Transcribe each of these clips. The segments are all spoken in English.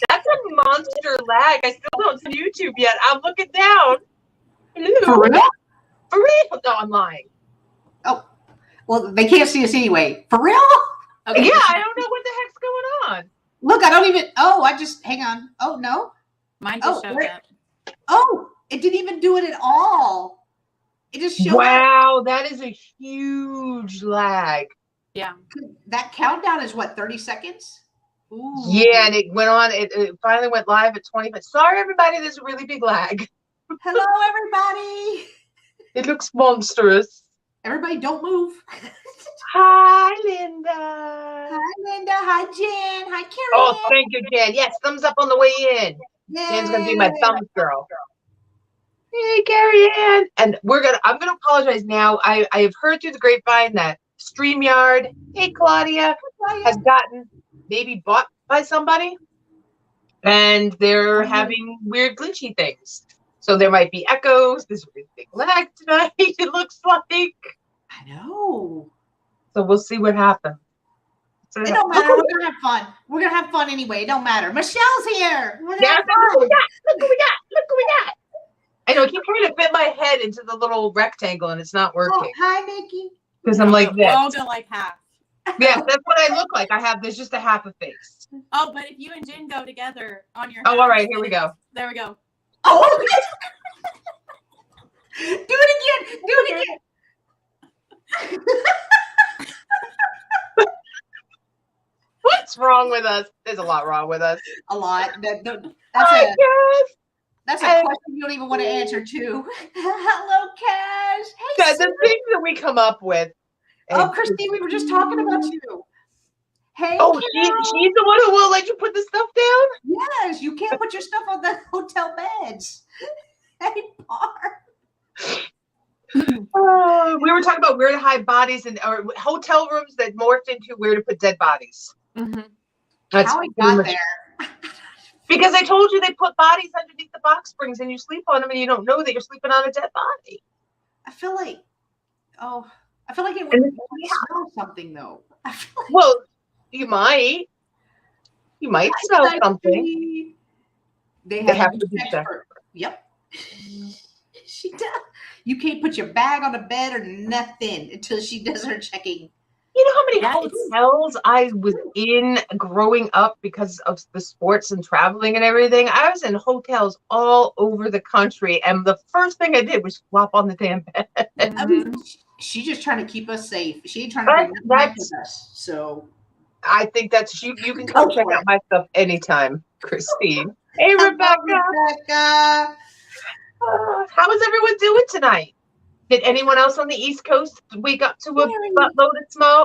That's a monster lag. I still don't see YouTube yet. I'm looking down. Hello. For real? For real? No, I'm lying. Oh, well, they can't see us anyway. For real? Okay. Yeah, I don't know what the heck's going on. Look, I don't even. Oh, I just hang on. Oh no, mine just showed up. Oh, it didn't even do it at all. It just showed. Wow, that is a huge lag. Yeah. That countdown is what, 30 seconds? Ooh. Yeah, and it went on. It finally went live at 20 minutes. Sorry, everybody. There's a really big lag. Hello, everybody. It looks monstrous. Everybody, don't move. Hi, Linda. Hi, Linda. Hi, Jen. Hi, Carrie. Oh, thank you, Jen. Yes, thumbs up on the way in. Yay. Jen's gonna be my thumbs girl. Hey, Carrie Ann. And I'm gonna apologize now. I have heard through the grapevine that StreamYard, hey Claudia, has gotten maybe bought by somebody, and they're having weird glitchy things. So there might be echoes. There's a really big lag tonight. It looks like. I know. So we'll see what happens. So it don't matter. We're gonna have fun. We're gonna have fun anyway. It don't matter. Michelle's here. Look who we got. Look who we got. Look who we got. I know. I keep trying to fit my head into the little rectangle, and it's not working. Oh, hi, Nikki. Because I'm like this. All go like half. Yeah, that's what I look like. There's just a half a face. Oh, but if you and Jen go together on your. Oh, all right. Here we go. There we go. Oh. Do it again. Do it again. What's wrong with us? There's a lot wrong with us. A lot. That's a question you don't even want to answer to. Hello, Cash. Hey, the things that we come up with. Oh, Christine, we were just talking about you. Hey. Oh, she's the one who will let you put the stuff down? Yes, you can't put your stuff on the hotel beds. Hey, Barb. We were talking about where to hide bodies or hotel rooms that morphed into where to put dead bodies. Mm-hmm. That's how we got there. Because I told you they put bodies underneath the box springs and you sleep on them and you don't know that you're sleeping on a dead body. I feel like it would smell something though. Well, you might smell something. They have to be checked. Yep. She does. You can't put your bag on the bed or nothing until she does her checking. You know how many hotels I was in growing up because of the sports and traveling and everything? I was in hotels all over the country, and the first thing I did was flop on the damn bed. I mean, she's just trying to keep us safe. She ain't trying to bring nothing back with us. So I think that's you. You can come check out my stuff anytime, Christine. Hey, Rebecca. How is everyone doing tonight? Did anyone else on the East Coast wake up to a buttload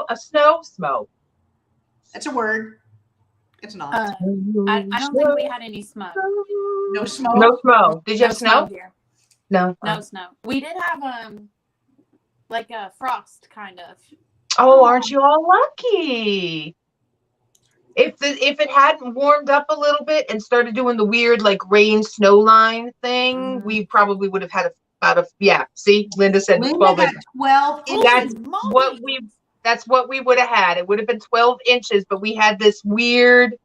of snow? That's a word. It's not. I don't think we had any smoke. No smoke. No snow. Did you have snow? Here. No. No snow. We did have like a frost kind of. Oh, aren't you all lucky? If it hadn't warmed up a little bit and started doing the weird like rain snow line thing, we probably would have had see, Linda said 12 inches. 12 inches. That's what we would have had. It would have been 12 inches, but we had this weird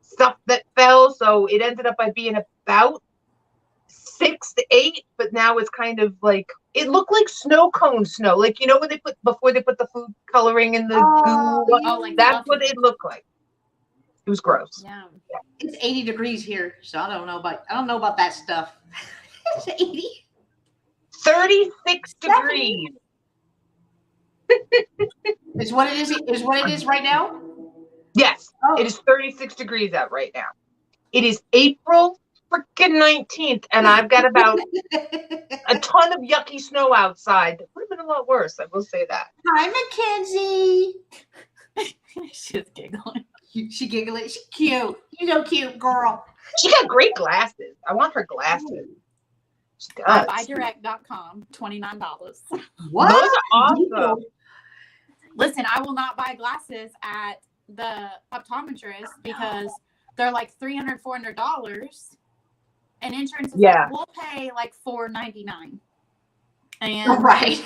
stuff that fell, so it ended up by being about 6 to 8, but now it's kind of like it looked like snow cone snow. Like when they put the food coloring in the goo. That's what it looked like. It was gross. Yeah. It's 80 degrees here, so I don't know about that stuff. It's 80. 36 degrees. Is what it is right now? Yes. It is 36 degrees out right now. It is April freaking 19th, and I've got about a ton of yucky snow outside. That would have been a lot worse, I will say that. Hi, Mackenzie. She's giggling. She giggling. She's cute. You're so cute, girl. She got great glasses. I want her glasses. She does. Buydirect.com, $29. What? Those are awesome. Listen, I will not buy glasses at the optometrist because they're like $300, $400, and insurance is like, we'll pay like $4.99. And right.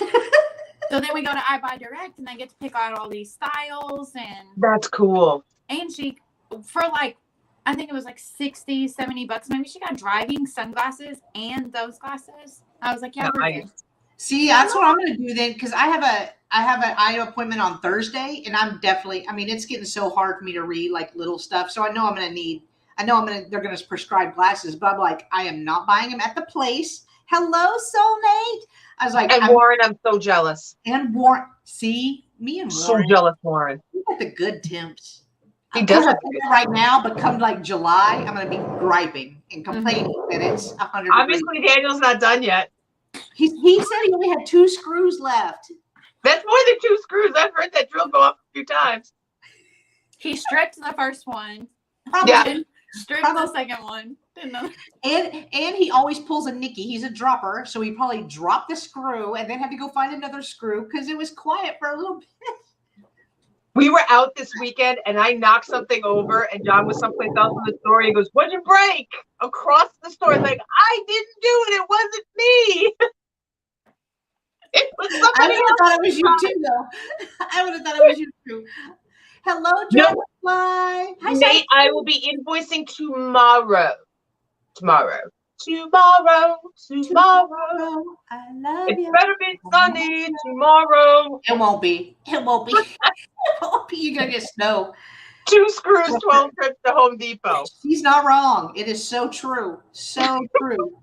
So then we go to iBuyDirect and they get to pick out all these styles, and that's cool. And she, for like I think it was like 60, 70 bucks. Maybe she got driving sunglasses and those glasses. I was like, yeah, we're good. See, that's what I'm gonna do then, because I have an eye appointment on Thursday, and I'm definitely. I mean, it's getting so hard for me to read like little stuff, so I know they're gonna prescribe glasses, but I'm like, I am not buying them at the place. Hello, soulmate. I was like, Warren, I'm so jealous. And Warren, see me and Warren. So jealous, Warren. We got the good temps. He does have right now, but come like July, I'm gonna be griping and complaining that it's 100. Obviously, Daniel's not done yet. He said he only had 2 screws left. That's more than 2 screws. I've heard that drill go off a few times. He stripped the first one. Yeah. Stripped the second one. Didn't know. And he always pulls a Nikki. He's a dropper, so he probably dropped the screw and then had to go find another screw because it was quiet for a little bit. We were out this weekend, and I knocked something over, and John was someplace else in the store. He goes, "What'd you break?" Across the store, like, I didn't do it. It wasn't me. It was somebody I would have thought it was you too, though. I would have thought it was you too. Hello, Dragonfly. Hi, Nate, I will be invoicing tomorrow. Tomorrow. I love It you. better be sunny tomorrow. It won't be. It won't be. It won't be. You're gonna get snow. 2 screws, 12 trips to Home Depot. He's not wrong. It is so true. So true.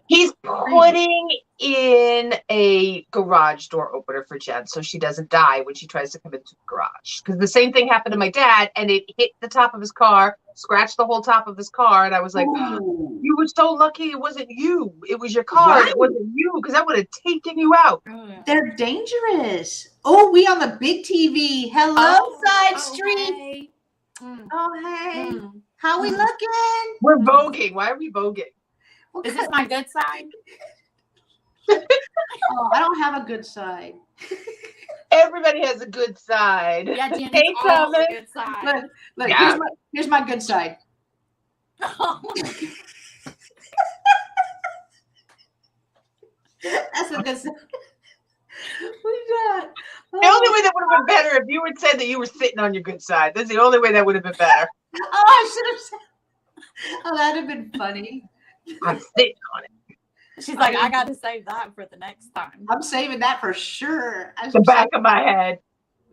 He's putting in a garage door opener for Jen so she doesn't die when she tries to come into the garage. Because the same thing happened to my dad, and it hit the top of his car, scratched the whole top of his car, and I was like, oh, you were so lucky it wasn't you. It was your car. Right. It wasn't you, because that would have taken you out. They're dangerous. Oh, we on the big TV. Hello, side street. Hey. Oh, hey. How we looking? We're voguing. Why are we voguing? Is this my good side? Oh, I don't have a good side. Everybody has a good side. Yeah, Jenn, hey, it's all the good side. Look, yeah. here's my good side. That's a good side. What is that? The only way that would have been better if you had said that you were sitting on your good side. That's the only way that would have been better. Oh, I should have said. Oh, that'd have been funny. I'm sitting on it. She's like, I got to save that for the next time. I'm saving that for sure. The back of my head.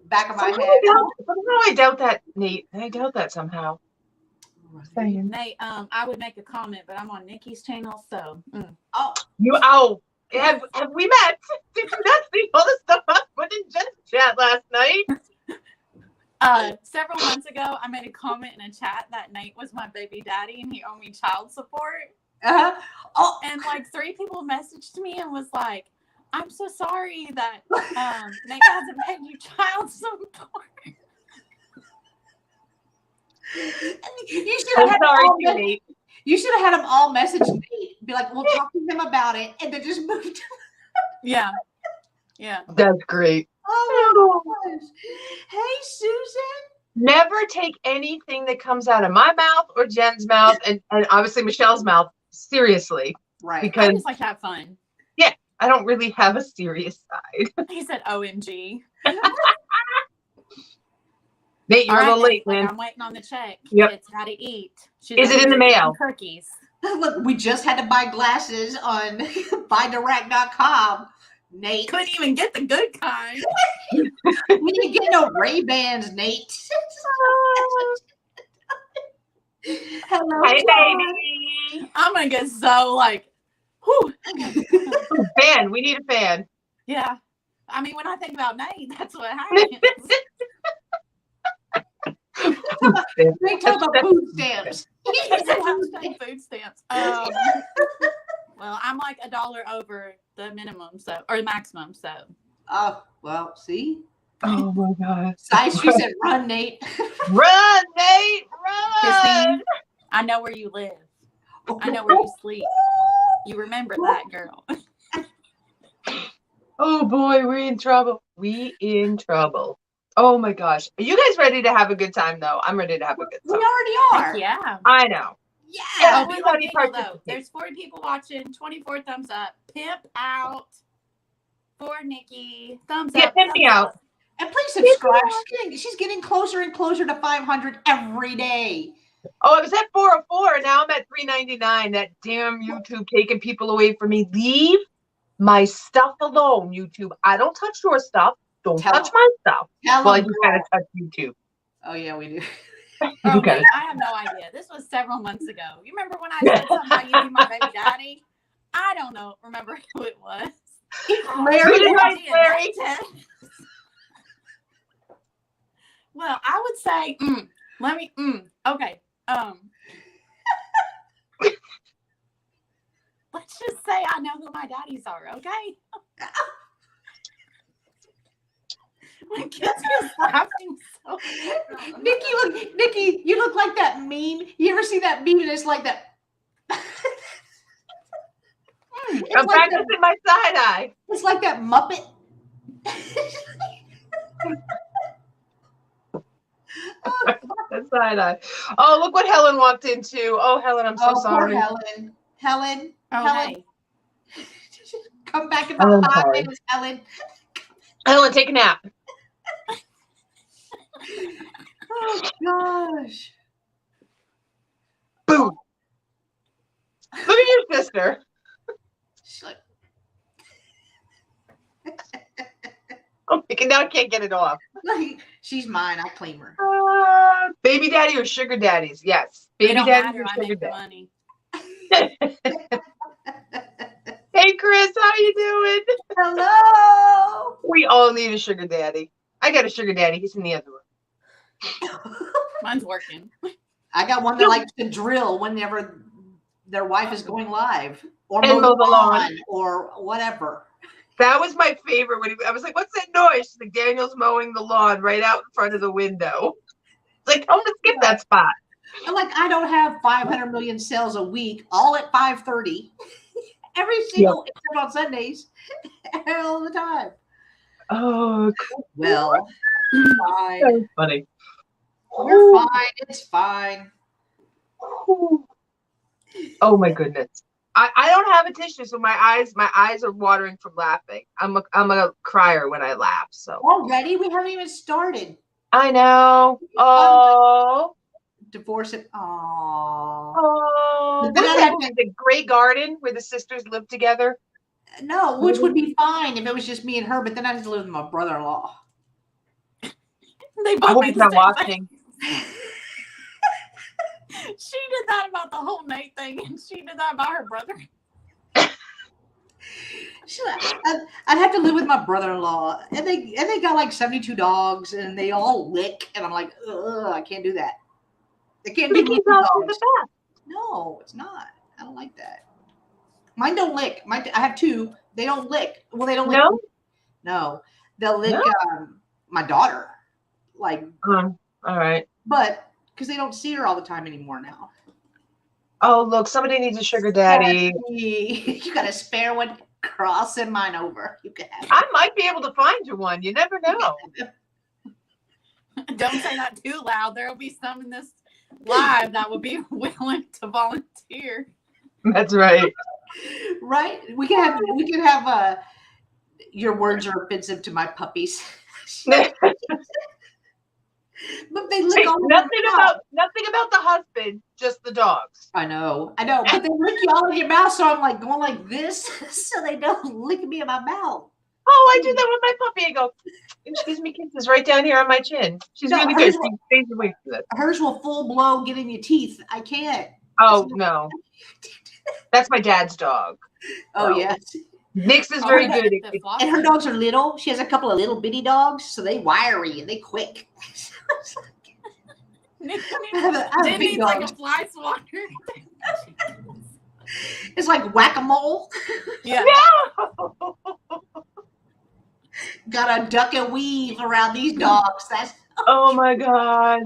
Back of my head. Somehow I doubt that, Nate. I doubt that somehow. Nate, I would make a comment, but I'm on Nikki's channel, so. Have we met? Did you not see all the stuff I put in Jenn's chat last night? Several months ago, I made a comment in a chat that Nate was my baby daddy and he owed me child support. Oh, and like 3 people messaged me and was like, "I'm so sorry that Nate hasn't paid you child support." You should have had them all message Nate, be like, "We'll talk to him about it," and then just move to. Yeah. That's great. Oh my gosh! Hey, Susan. Never take anything that comes out of my mouth or Jen's mouth, and obviously Michelle's mouth seriously. Right. Because I just like to have fun. Yeah, I don't really have a serious side. He said, "OMG." Nate, you're a little late, man. I'm waiting on the check. Yep. It's got to eat. Is it in the mail? Cookies. Look, we just had to buy glasses on buydirect.com. Nate couldn't even get the good kind. We didn't get no Ray-Bans, Nate. Hello, hey, baby. I'm gonna get so like, whew. Fan. We need a fan. Yeah. I mean, when I think about Nate, that's what happens. They talk about food stamps. Food stamps. Well, I'm like $1 over the minimum, so or maximum, so. Oh well, see. Oh my God. She said, "Run, Nate." Run, Nate. Run. Christine, I know where you live. I know where you sleep. You remember that, girl. Oh boy, we're in trouble. We in trouble. Oh my gosh. Are you guys ready to have a good time though? I'm ready to have a good time. We already are. Yeah. I know. Yeah. Everybody though. There's 40 people watching, 24 thumbs up. Pimp out for Nikki. Thumbs up. Yeah, pimp me out. And please subscribe. She's getting closer and closer to 500 every day. Oh, I was at 404. Now I'm at 399. That damn YouTube taking people away from me. Leave my stuff alone, YouTube. I don't touch your stuff. Don't touch my stuff. Well, I just gotta touch YouTube. Oh yeah, we do. Oh, wait, I have no idea. This was several months ago. You remember when I said something about you being my baby daddy? I don't know. Remember who it was? Larry. Well, I would say, okay. Let's just say I know who my daddies are, okay? My kids just laughing so hard. Nikki, you look like that meme. You ever see that meme and it's like that? I'm practicing my side eye. It's like that Muppet. That side eye. Oh, look what Helen walked into. Oh, Helen, I'm so sorry. Helen. Oh, Helen. hey. Come back in about 5 minutes, Helen. Helen, take a nap. Oh gosh. Boom. Look at your sister. She's like, Oh, now I can't get it off. she's mine. I'll claim her. Baby daddy or sugar daddies? Yes. Baby daddy or sugar daddy? Money. Hey, Chris, how you doing? Hello. We all need a sugar daddy. I got a sugar daddy. He's in the other room. Mine's working. I got one that likes to drill whenever their wife is going live or mow the lawn or whatever. That was my favorite. I was like, what's that noise? She's like, Daniel's mowing the lawn right out in front of the window. It's like, I'm going to skip that spot. I'm like, I don't have 500 million sales a week, all at 5:30. Every single, except on Sundays, all the time. Oh, cool. Well, fine. That was funny. We're fine. It's fine. Oh my goodness. I don't have a tissue, so my eyes are watering from laughing. I'm a crier when I laugh. So already we haven't even started. I know. Oh, divorce it. Oh, the Grey Garden where the sisters live together. No, which would be fine if it was just me and her, but then I had to live with my brother-in-law. They both. I hope he's not watching. She did that about the whole Nate thing, and she did that about her brother. I'd have to live with my brother-in-law, and they got like 72 dogs, and they all lick, and I'm like, ugh, I can't do that. I can't do dogs. No, it's not. I don't like that. Mine don't lick. I have two. They don't lick. Well, they don't lick. No, they'll lick my daughter. Like, all right, but. Because they don't see her all the time anymore now. Oh, look, somebody needs a sugar daddy. You got a spare one? Crossing mine over. You can have it. I might be able to find you one. You never know. Don't say that too loud. There will be some in this live that will be willing to volunteer. That's right. Right? We can have your words are offensive to my puppies. But they lick all nothing about the husband, just the dogs. I know. But they lick you all in your mouth, so I'm like going like this, so they don't lick me in my mouth. Oh, I do that with my puppy. I go, excuse me, kisses right down here on my chin. She's really good. She stays away from it. Hers will full blow get in your teeth. I can't. Oh no, that's my dad's dog. Oh yes. Nix is very good. And her dogs are little. She has a couple of little bitty dogs, so they wiry and they quick. I have big dogs. Like a fly swatter. It's like whack-a-mole. Yeah. Got a duck and weave around these dogs. That's oh my God.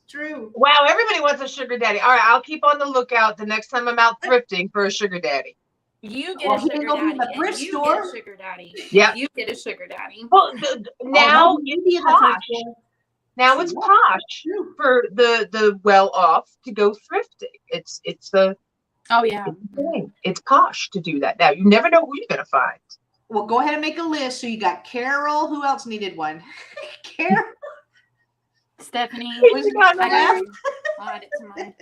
True. Wow, everybody wants a sugar daddy. All right, I'll keep on the lookout the next time I'm out thrifting for a sugar daddy. You get a sugar daddy. Thrift store. Get a sugar daddy. Yeah. You get a sugar daddy. Well, now it's posh. Now it's posh for the well-off to go thrifting. It's the thing. It's posh to do that. Now you never know who you're gonna find. Well, go ahead and make a list. So you got Carol. Who else needed one? care. Stephanie, I'll add it to my.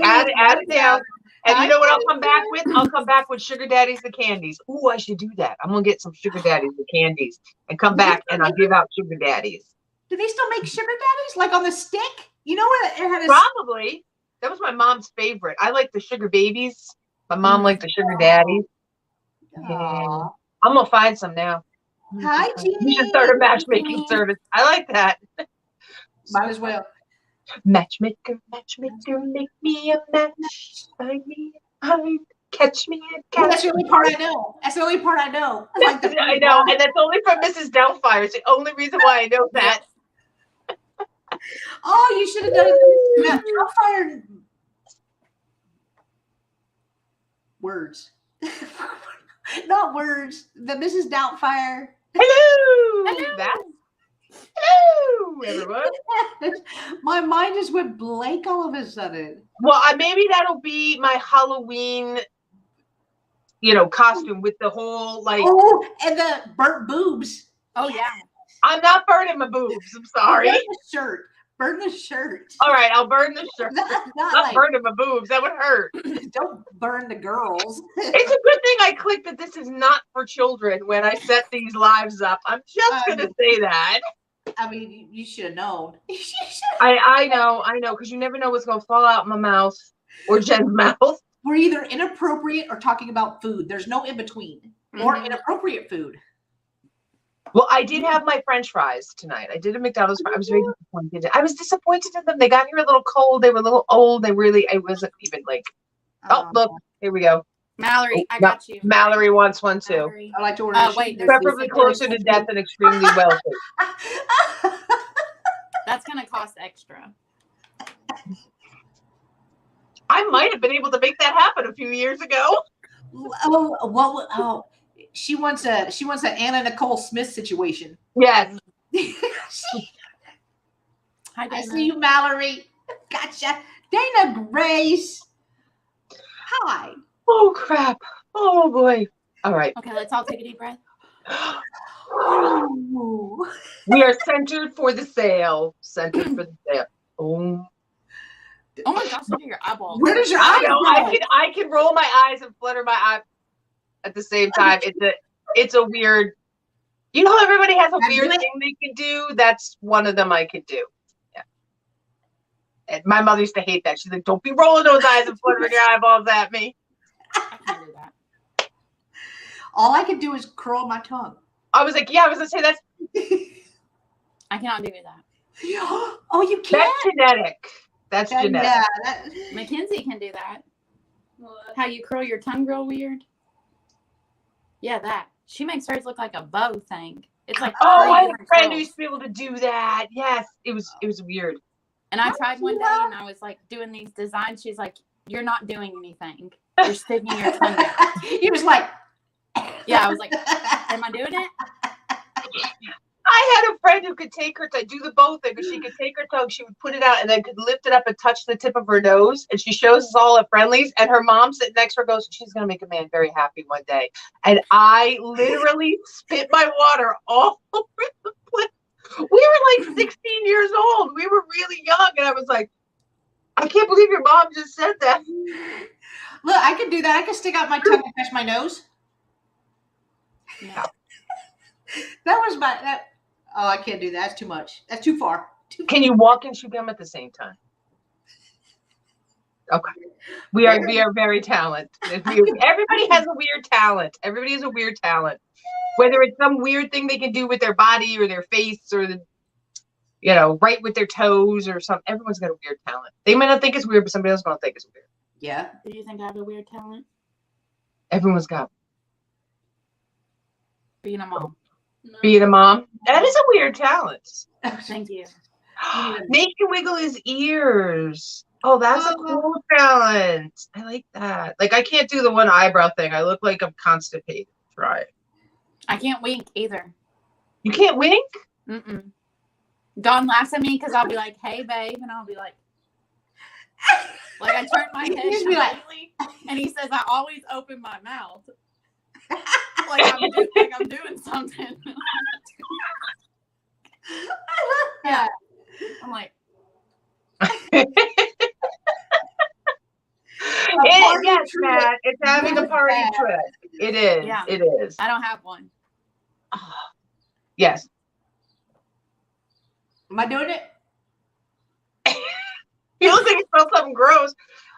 add it down. And you know what I'll come back with? I'll come back with sugar daddies the candies. Ooh, I should do that. I'm gonna get some sugar daddies the candies and come back and I'll give out sugar daddies. Do they still make sugar daddies like on the stick? You know what? It had a Probably. That was my mom's favorite. I like the sugar babies. My mom liked the sugar daddies. Yeah. I'm gonna find some now. Hi, Jenny. We should start a matchmaking service. I like that. Might as well. Matchmaker, make me a match. Find me, catch me and catch. Well, that's the only part I know. That's the only part I know. Like I know, and that's only from Mrs. Doubtfire. It's the only reason why I know that. Oh, you should have done it. Doubtfire. Words. Not words. The Mrs. Doubtfire. Hello. Hello, everyone. My mind just went blank all of a sudden. Well, maybe that'll be my Halloween, costume with the whole like. Oh, and the burnt boobs. Oh yeah. I'm not burning my boobs. I'm sorry. Burn the shirt. Burn the shirt. All right, I'll burn the shirt. Not Not like, burning my boobs. That would hurt. don't burn the girls. It's a good thing I clicked that this is not for children when I set these lives up. I'm just going to say that. I mean, you should have known. I know, because you never know what's going to fall out my mouth or Jen's mouth. We're either inappropriate or talking about food. There's no in between. Or inappropriate food. Well, I did have my French fries tonight. I did a McDonald's fries. I was very disappointed. I was disappointed in them. They got here a little cold. They were a little old. I wasn't even like, look, here we go. Mallory, I got you. Mallory wants one too. Mallory. I like to order. Preferably closer to death and extremely wealthy. That's going to cost extra. I might have been able to make that happen a few years ago. Oh, she wants an Anna Nicole Smith situation. Yes. Hi, I see you, Mallory. Gotcha. Dana Grace. Hi. Oh, crap. Oh, boy. All right. Okay, let's all take a deep breath. We are centered for the sale. Centered for the sale. Oh. Oh my gosh, look at your eyeball. Where does your eye go? I can roll my eyes and flutter my eye at the same time. It's a weird. You know how everybody has a weird thing they can do? That's one of them I could do. Yeah. And my mother used to hate that. She's like, "Don't be rolling those eyes and fluttering your eyeballs at me." I can't do that. All I can do is curl my tongue. I was like, yeah, I was gonna say that's. I cannot do that. Oh, you can't. That's genetic. That's genetic. Yeah, Mackenzie can do that. How you curl your tongue real weird. Yeah, that. She makes hers look like a bow thing. It's like I have a friend who used to be able to do that. Yes, it was weird. And I tried one day and I was like doing these designs. She's like, "You're not doing anything. You're sticking your tongue out." He was like, yeah, I was like, "Am I doing it?" I had a friend who could take her to do the bow thing, because she could take her tongue, she would put it out, and then could lift it up and touch the tip of her nose. And she shows us all at Friendlies, and her mom sitting next to her goes, "She's gonna make a man very happy one day." And I literally spit my water all over the place. We were like 16 years old. We were really young, and I was like, "I can't believe your mom just said that." Look, I can do that. I can stick out my tongue and touch my nose. Yeah. That was my. Oh, I can't do that. That's too much. That's too far. Can you walk and chew gum at the same time? Okay. We are very talented. Everybody has a weird talent. Everybody has a weird talent. Whether it's some weird thing they can do with their body or their face or right with their toes or something. Everyone's got a weird talent. They might not think it's weird, but somebody else is gonna think it's weird. Yeah. Do you think I have a weird talent? Everyone's got Being a mom. No. Being a mom. That is a weird talent. Thank you. Make you wiggle his ears. Oh, that's a cool talent. I like that. Like, I can't do the one eyebrow thing. I look like I'm constipated. Try it. I can't wink either. You can't wink? Mm-mm. Don laughs at me because I'll be like, "Hey, babe," and I'll be like I turn my head slightly, and he says I always open my mouth. like I'm doing something. Yes, Matt. It's having a party trip. It is. Yeah. It is. I don't have one. Yes. Am I doing it? You look like you smell something gross.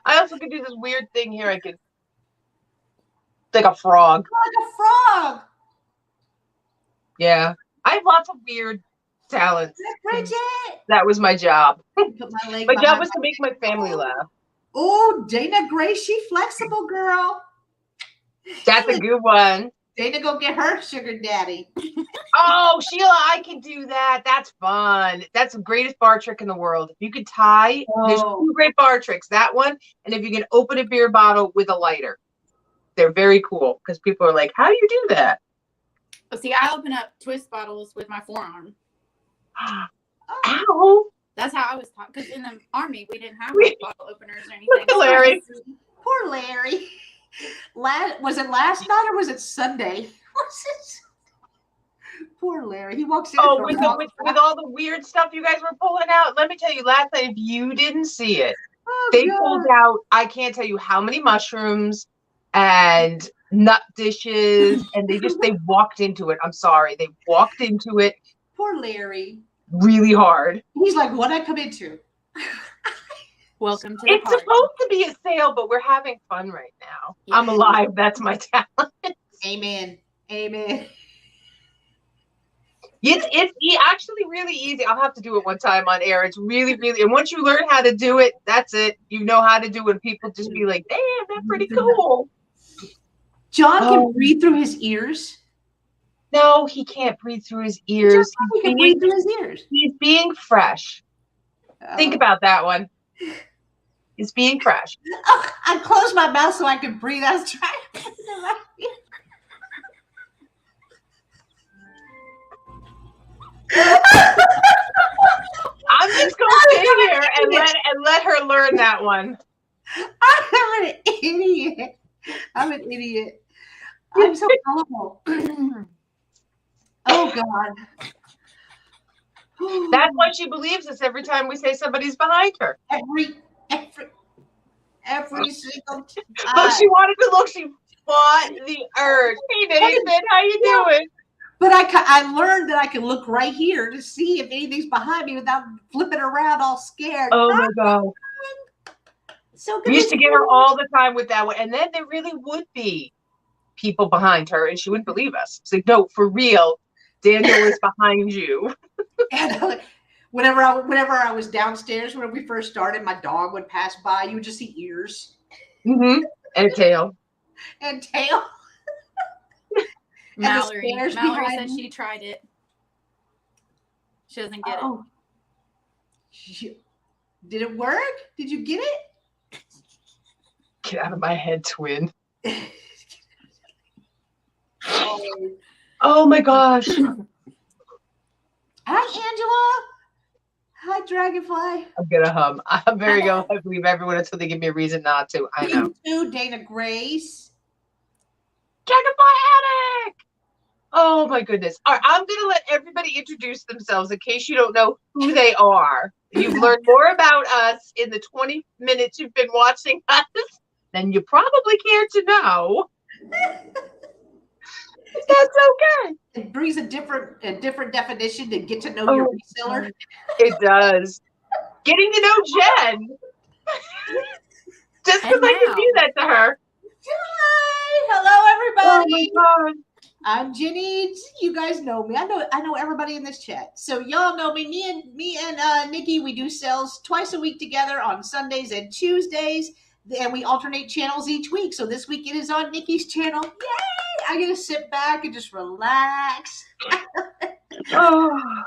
I also could do this weird thing here. I could, like a frog. Like a frog. Yeah. I have lots of weird talents. Bridget. That was my job. Put my leg My job behind was to make my family laugh. Oh, Dana Gray, she flexible girl. That's a good one. Dana, go get her sugar daddy. Oh, Sheila, I can do that. That's fun. That's the greatest bar trick in the world. If you could tie, there's two great bar tricks. That one, and if you can open a beer bottle with a lighter. They're very cool because people are like, how do you do that? Well, see, I open up twist bottles with my forearm. Ow. That's how I was taught. Because in the Army, we didn't have like bottle openers or anything. Look at Larry. Poor Larry. Was it last night or was it Sunday? Poor Larry. He walks in. Oh, with all the weird stuff you guys were pulling out. Let me tell you, last night, if you didn't see it, they pulled out, I can't tell you how many mushrooms and nut dishes, and they walked into it. I'm sorry. They walked into it. Poor Larry. Really hard. He's like, what'd I come into? Welcome to the It's party. supposed to be a sale, but we're having fun right now. Yeah. I'm alive. That's my talent. Amen. Amen. It's actually really easy. I'll have to do it one time on air. It's really, really, and once you learn how to do it, that's it. You know how to do it. People just be like, damn, that's pretty cool. John can breathe through his ears. No, he can't breathe through his ears. He can breathe through his ears. He's being fresh. Think about that one. He's being fresh. Oh, I closed my mouth so I could breathe. I was trying to put it in my ear. I'm just going to stay here and let her learn that one. I'm an idiot. I'm so gullible. Oh God. That's why she believes us every time we say somebody's behind her. Every single time. But she wanted to look. She fought the urge. Hey, Nathan, how you doing? But I learned that I can look right here to see if anything's behind me without flipping around all scared. Oh my God. So good. We used to get her all the time with that one. And then there really would be people behind her and she wouldn't believe us. It's like, no, for real, Daniel is behind you. And whenever I was downstairs, when we first started, my dog would pass by. You would just see ears. Mm-hmm. And a tail. And tail. Mallory said she tried it. She doesn't get it. Did it work? Did you get it? Get out of my head, twin. Oh my gosh. Hi, Angela. Hi, Dragonfly. I'm gonna hum. I'm very going to believe everyone until they give me a reason not to. I know. You too, Dana Grace. Dragonfly Attic. Oh my goodness. All right, I'm gonna let everybody introduce themselves in case you don't know who they are. You've learned more about us in the 20 minutes you've been watching us than you probably care to know. That's okay. It brings a different definition to get to know your reseller. It does. Getting to know Jenn. Just because I can do that to her. Hi, hello everybody. Oh my God. I'm Jenneads. You guys know me. I know everybody in this chat. So y'all know me. Me and Nikki, we do sales twice a week together on Sundays and Tuesdays. And we alternate channels each week. So this week it is on Nikki's channel. Yay! I get to sit back and just relax. I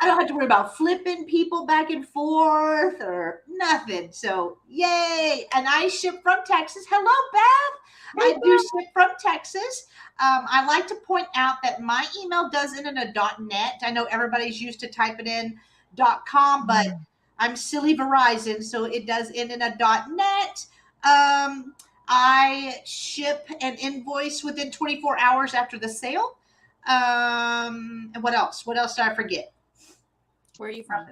don't have to worry about flipping people back and forth or nothing. So yay! And I ship from Texas. Hello, Beth. I do ship from Texas. I like to point out that my email does end in a .net. I know everybody's used to typing in .com, but I'm silly Verizon, so it does end in a .net. I ship an invoice within 24 hours after the sale. And what else? What else did I forget? Where are you from?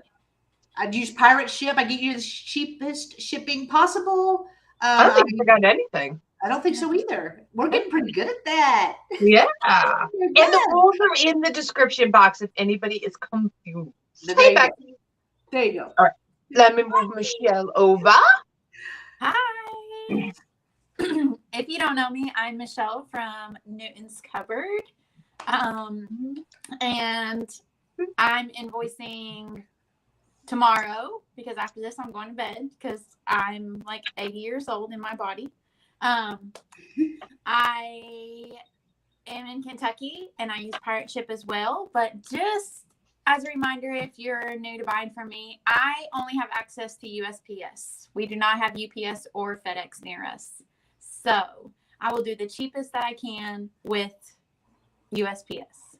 I'd use pirate ship. I get you the cheapest shipping possible. I don't think I forgot anything. I don't think so either. We're getting pretty good at that. Yeah. And the rules are in the description box if anybody is confused. Hey, Becky. There you go. All right. Let me move Michelle over. Hi. If you don't know me, I'm Michelle from Newton's Cupboard. And I'm invoicing tomorrow because after this I'm going to bed because I'm like 80 years old in my body. I am in Kentucky and I use pirate ship as well, but just as a reminder, if you're new to buying from me, I only have access to USPS. We do not have UPS or FedEx near us. So I will do the cheapest that I can with USPS.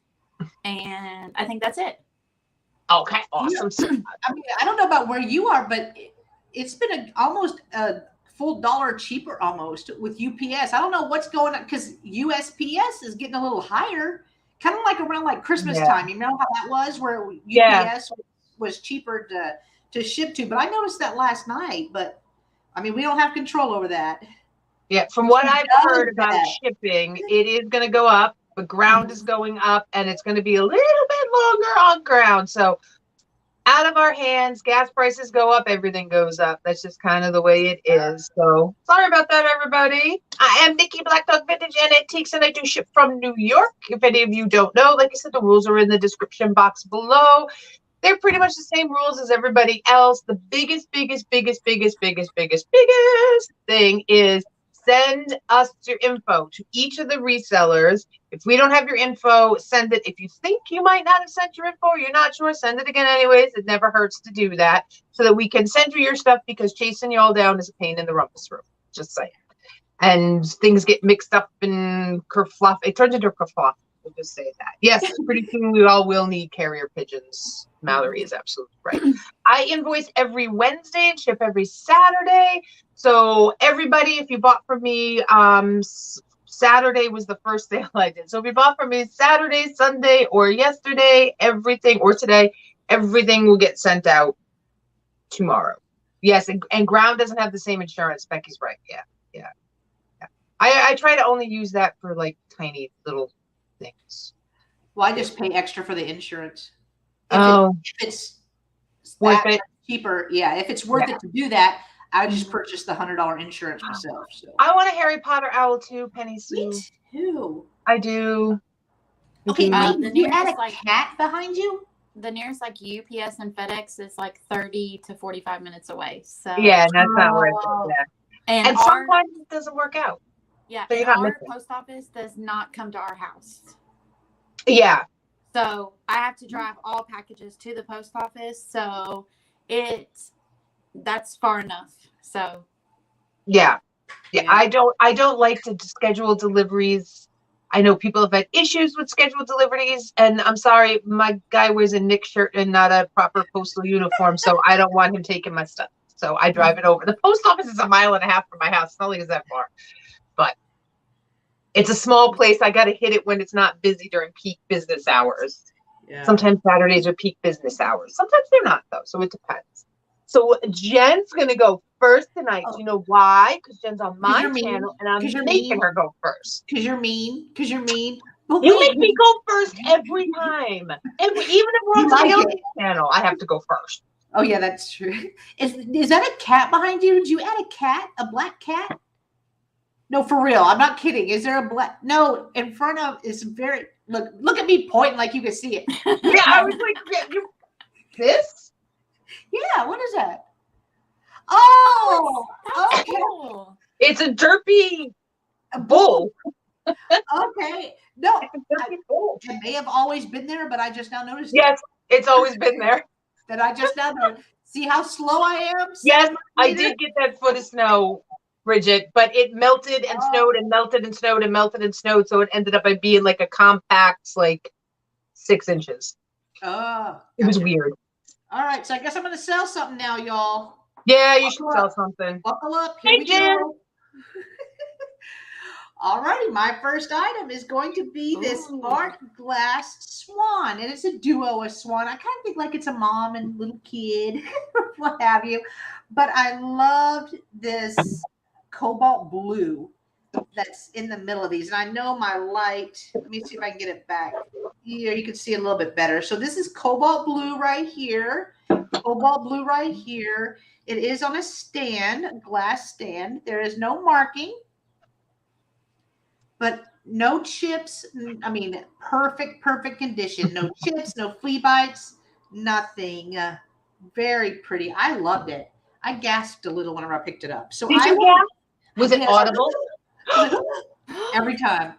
And I think that's it. Okay, awesome. I mean, I don't know about where you are, but it's been almost a full $1 cheaper almost with UPS. I don't know what's going on because USPS is getting a little higher, kind of like around like Christmas time. You know how that was where UPS was cheaper to ship to. But I noticed that last night. But I mean, we don't have control over that. Yeah, from what I've heard about shipping, it is going to go up. The ground is going up, and it's going to be a little bit longer on ground. So out of our hands, gas prices go up, everything goes up. That's just kind of the way it is. So sorry about that, everybody. I am Nikki, Black Dog Vintage and Antiques, and I do ship from New York. If any of you don't know, like I said, the rules are in the description box below. They're pretty much the same rules as everybody else. The biggest thing is send us your info to each of the resellers. If we don't have your info, send it. If you think you might not have sent your info or you're not sure, send it again anyways. It never hurts to do that so that we can send you your stuff because chasing you all down is a pain in the rumpus room. Just saying. And things get mixed up in kerfluff. It turns into kerfluff. We'll just say that. Yes, pretty soon we all will need carrier pigeons. Mallory is absolutely right. I invoice every Wednesday and ship every Saturday. So everybody, if you bought from me, Saturday was the first sale I did. So if you bought from me Saturday, Sunday, or yesterday, everything, or today, everything will get sent out tomorrow. Yes, and ground doesn't have the same insurance. Becky's right. Yeah. I try to only use that for like tiny little things. Well, I just pay extra for the insurance. If it's worth it, cheaper, if it's worth it to do that, I just purchased the $100 insurance myself. So I want a Harry Potter owl too, Penny Sue. Me too. I do. Okay, you add a cat behind you? The nearest like UPS and FedEx is like 30 to 45 minutes away. So yeah, that's not worth it. Yeah. And sometimes it doesn't work out. Yeah, so and our post office does not come to our house. Yeah. So I have to drive all packages to the post office. So that's far enough. So yeah. I don't like to schedule deliveries. I know people have had issues with scheduled deliveries, and I'm sorry, my guy wears a Nick shirt and not a proper postal uniform, so I don't want him taking my stuff. So I drive it over. The post office is 1.5 miles from my house. It's not like it's that far, but it's a small place. I got to hit it when it's not busy during peak business hours. Yeah. Sometimes Saturdays are peak business hours. Sometimes they're not, though, so it depends. So Jen's going to go first tonight. Do you know why? Because Jen's on my channel, and I'm making her go first. Because you're mean. You make me go first every time. Even if we're on somebody else's channel, I have to go first. Oh, yeah, that's true. Is that a cat behind you? Did you add a cat? A black cat? No, for real. I'm not kidding. Is there a black? No, in front of is very. Look at me pointing like you can see it. Yeah, I was like, this? Yeah, what is that? Oh, okay. Cool. It's a derpy bull. Okay. No, it may have always been there, but I just now noticed. Yes, it's always been there. That I just now noticed. See how slow I am? Yes, I did get that foot of snow, Bridget, but it melted and snowed and melted and snowed and melted and snowed, so it ended up by being like a compact, like 6 inches. Oh, it was weird. All right, so I guess I'm going to sell something now, y'all. Yeah, you should sell something. Buckle up. Hey, Jenn. Alrighty, my first item is going to be this art glass swan, and it's a duo of swan. I kind of think like it's a mom and little kid, what have you. But I loved this cobalt blue that's in the middle of these, and I know my light. Let me see if I can get it back. Here, you can see a little bit better. So this is cobalt blue right here. Cobalt blue right here. It is on a stand, a glass stand. There is no marking. But no chips. I mean, perfect condition. No chips, no flea bites, nothing. Very pretty. I loved it. I gasped a little whenever I picked it up. So Did you gasp? Was it audible? Every time.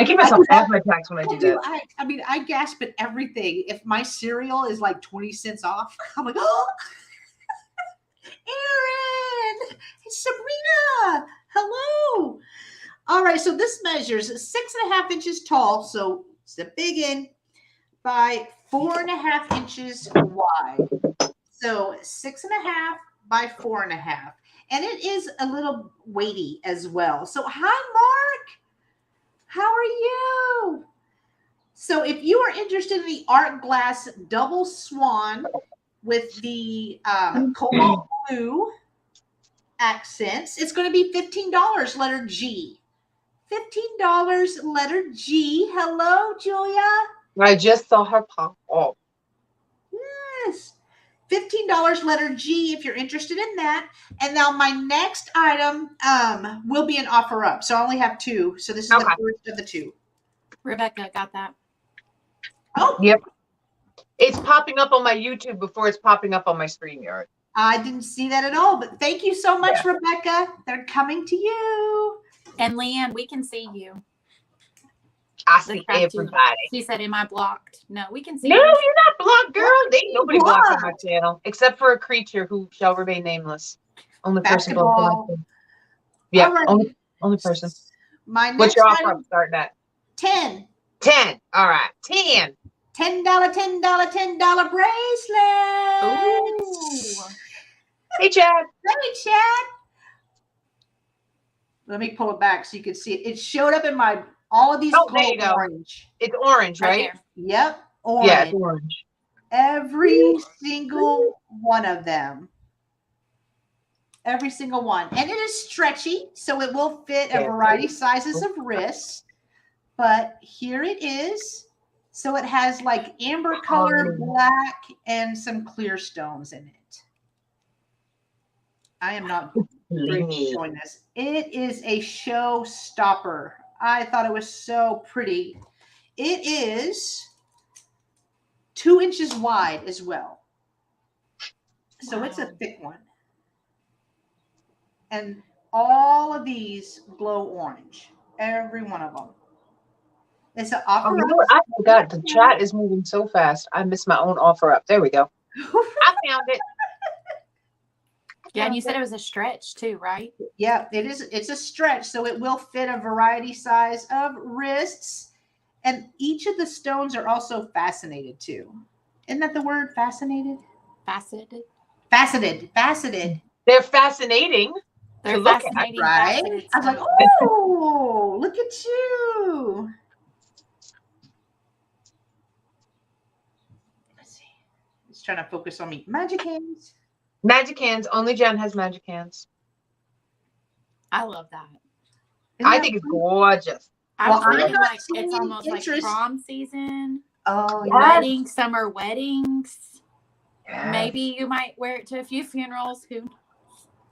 I give myself asthma attacks when I do that. I mean, I gasp at everything. If my cereal is like 20 cents off, I'm like, oh, Aaron, it's Sabrina. Hello. All right, so this measures 6.5 inches tall, so it's a big one, by 4.5 inches wide. So 6.5 by 4.5. And it is a little weighty as well. So hi, Mark. How are you? So if you are interested in the art glass double swan with the cobalt blue accents, it's going to be $15, letter G. $15, letter G. Hello, Julia. I just saw her pop up. Yes. $15, letter G, if you're interested in that. And now my next item will be an offer up. So I only have 2. So this is the first of the 2. Rebecca got that. Oh. Yep. It's popping up on my YouTube before it's popping up on my StreamYard. I didn't see that at all, but thank you so much, Rebecca. They're coming to you. And Leanne, we can see you. I see everybody. She said, am I blocked? No, we can see you. you. No, you're not blocked, girl. Ain't nobody blocked on my channel except for a creature who shall remain nameless. Only person blocked on my channel. Yeah, only person. My next What's your offer starting at? 10. 10. All right. 10. $10 bracelet. Ooh. Hey, Chad. Hey, Chad. Let me pull it back so you can see it. It showed up in my all of these glow orange. It's orange, right? Yep. Orange. Yeah, it's orange. Every single one of them. Every single one. And it is stretchy, so it will fit a variety of sizes of wrists. But here it is. So it has like amber color, black, and some clear stones in it. I am not showing this. It is a showstopper. I thought it was so pretty. It is 2 inches wide as well. So it's a thick one. And all of these glow orange. Every one of them. It's an offer up. I forgot. The chat is moving so fast. I missed my own offer up. There we go. I found it. Yeah, and you said it was a stretch too, right? Yeah, it is. It's a stretch, so it will fit a variety size of wrists. And each of the stones are also fascinated too. Isn't that the word, fascinated? Faceted. Faceted. They're fascinating. They're fascinating, right? I was like, oh, look at you. Let's see. It's trying to focus on me. Magic hands. Magic hands. Only Jen has magic hands. I love that. I think it's gorgeous. I was thinking like it's almost like prom season. Oh, weddings, summer weddings. Yes. Maybe you might wear it to a few funerals.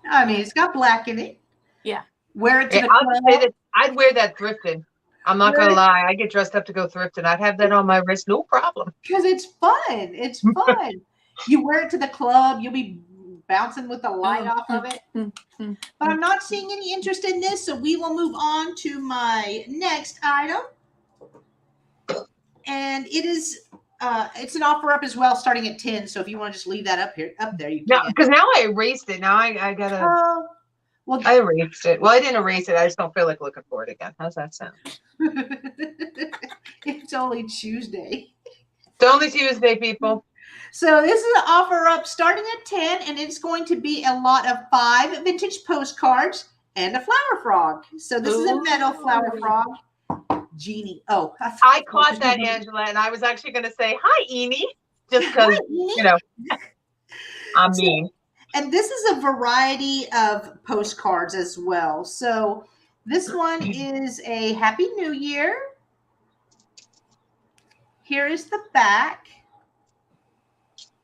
I mean, it's got black in it. Yeah. Wear it to the I'll say that I'd wear that thrifting. I'm not gonna lie. I get dressed up to go thrifting. I'd have that on my wrist, no problem. Because it's fun. It's fun. You wear it to the club. You'll be bouncing with the light off of it. But I'm not seeing any interest in this, so we will move on to my next item. And it is it's an offer up as well, starting at 10. So if you want to just leave that up there, you can. No, because now I erased it. Now I gotta. Well, I erased it. Well, I didn't erase it. I just don't feel like looking for it again. How's that sound? It's only Tuesday. It's only Tuesday, people. So this is an offer up starting at 10, and it's going to be a lot of 5 vintage postcards, and a flower frog. So this is a meadow flower frog. Genie. Oh, I caught that, Angela, and I was actually going to say, hi, Eni, just because, you know, I'm mean. And this is a variety of postcards as well. So this one is a Happy New Year. Here is the back.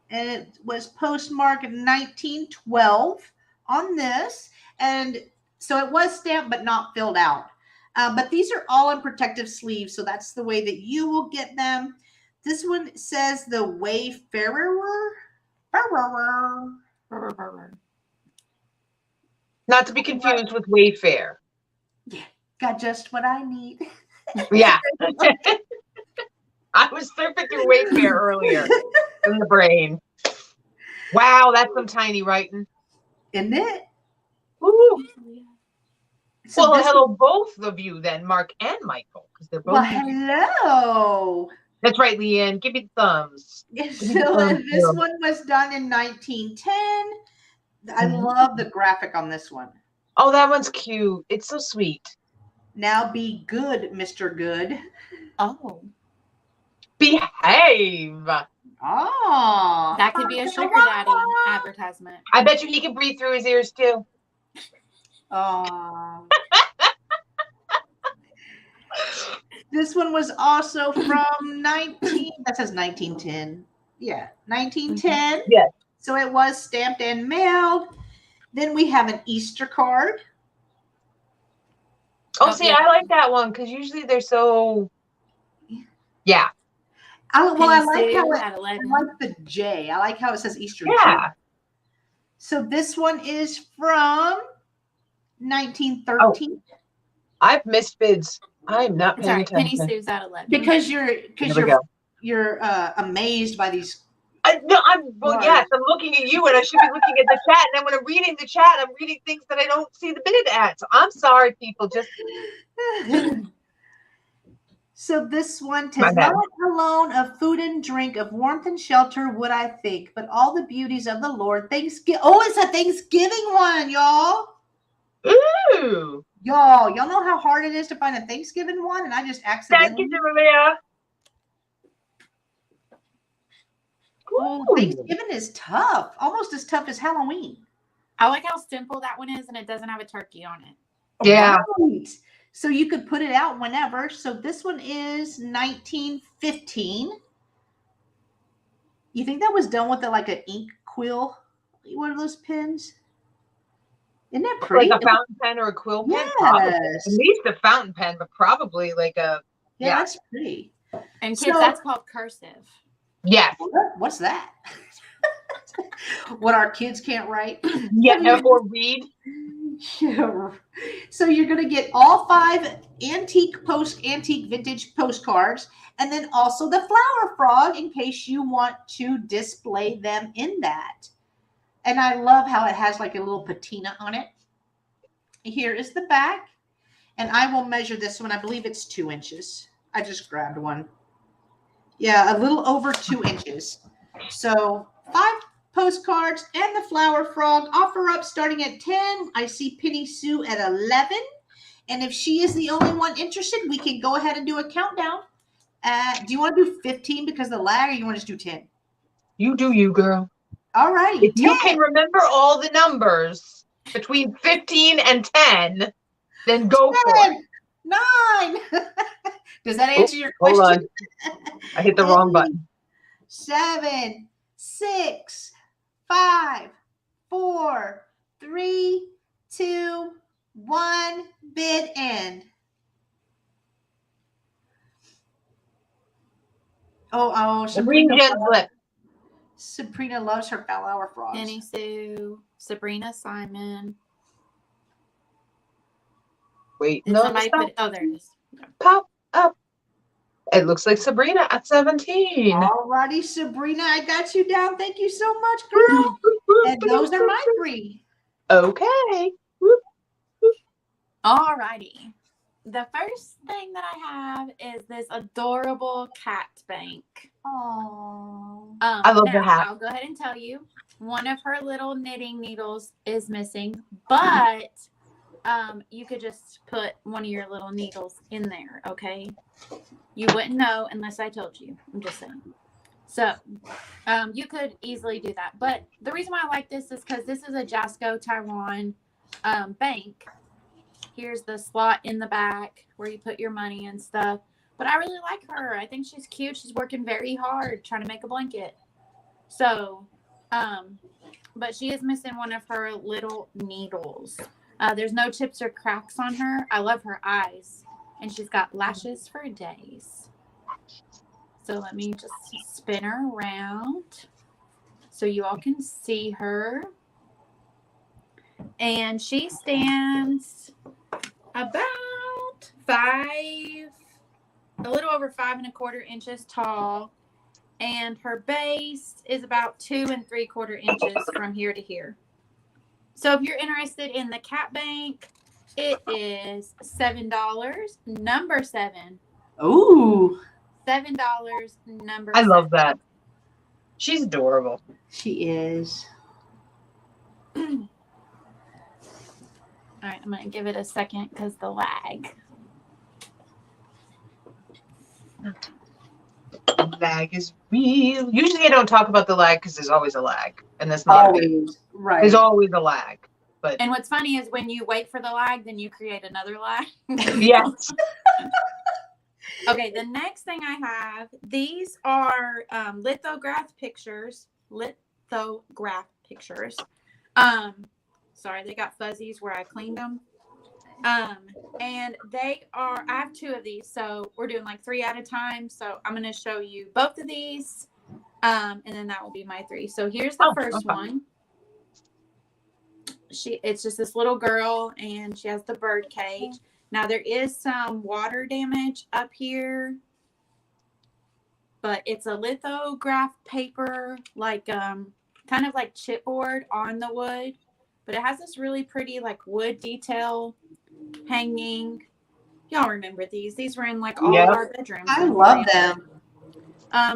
And it was postmarked 1912 on this. And so it was stamped but not filled out. But these are all in protective sleeves, so that's the way that you will get them. This one says the Wayfarer. Not to be confused with Wayfair. Yeah, got just what I need. Yeah. I was surfing through Wayfair earlier in the brain. Wow, that's some tiny writing. Isn't it? Ooh. So Well, hello, both of you then, Mark and Michael, because they're both. Well, hello. That's right, Leanne. Give me the thumbs. So this one was done in 1910. I love the graphic on this one. Oh, that one's cute. It's so sweet. Now be good, Mr. Good. Oh. Behave. Oh. That could be a sugar daddy advertisement. I bet you he can breathe through his ears too. Oh. This one was also from that says 1910. Yeah, 1910. Yes. So it was stamped and mailed. Then we have an Easter card. Oh, see, yeah. I like that one because usually they're so. Yeah. I like how I like the J. I like how it says Easter. Yeah. J. So this one is from 1913. Oh, I've missed bids. I'm not paying attention. Penny Sue's at 11. Because you're amazed by these. Yes, I'm looking at you and I should be looking at the chat. And then when I'm reading the chat, I'm reading things that I don't see the bid at. So I'm sorry, people. Just. So this one says, not alone of food and drink, of warmth and shelter would I think, but all the beauties of the Lord. Thanksgiving. Oh, it's a Thanksgiving one, y'all. Ooh. Y'all know how hard it is to find a Thanksgiving one, and I just accidentally. Thank you, Maria. Oh, Thanksgiving is tough, almost as tough as Halloween. I like how simple that one is, and it doesn't have a turkey on it. Yeah. Right. So you could put it out whenever. So this one is 1915. You think that was done with an ink quill? One of those pens? Isn't that pretty? Like a fountain pen or a quill pen? Yes. Probably. At least a fountain pen, but probably like a. Yeah, that's pretty. And kids, that's called cursive. Yes. What's that? What our kids can't write? Yeah, or read. Yeah. So you're going to get all 5 antique vintage postcards, and then also the flower frog in case you want to display them in that. And I love how it has like a little patina on it. Here is the back, and I will measure this one. I believe it's 2 inches. I just grabbed one. Yeah, a little over 2 inches. So 5 postcards and the flower frog. Offer up starting at 10. I see Penny Sue at 11. And if she is the only one interested, we can go ahead and do a countdown. Do you want to do 15 because of the lag, or you want to just do 10? You do you, girl. All right. If you can remember all the numbers between 15 and 10, then go 10, for it. 9. Does that answer your question? Hold on. I hit the wrong button. 7, 6, 5, 4, 3, 2, 1. Bid end. Oh, Sabrina lip. Sabrina loves her flower frogs. Penny Sue, Sabrina Simon. Wait, Did somebody put it? Oh, there it is. Pop up. It looks like Sabrina at 17. Alrighty, Sabrina, I got you down. Thank you so much, girl. And those are my 3. Okay. Alrighty. The first thing that I have is this adorable cat bank. Oh. I love the hat. I'll go ahead and tell you, one of her little knitting needles is missing, but you could just put one of your little needles in there, okay? You wouldn't know unless I told you. I'm just saying. So, you could easily do that. But the reason why I like this is because this is a Jasco Taiwan bank. Here's the slot in the back where you put your money and stuff. But I really like her. I think she's cute. She's working very hard trying to make a blanket. So, but she is missing one of her little needles. There's no chips or cracks on her. I love her eyes. And she's got lashes for days. So let me just spin her around so you all can see her. And she stands about a little over 5 1/4 inches tall. And her base is about 2 3/4 inches from here to here. So if you're interested in the cat bank, it is $7, number 7. Ooh. $7, number I 7. love that. She's adorable. She is. All right, I'm going to give it a second because the lag. Lag is real. Usually I don't talk about the lag because there's always a lag. And that's not Always. Right. There's always a lag. But And what's funny is when you wait for the lag, then you create another lag. yes. Okay, the next thing I have, these are lithograph pictures. Sorry, they got fuzzies where I cleaned them. And I have 2 of these, so we're doing like 3 at a time. So I'm going to show you both of these, and then that will be my 3. So here's the first one. It's just this little girl, and she has the bird cage. Now there is some water damage up here, but it's a lithograph paper, like kind of like chipboard on the wood, but it has this really pretty like wood detail hanging. Y'all remember these? These were in like all of our bedrooms. I love them.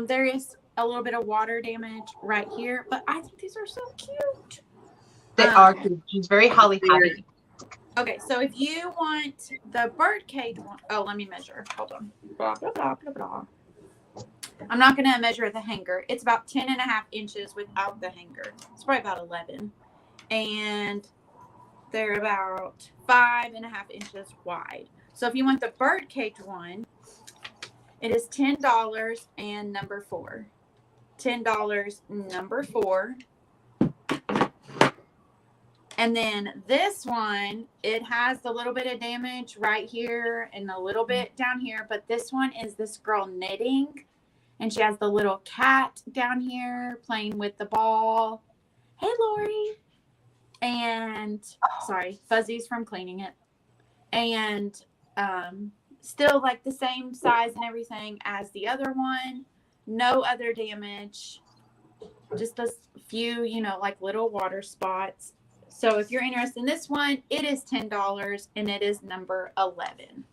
There is a little bit of water damage right here, but I think these are so cute. They are cute. She's very holly. Okay, so if you want the bird cage one, let me measure. Hold on. Blah, blah, blah, blah, blah. I'm not going to measure the hanger. It's about 10 1/2 inches without the hanger. It's probably about 11. And they're about 5 1/2 inches wide. So if you want the bird cage one, it is $10 and number 4. $10, number 4. And then this one, it has a little bit of damage right here and a little bit down here. But this one is this girl knitting. And she has the little cat down here playing with the ball. Hey, Lori. And, sorry, fuzzies from cleaning it. And still like the same size and everything as the other one. No other damage. Just a few, like little water spots. So if you're interested in this one, it is $10 and it is number 11.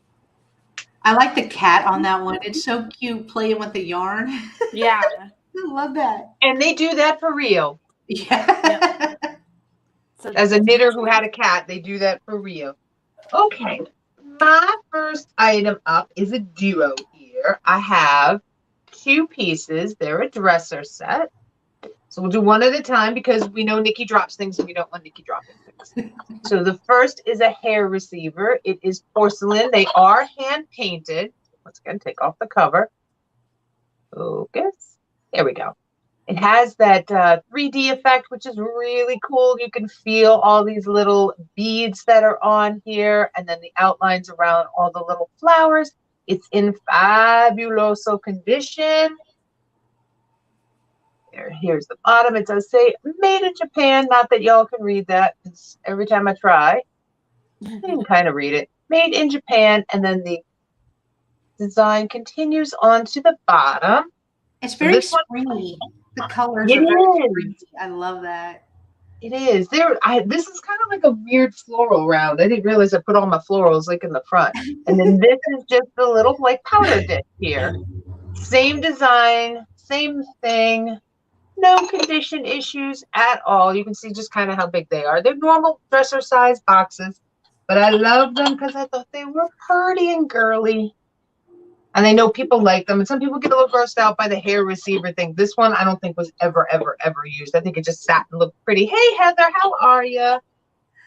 I like the cat on that one. It's so cute playing with the yarn. Yeah. I love that. And they do that for real. Yeah. So As a knitter who had a cat, they do that for real. Okay. My first item up is a duo here. I have 2 pieces. They're a dresser set. So we'll do one at a time because we know Nikki drops things and we don't want Nikki dropping things. So the first is a hair receiver. It is porcelain. They are hand painted. Once again, take off the cover. Focus. There we go. It has that 3D effect, which is really cool. You can feel all these little beads that are on here and then the outlines around all the little flowers. It's in fabuloso condition. Here's the bottom. It does say made in Japan. Not that y'all can read that because every time I try, I can kind of read it. Made in Japan. And then the design continues on to the bottom. It's very springy. The colors are very springy. I love that. It is. This is kind of like a weird floral round. I didn't realize I put all my florals like in the front. And then this is just a little like powder dish here. Same design, same thing. No condition issues at all. You can see just kind of how big they are. They're normal dresser size boxes. But I love them because I thought they were pretty and girly. And I know people like them. And some people get a little grossed out by the hair receiver thing. This one I don't think was ever used. I think it just sat and looked pretty. Hey, Heather, how are you?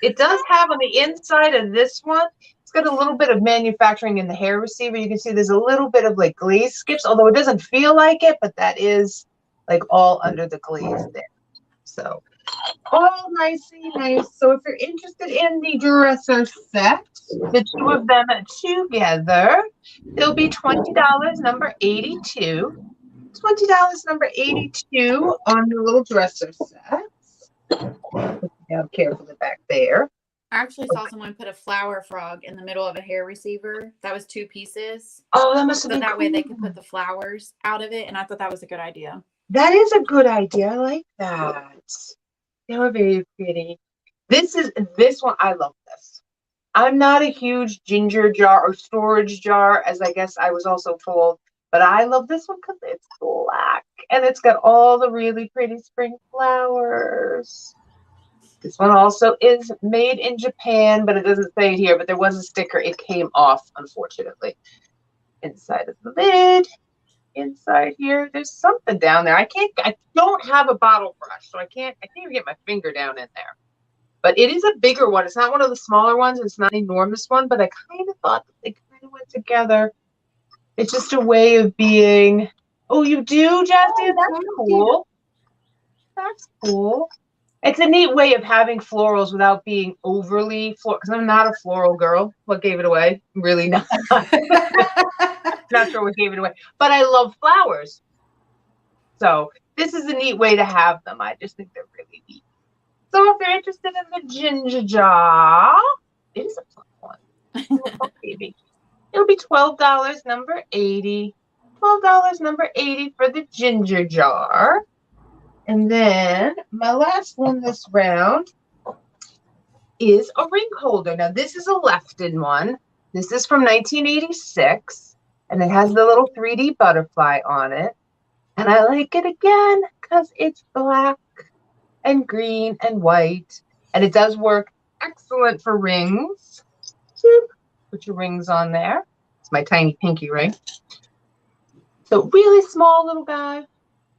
It does have on the inside of this one, it's got a little bit of manufacturing in the hair receiver. You can see there's a little bit of like glaze skips, although it doesn't feel like it, but that is like all under the glaze there. So all nicey nice. So if you're interested in the dresser set, the two of them together, it'll be $20, number 82. $20, number 82 on the little dresser set. Put down carefully back there. I actually saw someone put a flower frog in the middle of a hair receiver. That was 2 pieces. Oh, that must have So been that cool. way they could put the flowers out of it, and I thought that was a good idea. That is a good idea. I like that. They were very pretty. This one, I love this. I'm not a huge ginger jar or storage jar, as I guess I was also told, but I love this one because it's black and it's got all the really pretty spring flowers. This one also is made in Japan, but it doesn't say it here, but there was a sticker. It came off, unfortunately. Inside of the lid, inside here, there's something down there. I don't have a bottle brush, so I can't even get my finger down in there. But it is a bigger one. It's not one of the smaller ones. It's not an enormous one, but I kind of thought that they kind of went together. It's just a way of being, oh, you do, Jessie? That's cool. That's cool. It's a neat way of having florals without being overly floral, because I'm not a floral girl. What gave it away? Really not. Not sure what gave it away. But I love flowers. So this is a neat way to have them. I just think they're really neat. So if you're interested in the ginger jar, it is a plump one. Oh, baby. It'll be $12, number 80. $12, number 80 for the ginger jar. And then my last one this round is a ring holder. Now this is a Lefton one. This is from 1986, and it has the little 3D butterfly on it. And I like it again because it's black and green and white, and it does work excellent for rings. Put your rings on there. It's my tiny pinky ring. So really small little guy.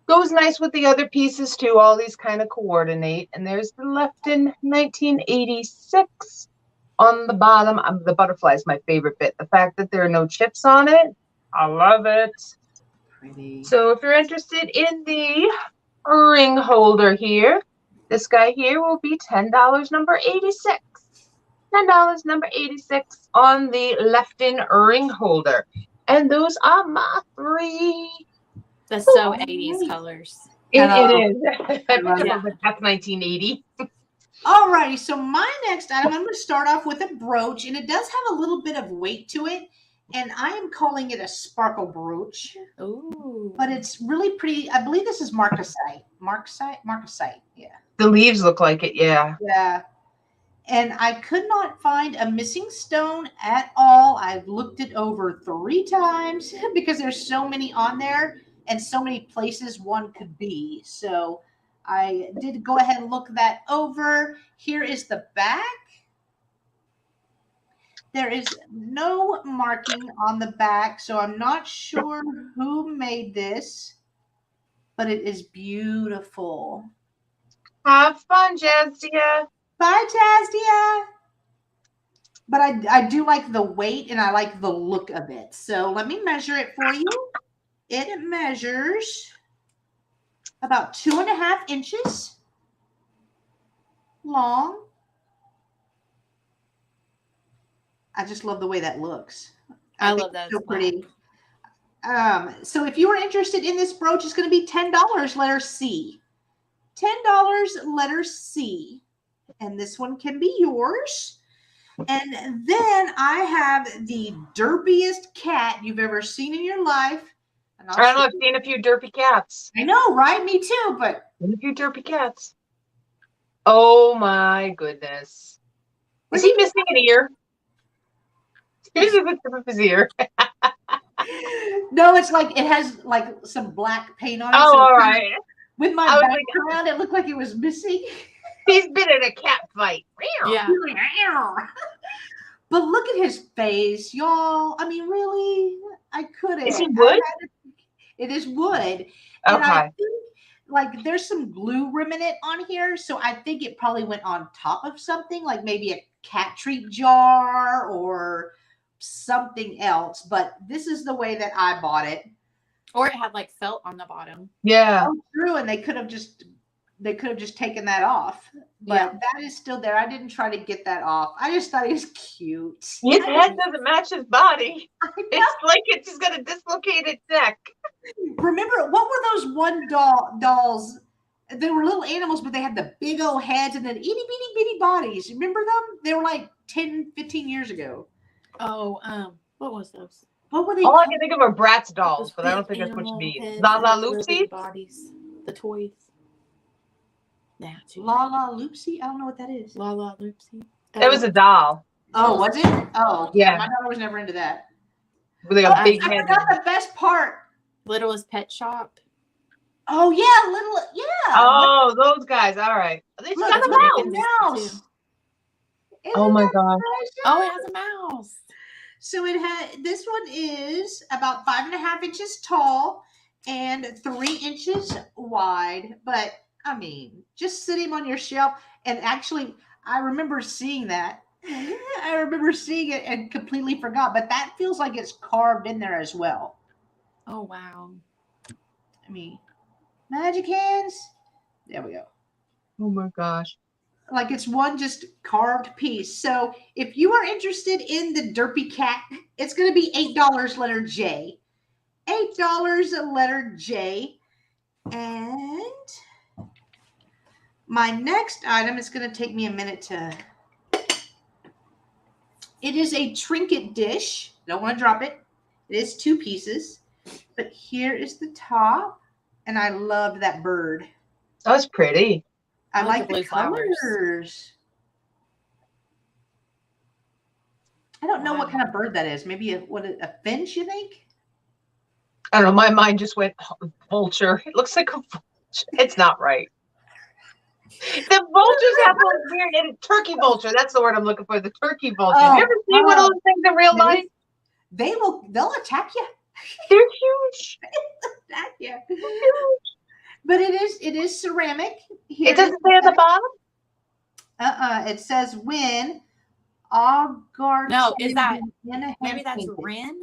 Goes nice with the other pieces too. All these kind of coordinate. And there's the Lefton 1986 on the bottom. The butterfly is my favorite bit. The fact that there are no chips on it, I love it. Pretty. So if you're interested in the ring holder here, this guy here will be $10, number 86. $10, number 86 on the Lefton ring holder. And those are my 3. That's so 80s colors. It is. I love That's 1980. All righty. So my next item, I'm going to start off with a brooch, and it does have a little bit of weight to it. And I am calling it a sparkle brooch. Ooh. But it's really pretty. I believe this is marcasite. Marcasite. Yeah. The leaves look like it, yeah. Yeah. And I could not find a missing stone at all. I've looked it over 3 times because there's so many on there and so many places one could be. So I did go ahead and look that over. Here is the back. There is no marking on the back, so I'm not sure who made this, but it is beautiful. Have fun, Jastia. Bye, Jastia. But I do like the weight and I like the look of it. So let me measure it for you. It measures about 2.5 inches long. I just love the way that looks. I love that. So pretty. So if you are interested in this brooch, it's going to be $10, letter C. $10, letter C. And this one can be yours. And then I have the derpiest cat you've ever seen in your life. And I don't know. I've seen a few derpy cats. I know, right? Me too, but A few derpy cats. Oh my goodness. Is he missing an ear? Here's a picture of his ear. no, it's like it has like some black paint on it. Oh, so all right. With my background, it looked like it was missing. He's been in a cat fight. Yeah. But look at his face, y'all. I mean, really? I couldn't. Is he wood? It is wood. Okay. And I think, like, there's some glue remnant on here, so I think it probably went on top of something, like maybe a cat treat jar or something else. But this is the way that I bought it. Or it had like felt on the bottom. Yeah. Oh, true, and they could have just taken that off. But that is still there. I didn't try to get that off. I just thought he was cute. His head doesn't match his body. It's like it's just got a dislocated neck. Remember, what were those one dolls? They were little animals, but they had the big old heads and then itty bitty bodies. Remember them? They were like 10, 15 years ago. Oh, what was those? What were they? All I can think of are Bratz dolls, but I don't think that's what you mean. La La Loopsy? Bodies. The toys. Yeah. La La Loopsy? I don't know what that is. La La Loopsy. It was a doll. Oh, was it? Oh, yeah. My daughter was never into that. With like a big I head. forgot the best part. Littlest Pet Shop. Oh yeah, yeah. Oh, those guys. All right. They Look, got a mouse. Oh my god. Oh, it has a mouse. So this one is about 5.5 inches tall and 3 inches wide. But I mean, just sit him on your shelf. And actually, I remember seeing that. I remember seeing it and completely forgot. But that feels like it's carved in there as well. Oh wow. I mean, magic hands. There we go. Oh my gosh. Like it's one just carved piece. So if you are interested in the Derpy Cat, it's going to be $8 letter J. $8 letter J. And my next item is going to take me a minute to. It is a trinket dish. Don't want to drop it. It is 2 pieces. But here is the top. And I loved that bird. That's pretty. I like the blue flowers. colors. I don't know what kind of bird that is. Maybe a finch, you think? I don't know. My mind just went vulture. It looks like a vulture. It's not right. The vultures have like weird and turkey vulture. That's the word I'm looking for. The turkey vulture. Have you ever seen one of those things in real life? They'll attack you. They're huge. Attack you. But it is ceramic. Here it doesn't say at the bottom? It says when Augard. No, is that maybe that's a wren?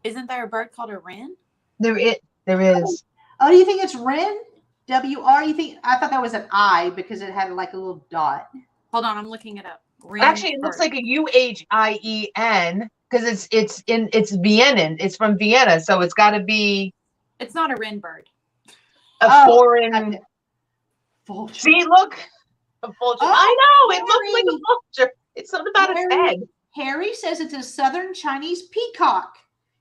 Isn't there a bird called a wren? There is. Oh, do you think it's wren? W-R? You think? I thought that was an I because it had like a little dot. Hold on, I'm looking it up. Wren Actually, it looks like a UHIEN because it's Vienna. It's from Vienna, so it's got to be. It's not a wren bird. A foreign. Vulture. See, look. A vulture. I know. It looks like a vulture. It's something about its head. Harry says it's a southern Chinese peacock.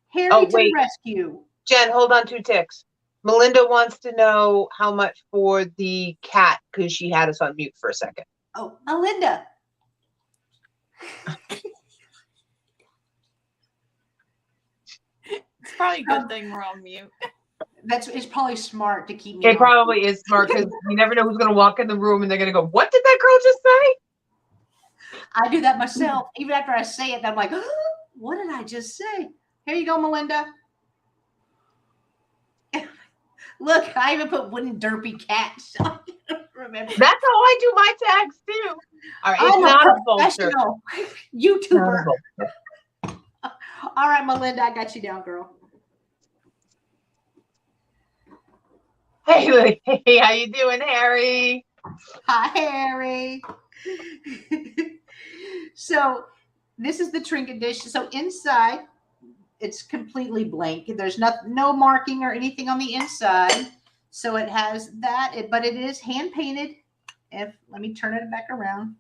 Harry to the rescue. Jen, hold on 2 ticks. Melinda wants to know how much for the cat because she had us on mute for a second. Oh, Melinda. It's probably a good thing we're on mute. It's probably smart to keep me. It probably is smart because you never know who's going to walk in the room and they're going to go, "What did that girl just say?" I do that myself. Even after I say it, I'm like, oh, "What did I just say?" Here you go, Melinda. Look, I even put wooden derpy cat. So remember. That's how I do my tags too. All right, it's not a vulture. YouTuber. All right, Melinda, I got you down, girl. Hey, how you doing, Harry? Hi, Harry. So this is the trinket dish. So inside, it's completely blank. There's no marking or anything on the inside. So it has that, but it is hand painted. Let me turn it back around.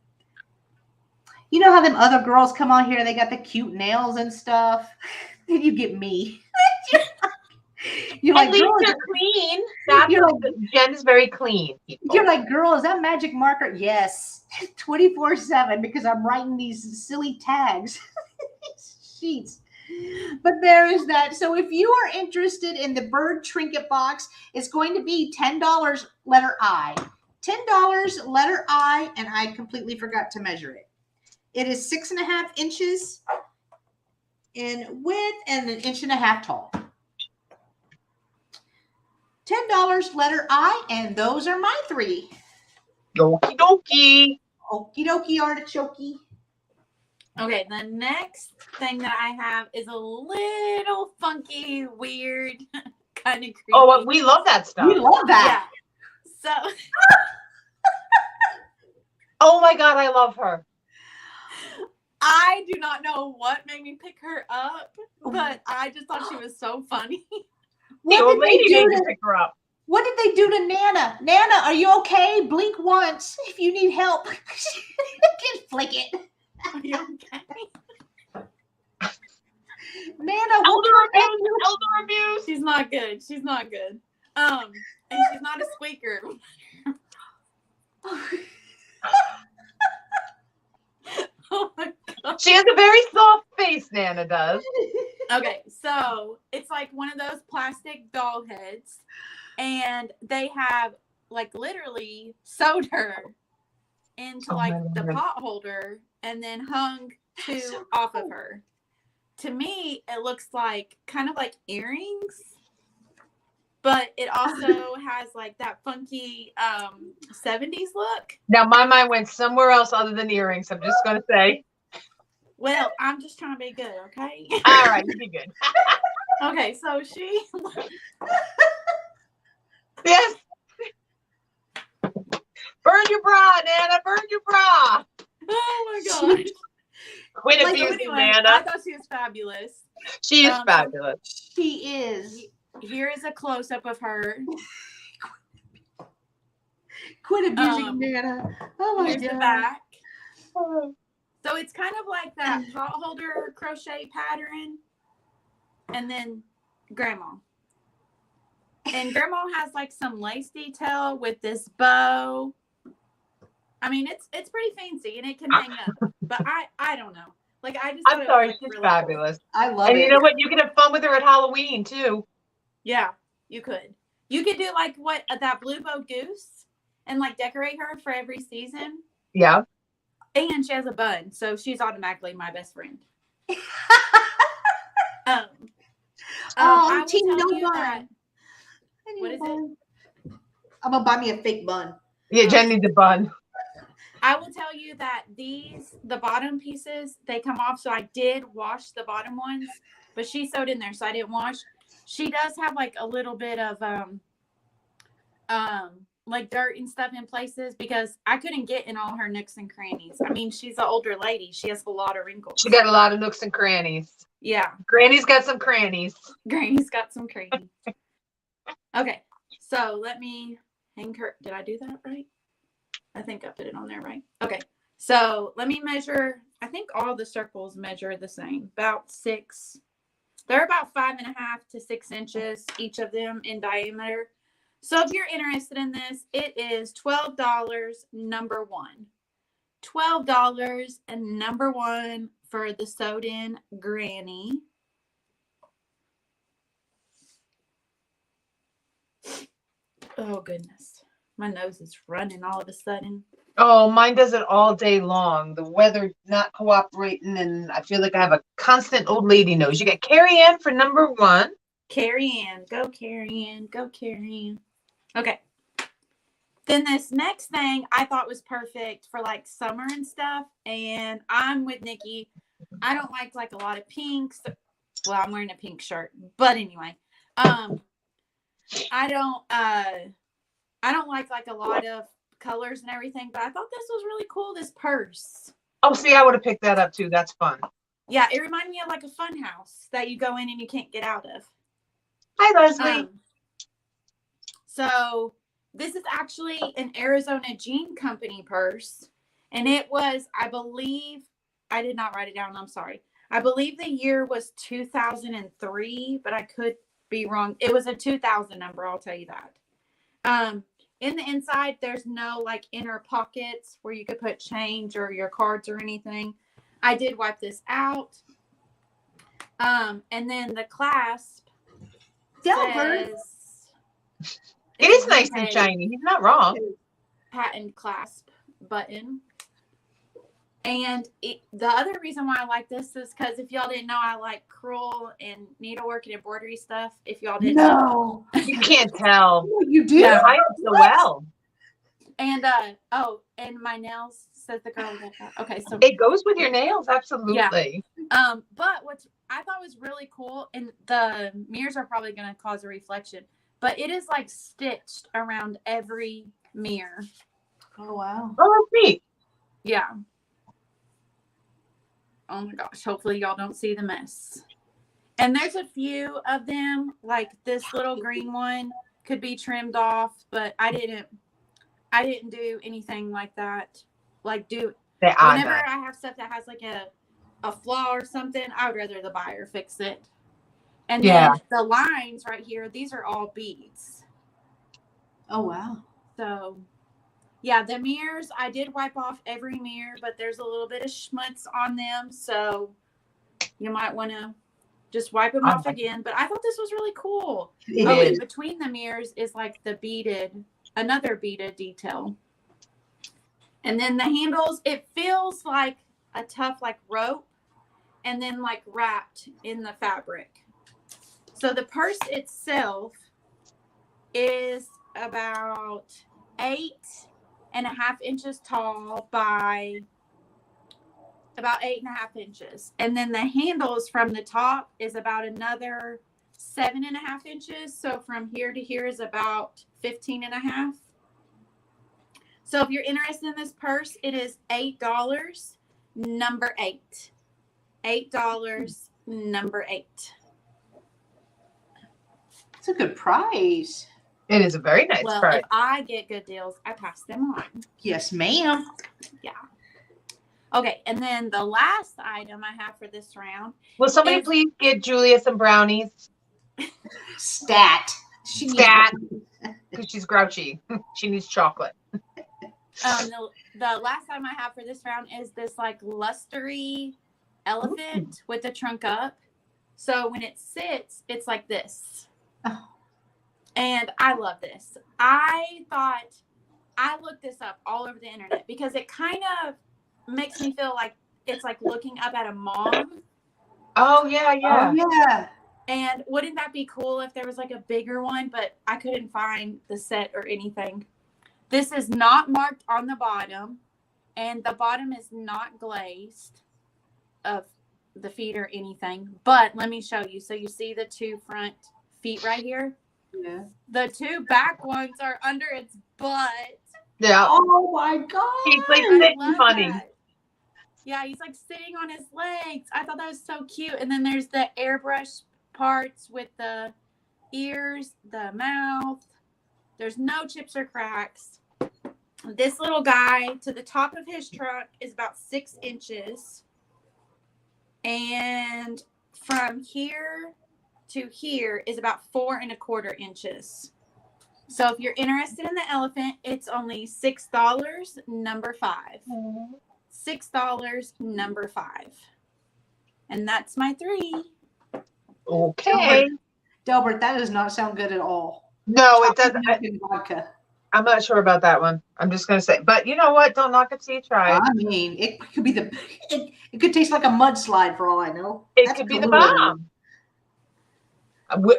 You know how them other girls come on here, they got the cute nails and stuff. Then you get me. You're At like, least they're clean. Jen is very clean. People. You're like, girl, is that magic marker? Yes, 24/7 because I'm writing these silly tags, sheets. But there is that. So if you are interested in the bird trinket box, it's going to be $10 letter I, $10, letter I, and I completely forgot to measure it. It is 6.5 inches in width and 1.5 inches tall. $10, letter I, and those are my 3. Okie dokie. Okie dokie artichoke. Okay, the next thing that I have is a little funky, weird, kind of creepy. Oh, we love that stuff. We love that. Yeah. So. Oh my God, I love her. I do not know what made me pick her up, but I just thought she was so funny. The old lady made me pick her up. What did they do to Nana? Nana, are you okay? Blink once if you need help. Just flick it. Are you okay? Nana, Elder abuse. She's not good. She's not good. And she's not a squeaker. Oh my God. She has a very soft face, Nana does. Okay, so it's like one of those plastic doll heads, and they have like literally sewed her into like the pot holder and then hung two off of her. To me, it looks like kind of like earrings, but it also has like that funky 70s look. Now my mind went somewhere else other than earrings. I'm just going to say. Well, I'm just trying to be good, okay? All right, you be good. Okay, so she. Yes. Burn your bra, Nana. Burn your bra. Oh my God. Quit Like, abusing anyway, Nana. I thought she was fabulous. She is fabulous. She is. Here is a close up of her. Quit abusing Nana. Oh my Here's God. the back. So it's kind of like that pot holder crochet pattern. And then Grandma. And Grandma has like some lace detail with this bow. I mean, it's pretty fancy and it can hang up. But I don't know. Like I just I'm sorry, she's really fabulous. Cool. I love it. And you know what? You can have fun with her at Halloween too. Yeah, you could. You could do like what that blue bow goose and like decorate her for every season. Yeah. And she has a bun, so she's automatically my best friend. I team will tell no you bun. that. What is it? I'm gonna buy me a fake bun. Yeah, Jen needs a bun. I will tell you that the bottom pieces, they come off. So I did wash the bottom ones, but she sewed in there, so I didn't wash. She does have like a little bit of like dirt and stuff in places because I couldn't get in all her nooks and crannies. I mean, she's an older lady. She has a lot of wrinkles. She got a lot of nooks and crannies. Yeah. Granny's got some crannies. Granny's got some crannies. Okay. So let me hang her. Did I do that right? I think I put it on there right. Okay. So let me measure. I think all the circles measure the same. About 6. They're about 5.5 to 6 inches, each of them in diameter. So if you're interested in this, it is $12, number one. $12 and number one for the sewed in granny. Oh goodness. My nose is running all of a sudden. Oh, mine does it all day long. The weather not cooperating, and I feel like I have a constant old lady nose. You got Carrie Ann for number one. Carrie Ann. Go Carrie Ann. Go Carrie Ann. Okay. Then this next thing I thought was perfect for like summer and stuff. And I'm with Nikki. I don't like a lot of pinks. Well, I'm wearing a pink shirt. But anyway, I don't like a lot of colors and everything, but I thought this was really cool, this purse. Oh, see, I would have picked that up too. That's fun. Yeah, it reminded me of like a fun house that you go in and you can't get out of. Hi, Leslie. So this is actually an Arizona Jean Company purse. And it was, I believe, I did not write it down. I'm sorry. I believe the year was 2003, but I could be wrong. It was a 2000 number. I'll tell you that. In the inside, there's no like inner pockets where you could put change or your cards or anything. I did wipe this out. And then the clasp says, it is nice and shiny. He's not wrong. patent clasp button. And the other reason why I like this is because if y'all didn't know, I like crewel and needlework and embroidery stuff. If y'all didn't know. You can't tell. You do? Yeah, I am so well. And and my nails, says the girl. Okay, so it goes with your nails, absolutely. Yeah. But what I thought was really cool, and the mirrors are probably going to cause a reflection, but it is like stitched around every mirror. Oh wow. Oh, that's neat. Yeah. Oh my gosh, hopefully y'all don't see the mess. And there's a few of them, like this little green one could be trimmed off, but I didn't do anything like that. Like whenever I have stuff that has like a flaw or something, I would rather the buyer fix it. And then the lines right here, these are all beads. Oh wow. So yeah, the mirrors, I did wipe off every mirror, but there's a little bit of schmutz on them. So you might want to just wipe them off again. But I thought this was really cool. And between the mirrors is like another beaded detail. And then the handles, it feels like a tough like rope and then like wrapped in the fabric. So the purse itself is about 8.5 inches tall by about 8.5 inches. And then the handles from the top is about another 7.5 inches. So from here to here is about 15.5. So if you're interested in this purse, it is $8, number 8. $8, number 8. It's a good price. It is a very nice price. If I get good deals, I pass them on. Yes, ma'am. Yeah. Okay, and then the last item I have for this round. Will somebody please get Julia some brownies? Stat. Because she's grouchy. She needs chocolate. The last item I have for this round is this like lustery elephant with the trunk up. So when it sits, it's like this. Oh. And I love this. I looked this up all over the internet because it kind of makes me feel like it's like looking up at a mom. Oh, yeah. Oh, yeah. And wouldn't that be cool if there was like a bigger one, but I couldn't find the set or anything. This is not marked on the bottom, and the bottom is not glazed of the feet or anything. But let me show you. So you see the 2 front feet right here? Yeah. The 2 back ones are under its butt. Yeah. Oh my God. He's like sitting funny. That. Yeah, he's like sitting on his legs. I thought that was so cute. And then there's the airbrush parts with the ears, the mouth. There's no chips or cracks. This little guy to the top of his trunk is about 6 inches. And from here to here is about 4.25 inches. So if you're interested in the elephant, it's only $6, number 5. $6, number 5. And that's my 3. Okay. Delbert, that does not sound good at all. No, it doesn't. Vodka. I'm not sure about that one. I'm just going to say. But you know what? Don't knock it till you try it. I mean, it could be it could taste like a mudslide for all I know. It could be the bomb.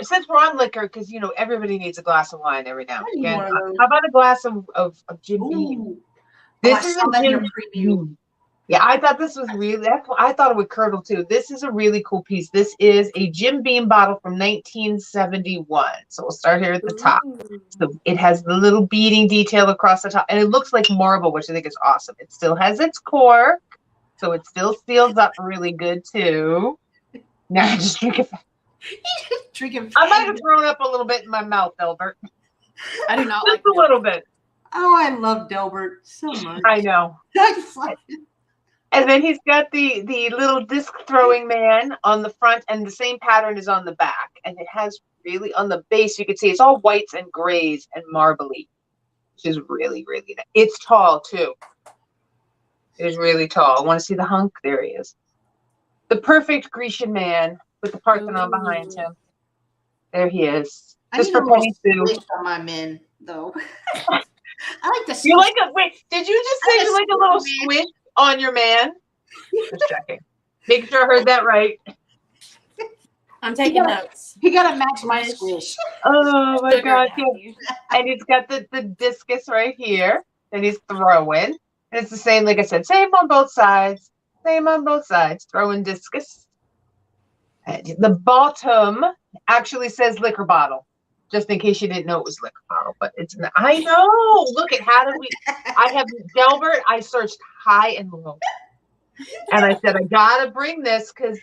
Since we're on liquor, because you know everybody needs a glass of wine every now and again. How about a glass of Jim Beam? This is a Jim Beam. Yeah, I thought this was really. I thought it would curdle too. This is a really cool piece. This is a Jim Beam bottle from 1971. So we'll start here at the top. So it has the little beading detail across the top, and it looks like marble, which I think is awesome. It still has its cork, so it still seals up really good too. Now just drink it. I might have thrown up a little bit in my mouth, Delbert. I do not just like a little bit. Oh, I love Delbert so much. I know. And then he's got the little disc throwing man on the front, and the same pattern is on the back. And it has really on the base, you can see it's all whites and grays and marbly, which is really, really nice. It's tall too. It is really tall. I want to see the hunk. There he is. The perfect Grecian man with the Parthenon behind him. There he is. I Just need for Penny Sue. on my men, though. I like the You like a wait? Did you just say you like a little squish on your man? Just checking. Make sure I heard that right. I'm taking notes. He got to match my squish. Oh my Sugar God! daddy. And he's got the discus right here that he's throwing. And it's the same, like I said, same on both sides. Same on both sides. Throwing discus. And the bottom actually says liquor bottle, just in case you didn't know it was liquor bottle. But it's not. I know. Look at how did we? I have Delbert. I searched high and low, and I said I gotta bring this because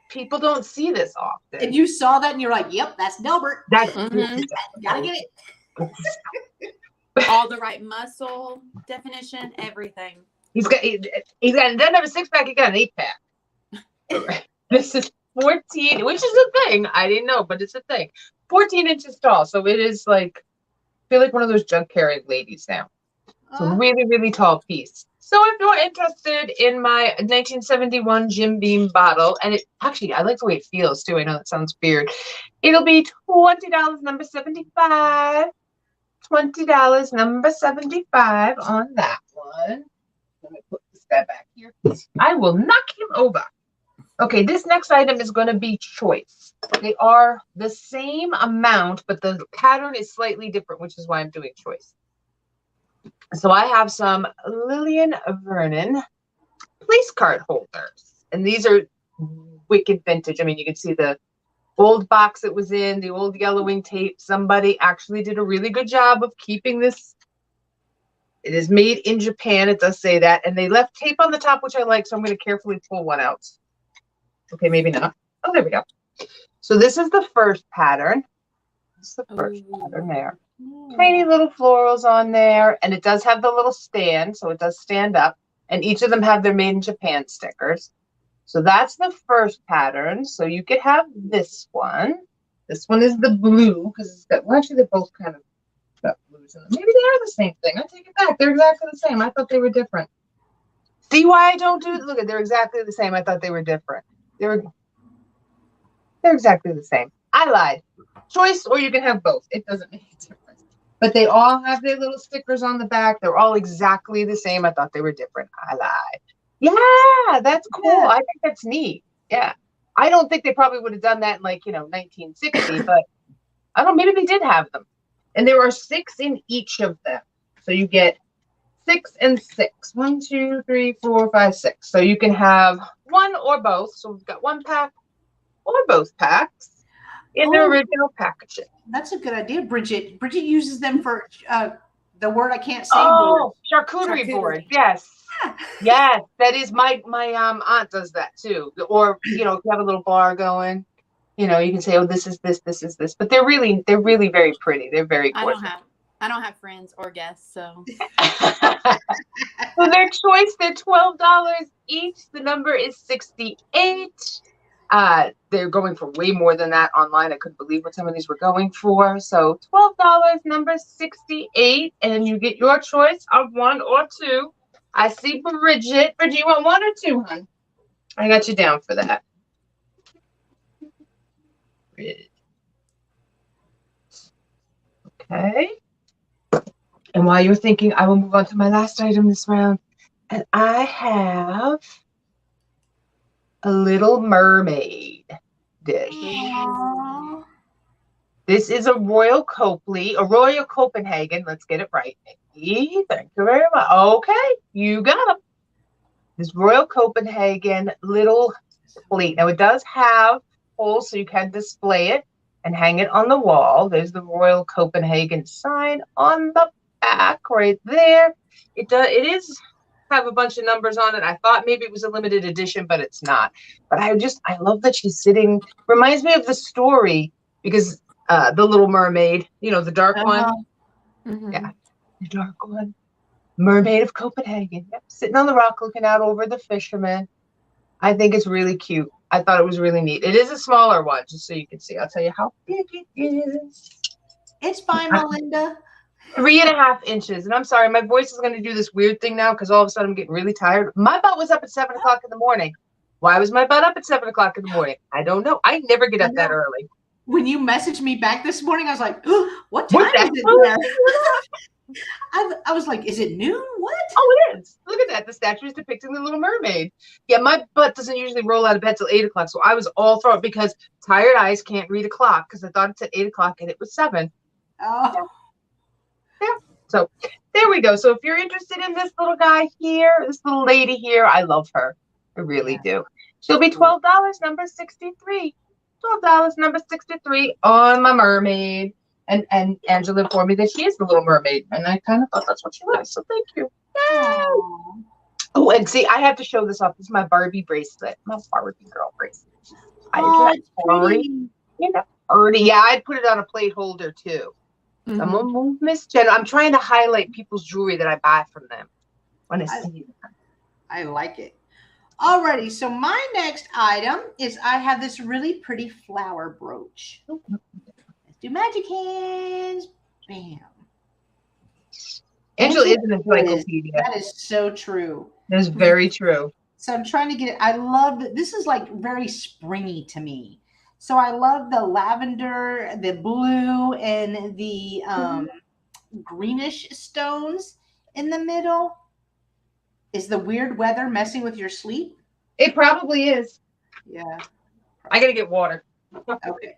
people don't see this often. And you saw that and you're like, yep, that's Delbert. That's Gotta get it. All the right muscle definition, everything. He's got he doesn't have a 6-pack, he got an 8-pack. This is 14, which is a thing. I didn't know, but it's a thing. 14 inches tall. So it is like, I feel like one of those jug carrying ladies now. It's a really, really tall piece. So if you're interested in my 1971 Jim Beam bottle, and it actually, I like the way it feels too. I know that sounds weird. It'll be $20, number 75. $20, number 75 on that one. Let me put this guy back here. I will knock him over. Okay, this next item is going to be choice. They are the same amount, but the pattern is slightly different, which is why I'm doing choice. So I have some Lillian Vernon place card holders. And these are wicked vintage. I mean, you can see the old box it was in, the old yellowing tape. Somebody actually did a really good job of keeping this. It is made in Japan. It does say that. And they left tape on the top, which I like. So I'm going to carefully pull one out. Okay, maybe not. Oh, there we go. So this is the first pattern. This is the first pattern there. Tiny little florals on there. And it does have the little stand. So it does stand up. And each of them have their made in Japan stickers. So that's the first pattern. So you could have this one. This one is the blue because it's got, well, actually, they're both kind of got blues in them. Maybe they are the same thing. I take it back. They're exactly the same. I thought they were different. See why I don't do it? Look, they're exactly the same. I thought they were different. They're exactly the same. I lied. Choice, or you can have both. It doesn't make a difference. But they all have their little stickers on the back. They're all exactly the same. I thought they were different. I lied. Yeah, that's cool. Yeah. I think that's neat. Yeah. I don't think they probably would have done that in 1960, but I don't know, maybe they did have them. And there are 6 in each of them. So you get 6 and 6. 1, 2, 3, 4, 5, 6. So you can have one or both. So we've got one pack or both packs in their original packaging. That's a good idea, Bridget. Bridget uses them for the word I can't say. Oh, charcuterie board. Yes. Yes, that is my aunt does that too. Or if you have a little bar going, you can say, oh, this is this, this is this. But they're really very pretty. They're very gorgeous. I don't have friends or guests, so. So their choice, they're $12 each. The number is 68. They're going for way more than that online. I couldn't believe what some of these were going for. So $12, number 68, and you get your choice of 1 or 2. I see Bridget. Bridget, you want 1 or 2, hon? I got you down for that. Okay. And while you're thinking, I will move on to my last item this round. And I have a Little Mermaid dish. Aww. This is a Royal Copenhagen. Let's get it right, Nikki. Thank you very much. Okay, you got them. This Royal Copenhagen little plate. Now, it does have holes so you can display it and hang it on the wall. There's the Royal Copenhagen sign on the back right there. It is have a bunch of numbers on it. I thought maybe it was a limited edition, but it's not. But I love that she's sitting. Reminds me of the story because the Little Mermaid, the dark one. Mm-hmm. Yeah, the dark one. Mermaid of Copenhagen. Yep. Sitting on the rock looking out over the fishermen. I think it's really cute. I thought it was really neat. It is a smaller one, just so you can see. I'll tell you how big it is. It's fine, Melinda. 3.5 inches. And I'm sorry, my voice is going to do this weird thing now because all of a sudden I'm getting really tired. My butt was up at 7 o'clock in the morning. Why was my butt up at 7 o'clock in the morning? I don't know. I never get up that early. When you messaged me back this morning, I was like, oh, what time is it there? I was like, is it noon? What? Oh, it is. Look at that. The statue is depicting the Little Mermaid. Yeah, my butt doesn't usually roll out of bed till 8 o'clock. So I was all thrown because tired eyes can't read a clock because I thought it said 8 o'clock and it was 7. Oh. Yeah. So there we go. So if you're interested in this little guy here, this little lady here, I love her. I really do. She'll be $12, number 63. $12, number 63 on my mermaid. And Angela informed me that she is the Little Mermaid. And I kind of thought that's what she was. So thank you. Yay! Oh, and see, I have to show this off. This is my Barbie bracelet. My Barbie girl bracelet. It's pretty. Yeah, I'd put it on a plate holder too. I'm gonna move Miss Jen. I'm trying to highlight people's jewelry that I buy from them when I see them. I like it. Alrighty, so my next item is I have this really pretty flower brooch. Let's do magic hands. Bam. Angela is an encyclopedia. That is so true. That is very true. So I'm trying to get it. I love that. This is like very springy to me. So I love the lavender, the blue, and the greenish stones in the middle. Is the weird weather messing with your sleep? It probably is. Yeah. I gotta get water. Okay.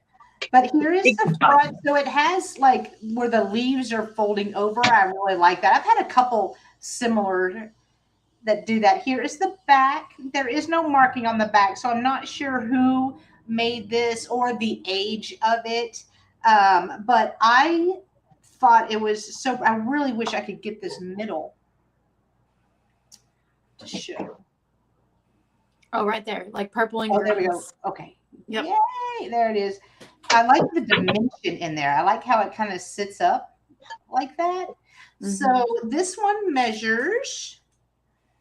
But here is the front. So it has like where the leaves are folding over. I really like that. I've had a couple similar that do that. Here is the back. There is no marking on the back, so I'm not sure who made this or the age of it. But I thought it was so, I really wish I could get this middle to show. Oh, right there, like purple and green. green. There we go. Okay. Yep. Yay, there it is. I like the dimension in there. I like how it kind of sits up like that. So this one measures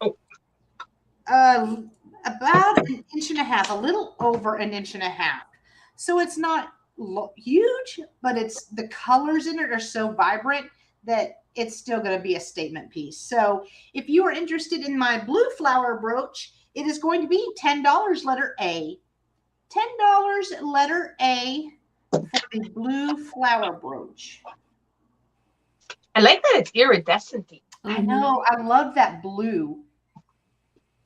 about 1.5 inches, a little over 1.5 inches. So it's not huge, but it's the colors in it are so vibrant that it's still going to be a statement piece. So if you are interested in my blue flower brooch, it is going to be $10, letter A. $10, letter A for the blue flower brooch. I like that it's iridescent. I know. I love that blue.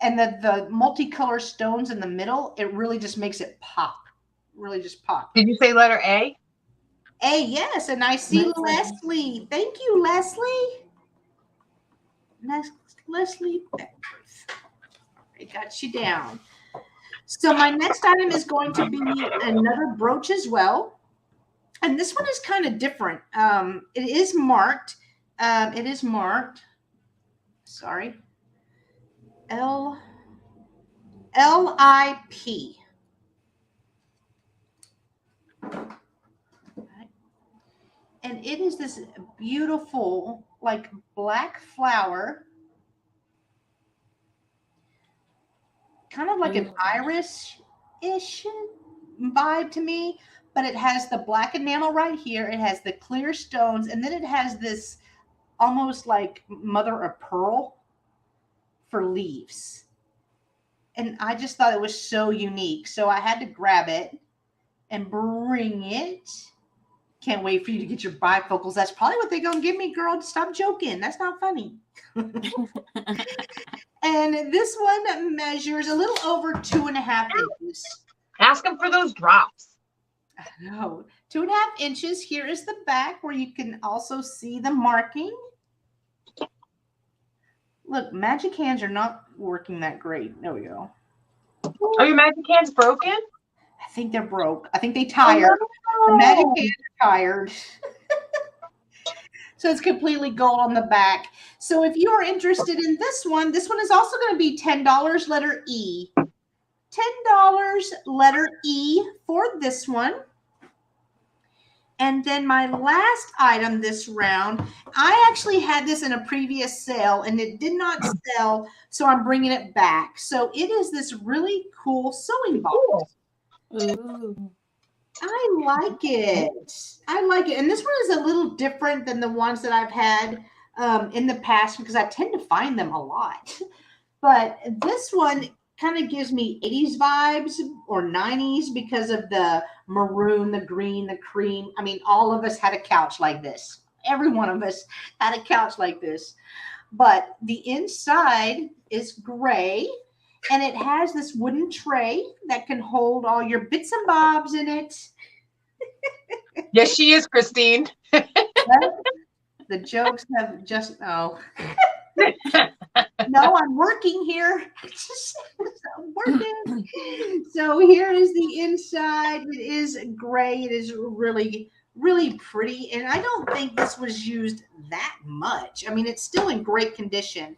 And the multicolor stones in the middle, it really just makes it pop. Really just pop. Did you say letter A? A, yes. And I see Leslie. Thank you, Leslie. Leslie Beckwith. I got you down. So my next item is going to be another brooch as well. And this one is kind of different. It is marked. Sorry. LIP. And it is this beautiful, like black flower. Kind of like an iris-ish vibe to me, but it has the black enamel right here. It has the clear stones, and then it has this almost like mother of pearl for leaves. And I just thought it was so unique. So I had to grab it and bring it. Can't wait for you to get your bifocals. That's probably what they're going to give me, girl. Stop joking. That's not funny. And this one measures a little over 2.5 inches. Ask them for those drops. I know. 2.5 inches. Here is the back where you can also see the marking. Look, magic hands are not working that great. There we go. Are your magic hands broken? I think they're broke. I think they tired. The magic hands are tired. So it's completely gold on the back. So if you are interested in this one is also going to be $10, letter E. $10, letter E for this one. And then my last item this round, I actually had this in a previous sale and it did not sell, so I'm bringing it back. So it is this really cool sewing box. Ooh. I like it. I like it. And this one is a little different than the ones that I've had in the past because I tend to find them a lot. But this one kind of gives me 80s vibes or 90s because of the maroon, the green, the cream. I mean, all of us had a couch like this. every one of us had a couch like this. But the inside is gray, and it has this wooden tray that can hold all your bits and bobs in it. Yes, she is, Christine. The jokes have just no, I'm working here. I'm working. So here is the inside. It is gray. It is really, really pretty, and I don't think this was used that much. I mean, it's still in great condition.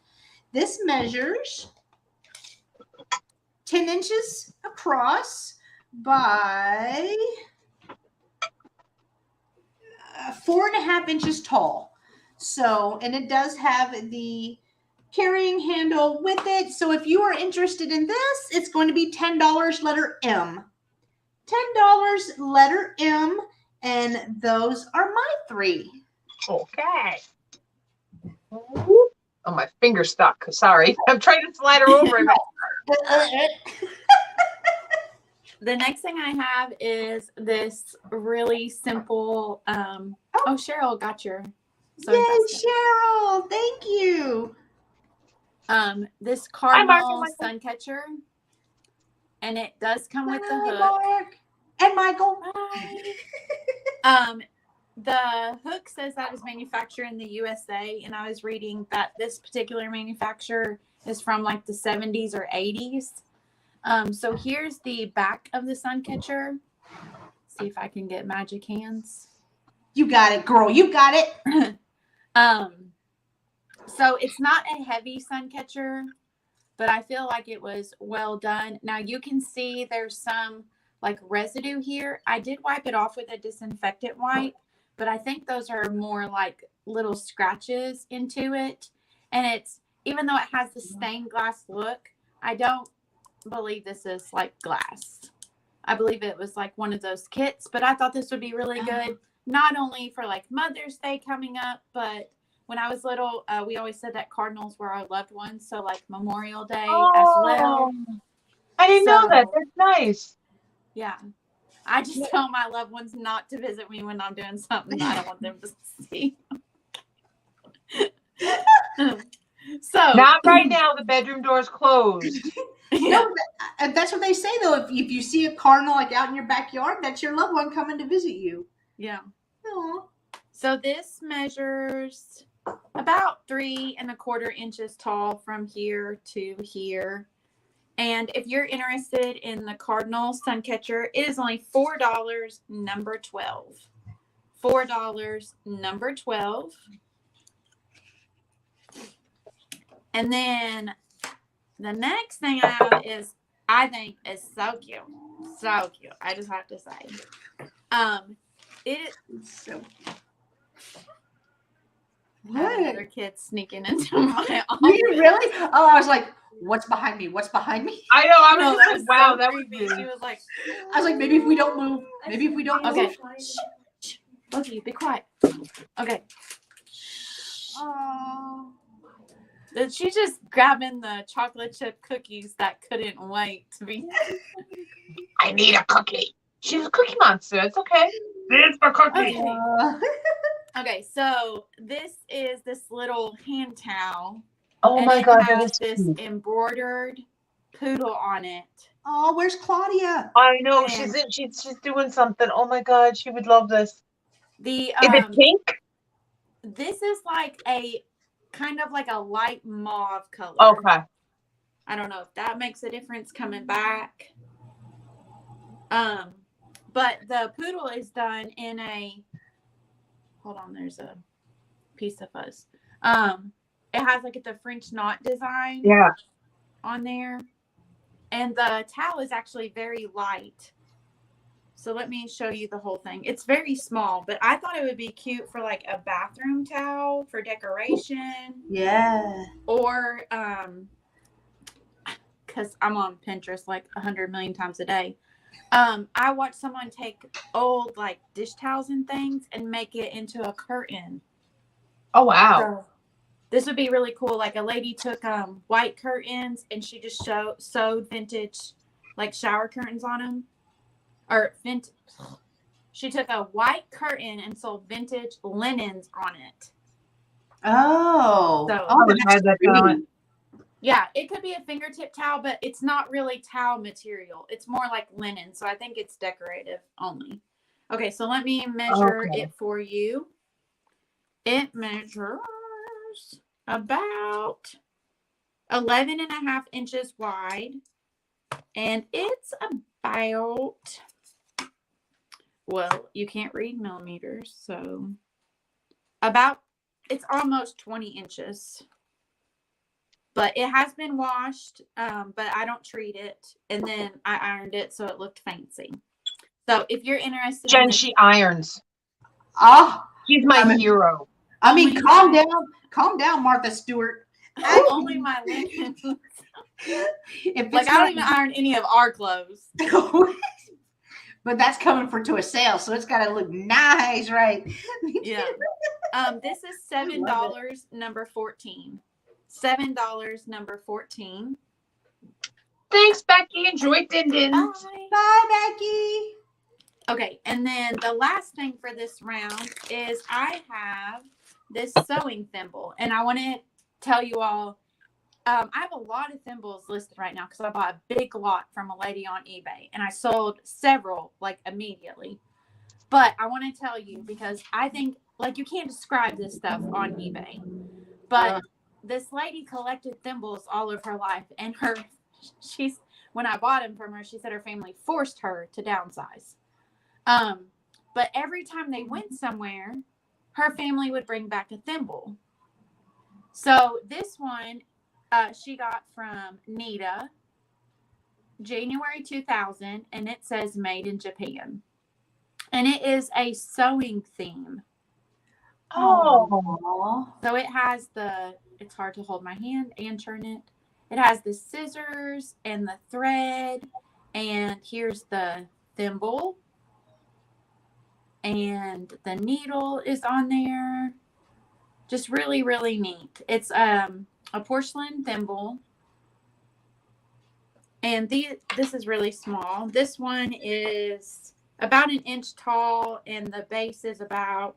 This measures 10 inches across by 4.5 inches tall. So, and it does have the carrying handle with it. So if you are interested in this, it's going to be $10 letter M. $10 letter M. And those are my 3. Okay. Oh, my finger stuck. Sorry. I'm trying to slide her over. The next thing I have is this really simple. Cheryl got your. Yay, Cheryl! Thank you. This cardinal sun catcher, and it does come with the hook. Mark. And Michael. The hook says that is manufactured in the USA, and I was reading that this particular manufacturer is from like the 70s or 80s. So here's the back of the sun catcher. See if I can get magic hands. You got it, girl. You got it. So it's not a heavy sun catcher, but I feel like it was well done. Now you can see there's some like residue here. I did wipe it off with a disinfectant wipe, but I think those are more like little scratches into it. And it's, even though it has the stained glass look, I don't believe this is like glass. I believe it was like one of those kits, but I thought this would be really good, not only for like Mother's Day coming up, but when I was little, we always said that cardinals were our loved ones. So like Memorial Day as well. I didn't know that. That's nice. Yeah. I just tell my loved ones not to visit me when I'm doing something I don't want them to see. So not right now. The bedroom door's closed. No, that's what they say though. If you see a cardinal like out in your backyard, that's your loved one coming to visit you. Yeah. Aww. So this measures about 3¼ inches tall from here to here. And if you're interested in the cardinal sun catcher, it is only $4, number 12. $4, number 12. And then the next thing I have is, I think is so cute. So cute. I just have to say. It is so cute. What? Another kid sneaking into my office. Were you really? Oh, I was like, what's behind me? What's behind me? I know. I was like, wow, so that would be. She was like, I was like, maybe if we don't move. Maybe if we don't move. Okay. Shh. Both of you, be quiet. Okay. Oh. She's just grabbing the chocolate chip cookies that couldn't wait to be. I need a cookie. She's a cookie monster. It's okay. It's for cookie. Okay, so this is this little hand towel. Oh my God, it that has is this cute. embroidered poodle on it. Oh, where's Claudia? I know, And she's doing something. Oh my God, she would love this. The Is it pink? This is like a kind of like a light mauve color. Okay. I don't know if that makes a difference coming back. But the poodle is done in a, hold on, there's a piece of fuzz. It has like the French knot design on there. And the towel is actually very light. So let me show you the whole thing. It's very small, but I thought it would be cute for like a bathroom towel for decoration. Yeah. Or, because I'm on Pinterest like 100 million times a day. I watched someone take old like dish towels and things and make it into a curtain. Oh, wow. So this would be really cool. Like a lady took white curtains and she just sewed vintage like shower curtains on them. Or She took a white curtain and sold vintage linens on it. Oh, So, I had that talent. Yeah, it could be a fingertip towel, but it's not really towel material. It's more like linen. So I think it's decorative only. Okay, so let me measure it for you. It measures about 11.5 inches wide. And it's about, well, you can't read millimeters. So it's almost 20 inches. But it has been washed, but I don't treat it. And then I ironed it so it looked fancy. So if you're interested Jen, she irons. Oh, she's my hero. I mean, calm down, Martha Stewart. Only my linens. Like, I don't even iron any of our clothes. But that's coming to a sale, so it's got to look nice, right? Yeah. This is $7, number 14. $7, number 14. Thanks, Becky. Enjoy Din. Bye, Becky. Okay, and then the last thing for this round is I have this sewing thimble, and I want to tell you all, I have a lot of thimbles listed right now because I bought a big lot from a lady on eBay, and I sold several like immediately. But I want to tell you because I think like you can't describe this stuff on eBay, but this lady collected thimbles all of her life, and when I bought them from her, she said her family forced her to downsize. But every time they went somewhere, her family would bring back a thimble. So this one, she got from Nita, January 2000, and it says made in Japan. And it is a sewing theme. Oh. So it has it's hard to hold my hand and turn it. It has the scissors and the thread, and here's the thimble. And the needle is on there. Just really, really neat. It's a porcelain thimble. And this is really small. This one is about 1 inch tall, and the base is about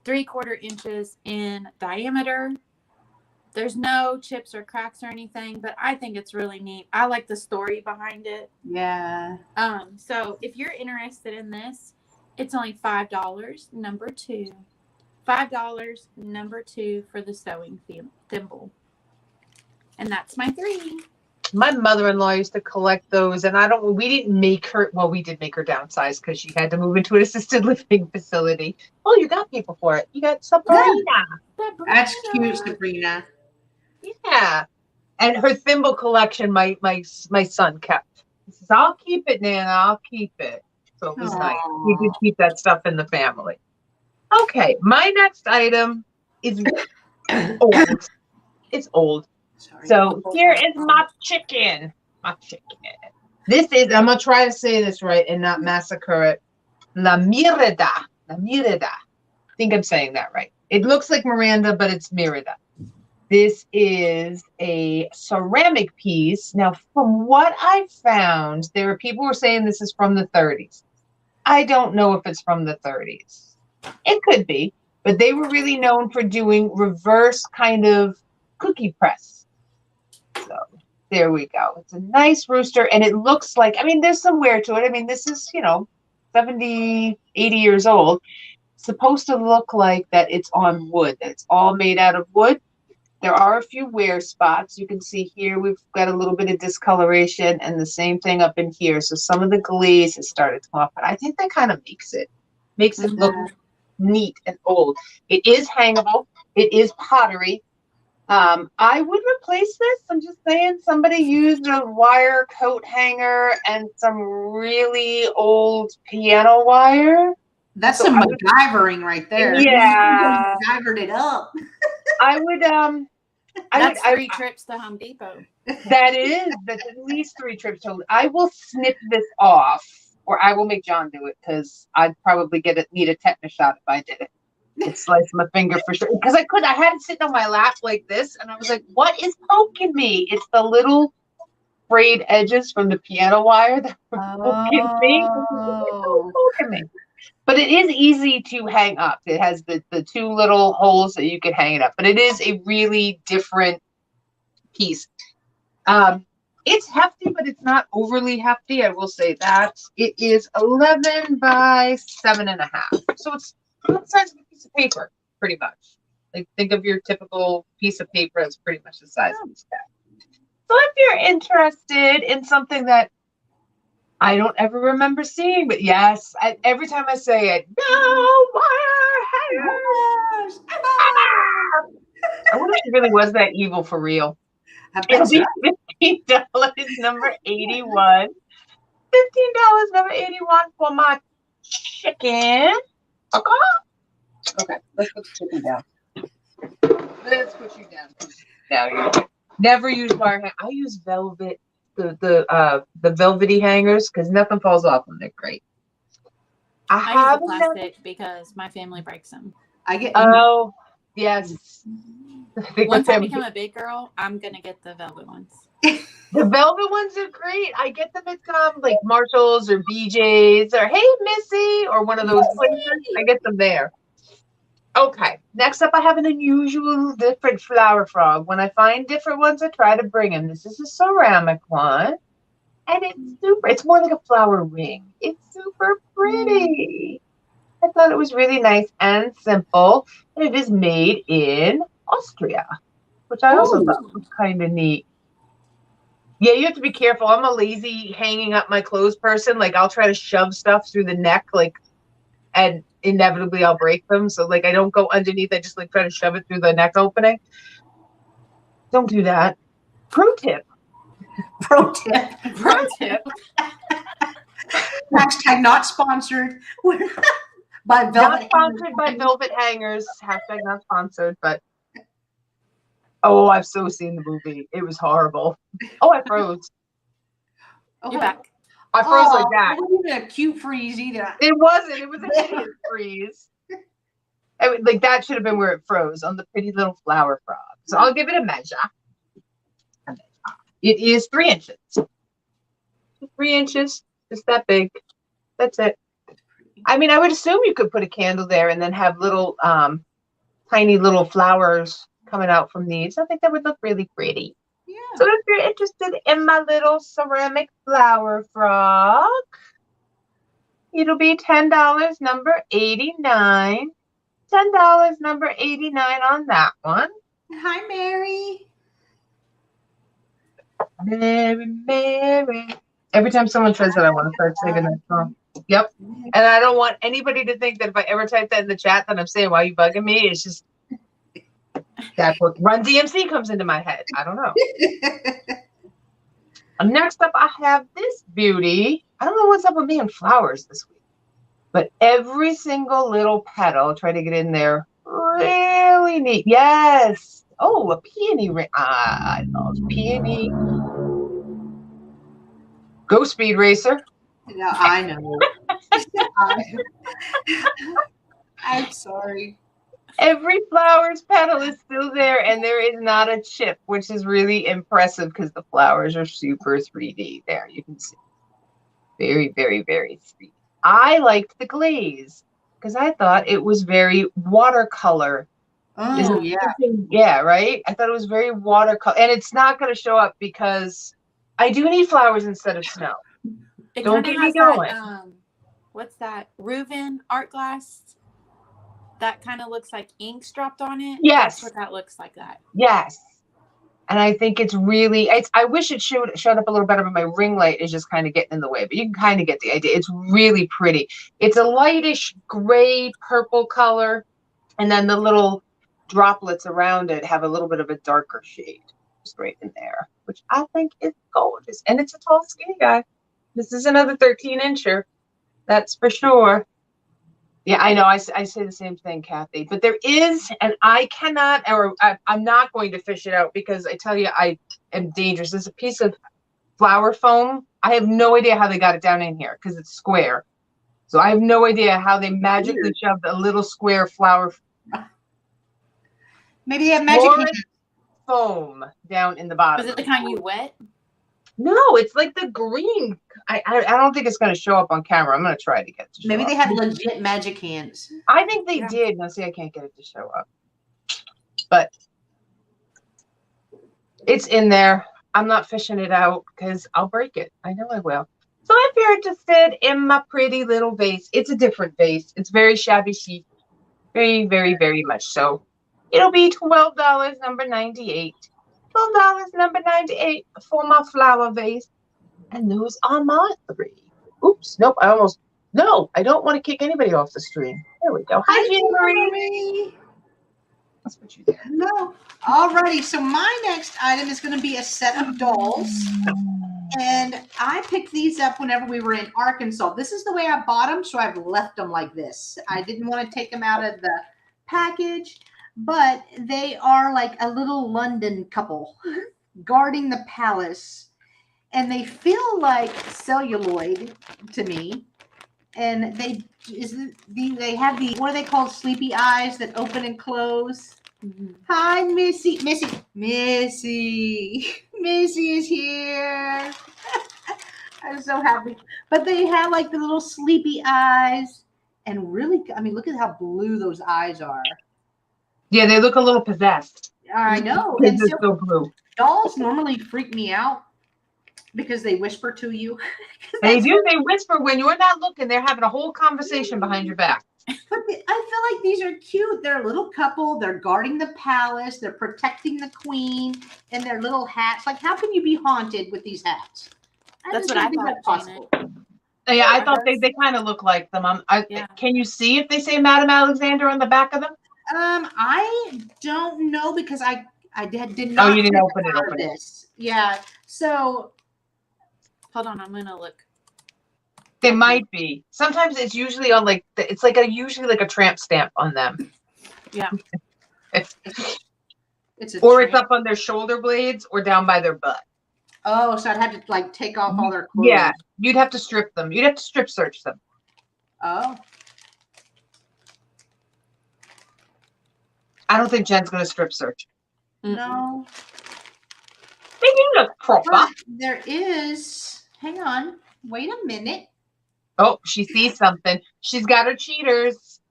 3/4 inches in diameter. There's no chips or cracks or anything, but I think it's really neat. I like the story behind it. Yeah. So if you're interested in this, it's only $5, number 2. $5, number 2 for the sewing thimble. And that's my 3. My mother-in-law used to collect those, and we didn't make her, well, we did make her downsize because she had to move into an assisted living facility. Oh, you got people for it. You got Sabrina. That's cute, Sabrina. Yeah. And her thimble collection, my son kept. He says, I'll keep it, Nana. I'll keep it. So it was nice. We did keep that stuff in the family. Okay, my next item is old. It's old. Sorry. So here is my chicken. This is, I'm going to try to say this right and not massacre it. La Mirada. I think I'm saying that right. It looks like Miranda, but it's Mirada. This is a ceramic piece. Now, from what I found, there are people who are saying this is from the 30s. I don't know if it's from the 30s. It could be, but they were really known for doing reverse kind of cookie press. So there we go. It's a nice rooster, and it looks like, I mean, there's some wear to it. I mean, this is, 70, 80 years old. It's supposed to look like that it's on wood, that it's all made out of wood. There are a few wear spots. You can see here we've got a little bit of discoloration, and the same thing up in here. So some of the glaze has started to come off, but I think that kind of makes it look neat and old. It is hangable. It is pottery. I would replace this. I'm just saying, somebody used a wire coat hanger and some really old piano wire. That's some MacGyvering right there. Yeah. MacGyvered it up. I would, that's 3 trips to Home Depot. That's at least 3 trips to. I will snip this off, or I will make John do it, because I'd probably need a tetanus shot if I did it. It'd slice my finger for sure. Because I had it sitting on my lap like this, and I was like, "What is poking me?" It's the little frayed edges from the piano wire that were poking me. Poking me. But it is easy to hang up. It has the two little holes that you can hang it up. But it is a really different piece. It's hefty, but it's not overly hefty. I will say that. It is 11 by 7.5. So it's the size of a piece of paper, pretty much. Like think of your typical piece of paper as pretty much the size of this bag. So if you're interested in something that I don't ever remember seeing, but yes, every time I say it, no wire hangers. I wonder if it really was that evil for real. It'll be $15, number 81. $15, number 81 for my chicken. Okay, let's put the chicken down. Let's put you down. Now you never use wire hanger. I use velvet, the velvety hangers because nothing falls off them. They're great. I use the plastic because my family breaks them. Oh yes. Once I become a big girl, I'm gonna get the velvet ones. The velvet ones are great. I get them at like Marshalls or BJ's or Hey Missy or one of those places. I get them there. Okay, next up I have an unusual different flower frog. When I find different ones, I try to bring them. This is a ceramic one. And it's more like a flower ring. It's super pretty. I thought it was really nice and simple. And it is made in Austria, which I also thought was kind of neat. Yeah, you have to be careful. I'm a lazy hanging up my clothes person. Like I'll try to shove stuff through the neck, and inevitably I'll break them. So I don't go underneath. I just try to shove it through the neck opening. Don't do that. Pro tip. Hashtag not sponsored by Velvet. Not sponsored by Velvet Hangers. Hashtag not sponsored, but oh, I've so seen the movie. It was horrible. Oh, I froze. You're back. I froze like that. It wasn't a cute freeze either. It wasn't. It was a hideous freeze. I mean, that should have been where it froze, on the pretty little flower frog. So I'll give it a measure. It is 3 inches. 3 inches. It's that big. That's it. I mean, I would assume you could put a candle there and then have little, tiny little flowers coming out from these. I think that would look really pretty. Yeah. So if you're interested in my little ceramic flower frog, it'll be $10, number 89. $10, number 89 on that one. Hi, Mary. Mary. Every time someone says that, I want to start singing that song. Yep. And I don't want anybody to think that if I ever type that in the chat that I'm saying, why are you bugging me? It's just that's what Run DMC comes into my head. I don't know. Next up, I have this beauty. I don't know what's up with me and flowers this week, but every single little petal, try to get in there. Really neat. Yes. Oh, a peony ring. I love peony. Go Speed Racer. No, I know. I'm sorry. Every flower's petal is still there, and there is not a chip, which is really impressive because the flowers are super 3D. There, you can see. Very, very, very 3D. I liked the glaze because I thought it was very watercolor. Oh, yeah. Yeah, right? I thought it was very watercolor. And it's not going to show up because I do need flowers instead of snow. Don't get me going. What's that? Reuven art glass that kind of looks like ink's dropped on it. Yes. That's what that looks like. That. Yes. And I think it's really, I wish it showed up a little better, but my ring light is just kind of getting in the way. But you can kind of get the idea. It's really pretty. It's a lightish gray purple color. And then the little droplets around it have a little bit of a darker shade just right in there, which I think is gorgeous. And it's a tall, skinny guy. This is another 13-incher. That's for sure. Yeah, I know. I say the same thing, Kathy. But there is, and I cannot, or I'm not going to fish it out because I tell you, I am dangerous. There's a piece of flower foam. I have no idea how they got it down in here because it's square. So I have no idea how they magically shoved a little square flower. Maybe they have magic foam down in the bottom. Was it the kind you wet? No, it's like the green. I don't think it's going to show up on camera. I'm going to try to get it to show Maybe up. they have legit magic hands. I think they did. No, see, I can't get it to show up. But it's in there. I'm not fishing it out because I'll break it. I know I will. So if you're interested in my pretty little vase, it's a different vase. It's very shabby chic. Very, very, very much so. It'll be $12, number 98. $12, number 98 for my flower vase. And those are my 3. Oops, nope, no, I don't want to kick anybody off the stream. There we go. Hi, Jenn Marie. Let's put you there. No. Alrighty, so my next item is going to be a set of dolls. And I picked these up whenever we were in Arkansas. This is the way I bought them, so I've left them like this. I didn't want to take them out of the package, but they are like a little London couple guarding the palace. And they feel like celluloid to me. And they have the, what are they called? Sleepy eyes that open and close. Mm-hmm. Hi, Missy. Missy is here. I'm so happy. But they have like the little sleepy eyes. And really, I mean, look at how blue those eyes are. Yeah, they look a little possessed. I know. They're so blue. Dolls normally freak me out because they whisper to you. They do. They whisper when you're not looking. They're having a whole conversation behind your back. But I feel like these are cute. They're a little couple. They're guarding the palace. They're protecting the queen in their little hats. Like, how can you be haunted with these hats? That's what I thought. Possible. Yeah, I thought they kind of look like them. Can you see if they say Madame Alexander on the back of them? I don't know because I did not. Oh, you didn't open it. This. Yeah. So. Hold on, I'm gonna look. They might be. Sometimes it's usually on it's like usually like a tramp stamp on them. Yeah. It's up on their shoulder blades or down by their butt. Oh, so I'd have to like take off all their clothes. Yeah, you'd have to strip them. You'd have to strip search them. Oh. I don't think Jen's gonna strip search. No. They do look proper. There is. Hang on. Wait a minute. Oh, she sees something. She's got her cheaters.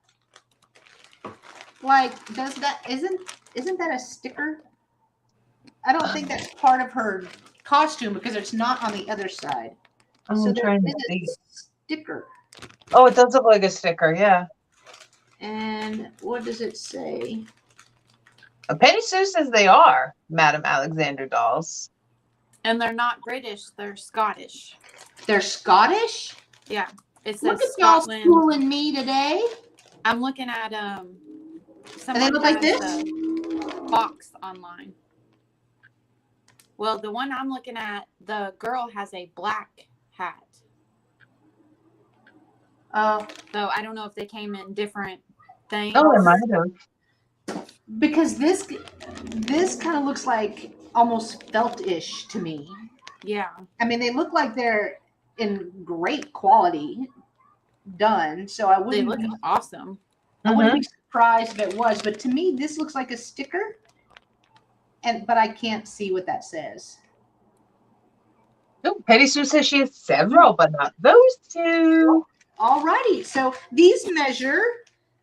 Like, isn't that a sticker? I don't think that's part of her costume because it's not on the other side. I'm trying to see. Sticker. Oh, it does look like a sticker, yeah. And what does it say? Penny Sue says they are Madame Alexander dolls. And they're not British, they're Scottish. They're Scottish? Yeah. It says look at Scotland. Y'all fooling me today. I'm looking at and they look like this? Box online. Well, the one I'm looking at, the girl has a black hat. Oh. So I don't know if they came in different things. Oh, it might have. Because this kind of looks like almost felt-ish to me. Yeah. I mean, they look like they're in great quality done. So I wouldn't. They look awesome. I wouldn't be surprised if it was. But to me, this looks like a sticker. But I can't see what that says. Oh, Penny Sue says she has several, but not those two. Alrighty. So these measure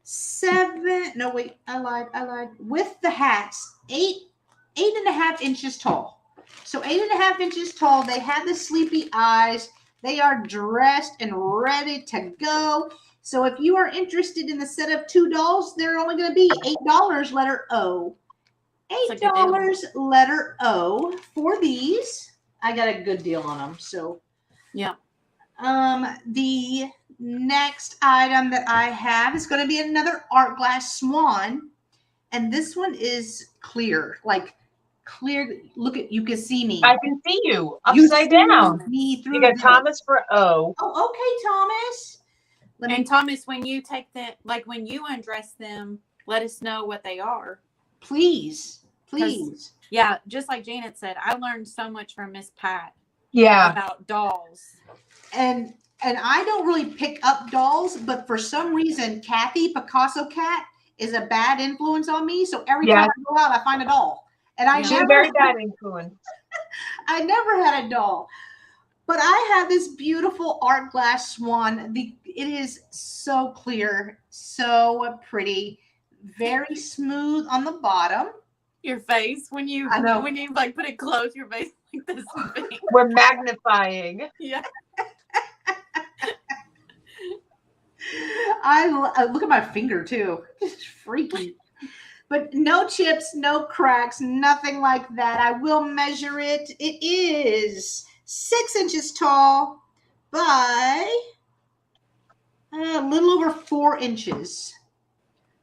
7. No, wait. I lied. With the hats, 8.5 inches tall. So 8.5 inches tall. They have the sleepy eyes. They are dressed and ready to go. So if you are interested in the set of 2 dolls, they're only going to be $8, letter O. $8, letter O for these. I got a good deal on them. So yeah. The next item that I have is going to be another art glass swan. And this one is clear, like clear. Look at, you can see me. I can see you upside down. Me through. You got Thomas for O. Oh, okay, Thomas. Thomas, when you take that, like when you undress them, let us know what they are. Please. Yeah, just like Janet said, I learned so much from Miss Pat. Yeah. About dolls. And I don't really pick up dolls, but for some reason, Kathy, Picasso Cat, is a bad influence on me. So every time I go out, I find a doll. And I She's a very bad influence. I never had a doll. But I have this beautiful art glass swan. It is so clear, so pretty, very smooth on the bottom. Your face when you like put it close, your face like this big. We're magnifying. Yeah. I look at my finger too. It's freaky. But no chips, no cracks, nothing like that. I will measure it. It is 6 inches tall by a little over 4 inches.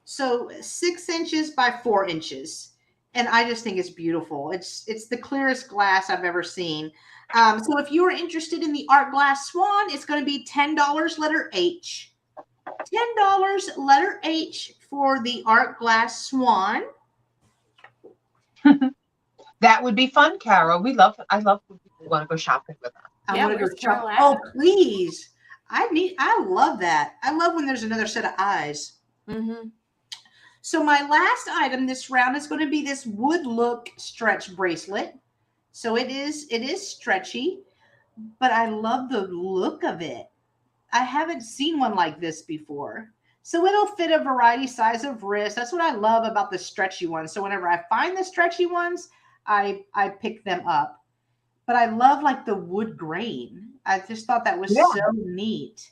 So 6 inches by 4 inches. And I just think it's beautiful. It's the clearest glass I've ever seen. So if you're interested in the art glass swan, it's going to be $10 letter H. $10 letter H for the art glass swan. That would be fun, Carol. I love when people want to go shopping with us. I Yeah, want to go where's Carol shop. at? Oh, please. I love that. I love when there's another set of eyes. Mm-hmm. So my last item this round is going to be this wood look stretch bracelet. So it is stretchy, but I love the look of it. I haven't seen one like this before. So it'll fit a variety size of wrist. That's what I love about the stretchy ones. So whenever I find the stretchy ones, I pick them up. But I love like the wood grain. I just thought that was so neat.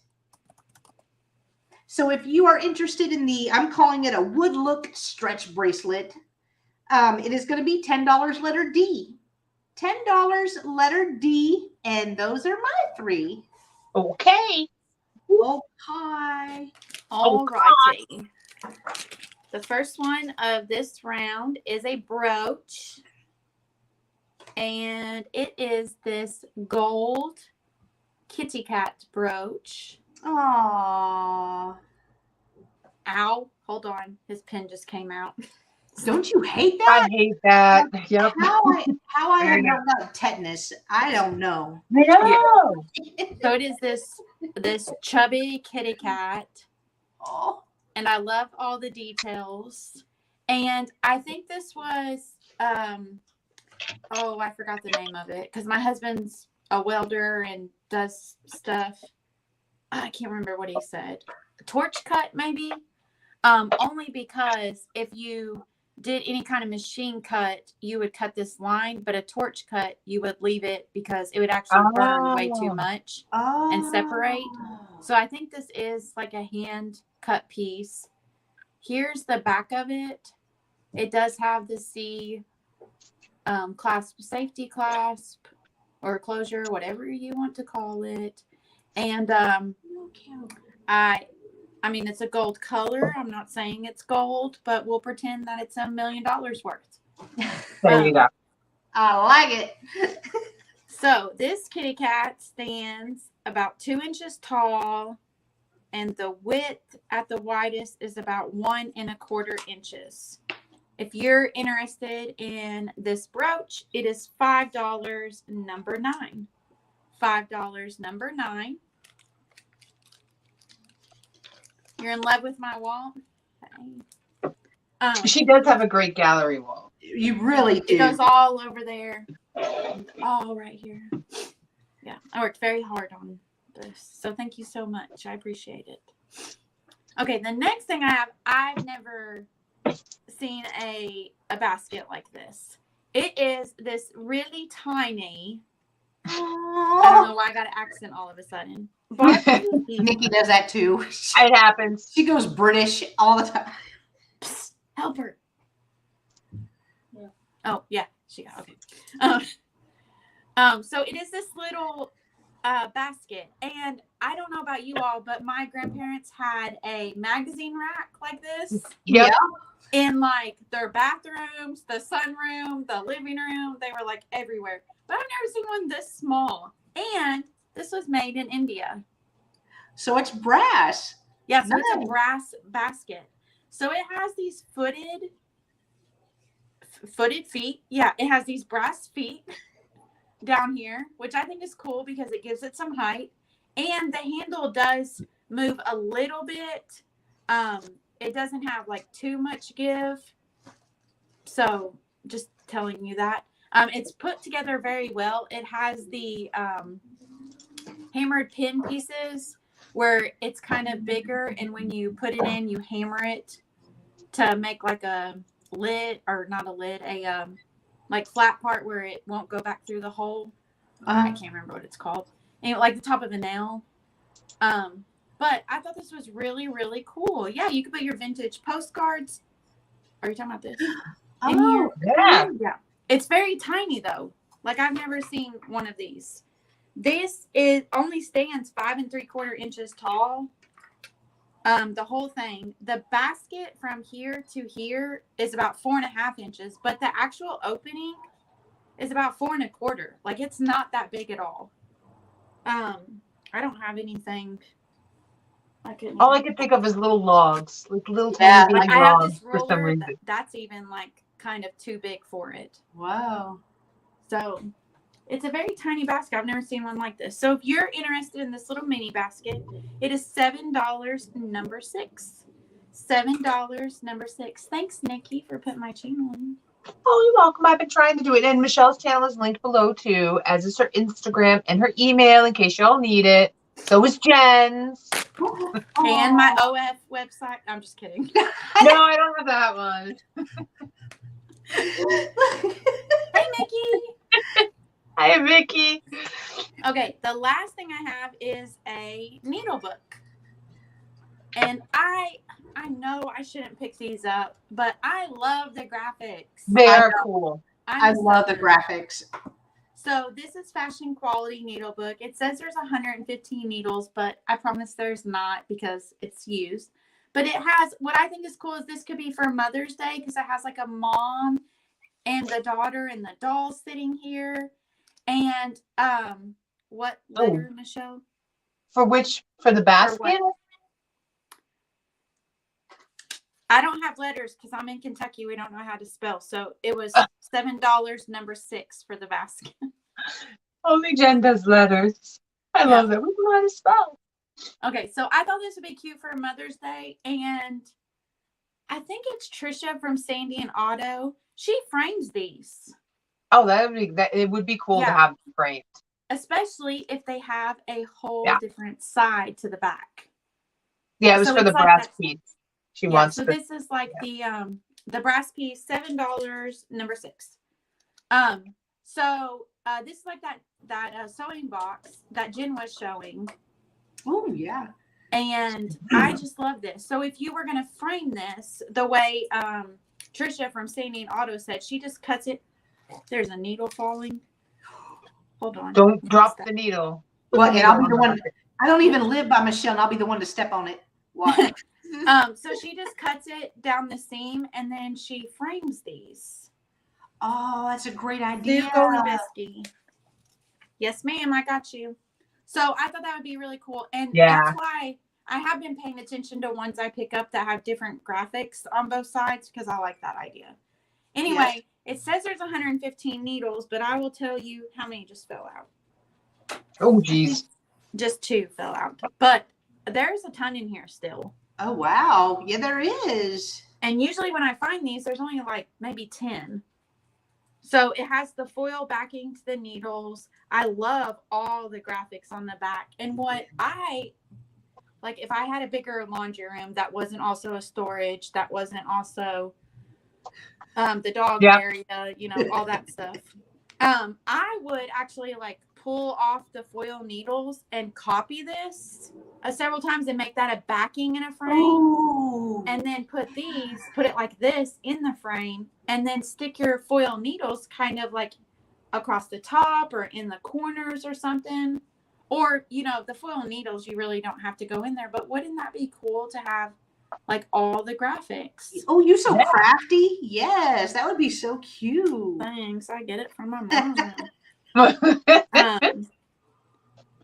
So if you are interested in I'm calling it a wood look stretch bracelet, it is going to be $10 letter D. $10 letter D, and those are my 3. Okay. Okay. All righty. The first one of this round is a brooch. And it is this gold kitty cat brooch. Aww. Ow. Hold on. His pen just came out. Don't you hate that? I hate that. Yep. How I have not got tetanus, I don't know. No. So it is this chubby kitty cat. Oh. And I love all the details. And I think this was I forgot the name of it because my husband's a welder and does stuff. I can't remember what he said. Torch cut, maybe. Only because if you did any kind of machine cut, you would cut this line, but a torch cut, you would leave it because it would actually burn way too much and separate. So I think this is like a hand cut piece. Here's the back of it. It does have the C clasp, safety clasp or closure, whatever you want to call it. And I mean, it's a gold color. I'm not saying it's gold, but we'll pretend that it's $1 million worth. There you go. I like it. So this kitty cat stands about 2 inches tall, and the width at the widest is about 1 1/4 inches. If you're interested in this brooch, it is $5, number 9. $5, number 9. You're in love with my wall? Okay. She does have a great gallery wall. You really do. It goes all over there. All right here. Yeah, I worked very hard on this. So thank you so much. I appreciate it. Okay, the next thing I've never seen a basket like this. It is this really tiny. I don't know why I got an accent all of a sudden. Nikki does that too. It happens. She goes British all the time. Psst, help her. Yeah. Oh yeah, she got okay. So it is this little basket, and I don't know about you all, but my grandparents had a magazine rack like this. Yep. In like their bathrooms, the sunroom, the living room, they were like everywhere. But I've never seen one this small. And this was made in India. So it's brass. Yeah, so it's a brass basket. So it has these footed feet. Yeah, it has these brass feet down here, which I think is cool because it gives it some height. And the handle does move a little bit. It doesn't have like too much give. So just telling you that. It's put together very well. It has the hammered pin pieces where it's kind of bigger, and when you put it in, you hammer it to make like a lid, or not a lid, a like flat part where it won't go back through the hole. I can't remember what it's called. And like the top of a nail. But I thought this was really, really cool. Yeah, you could put your vintage postcards. Are you talking about this? In here? Yeah. Yeah. It's very tiny though. Like I've never seen one of these. This only stands 5 3/4 inches tall. The whole thing. The basket from here to here is about 4.5 inches, but the actual opening is about 4 1/4. Like it's not that big at all. I don't have anything. All I could think of is little logs, like little Yeah, tiny baby I have logs this for some roller reason. that's even like kind of too big for it. Wow. So it's a very tiny basket. I've never seen one like this. So if you're interested in this little mini basket, it is $7, number 6. $7, number 6. Thanks, Nikki, for putting my channel in. Oh, you're welcome. I've been trying to do it. And Michelle's channel is linked below too, as is her Instagram and her email in case y'all need it. So is Jenn's. And my OF website. I'm just kidding. No, I don't have that one. Hey, Nikki. Hi, Vicky. Okay, the last thing I have is a needle book. And I know I shouldn't pick these up, but I love the graphics. They are cool. I love the graphics. So this is fashion quality needle book. It says there's 115 needles, but I promise there's not because it's used. But it has, what I think is cool is this could be for Mother's Day because it has like a mom and the daughter and the doll sitting here. And what letter, Michelle? For the basket? I don't have letters because I'm in Kentucky. We don't know how to spell. So it was $7, number 6 for the basket. Only Jen does letters. I love that. We don't know how to spell. Okay, so I thought this would be cute for Mother's Day. And I think it's Trisha from Sandy and Otto. She frames these. Oh, it would be cool to have them framed. Especially if they have a whole different side to the back. Yeah, it was for the brass piece. She wants so this is like the brass piece, $7, number 6. So this is like that sewing box that Jenn was showing. Oh yeah. And I just love this. So if you were gonna frame this the way Trisha from Sandy and Otto said, she just cuts it. There's a needle falling. Hold on. Don't drop the needle. Well, and I'll be the one. I don't even live by Michelle, and I'll be the one to step on it. Why? So she just cuts it down the seam and then she frames these. Oh, that's a great idea. Yes, ma'am, I got you. So I thought that would be really cool. And that's why I have been paying attention to ones I pick up that have different graphics on both sides because I like that idea. Anyway, it says there's 115 needles, but I will tell you how many just fell out. Oh, geez. Just 2 fell out. But there's a ton in here still. Oh, wow. Yeah, there is. And usually when I find these, there's only like maybe 10. So it has the foil backing to the needles. I love all the graphics on the back. And what I like, if I had a bigger laundry room that wasn't also a storage, that wasn't also the dog area, all that stuff. I would actually like pull off the foil needles and copy this several times and make that a backing in a frame. Ooh. And then put it like this in the frame and then stick your foil needles kind of like across the top or in the corners or something. Or, the foil needles, you really don't have to go in there, but wouldn't that be cool to have like all the graphics? Oh, you're so crafty. Yes, that would be so cute. Thanks. I get it from my mom.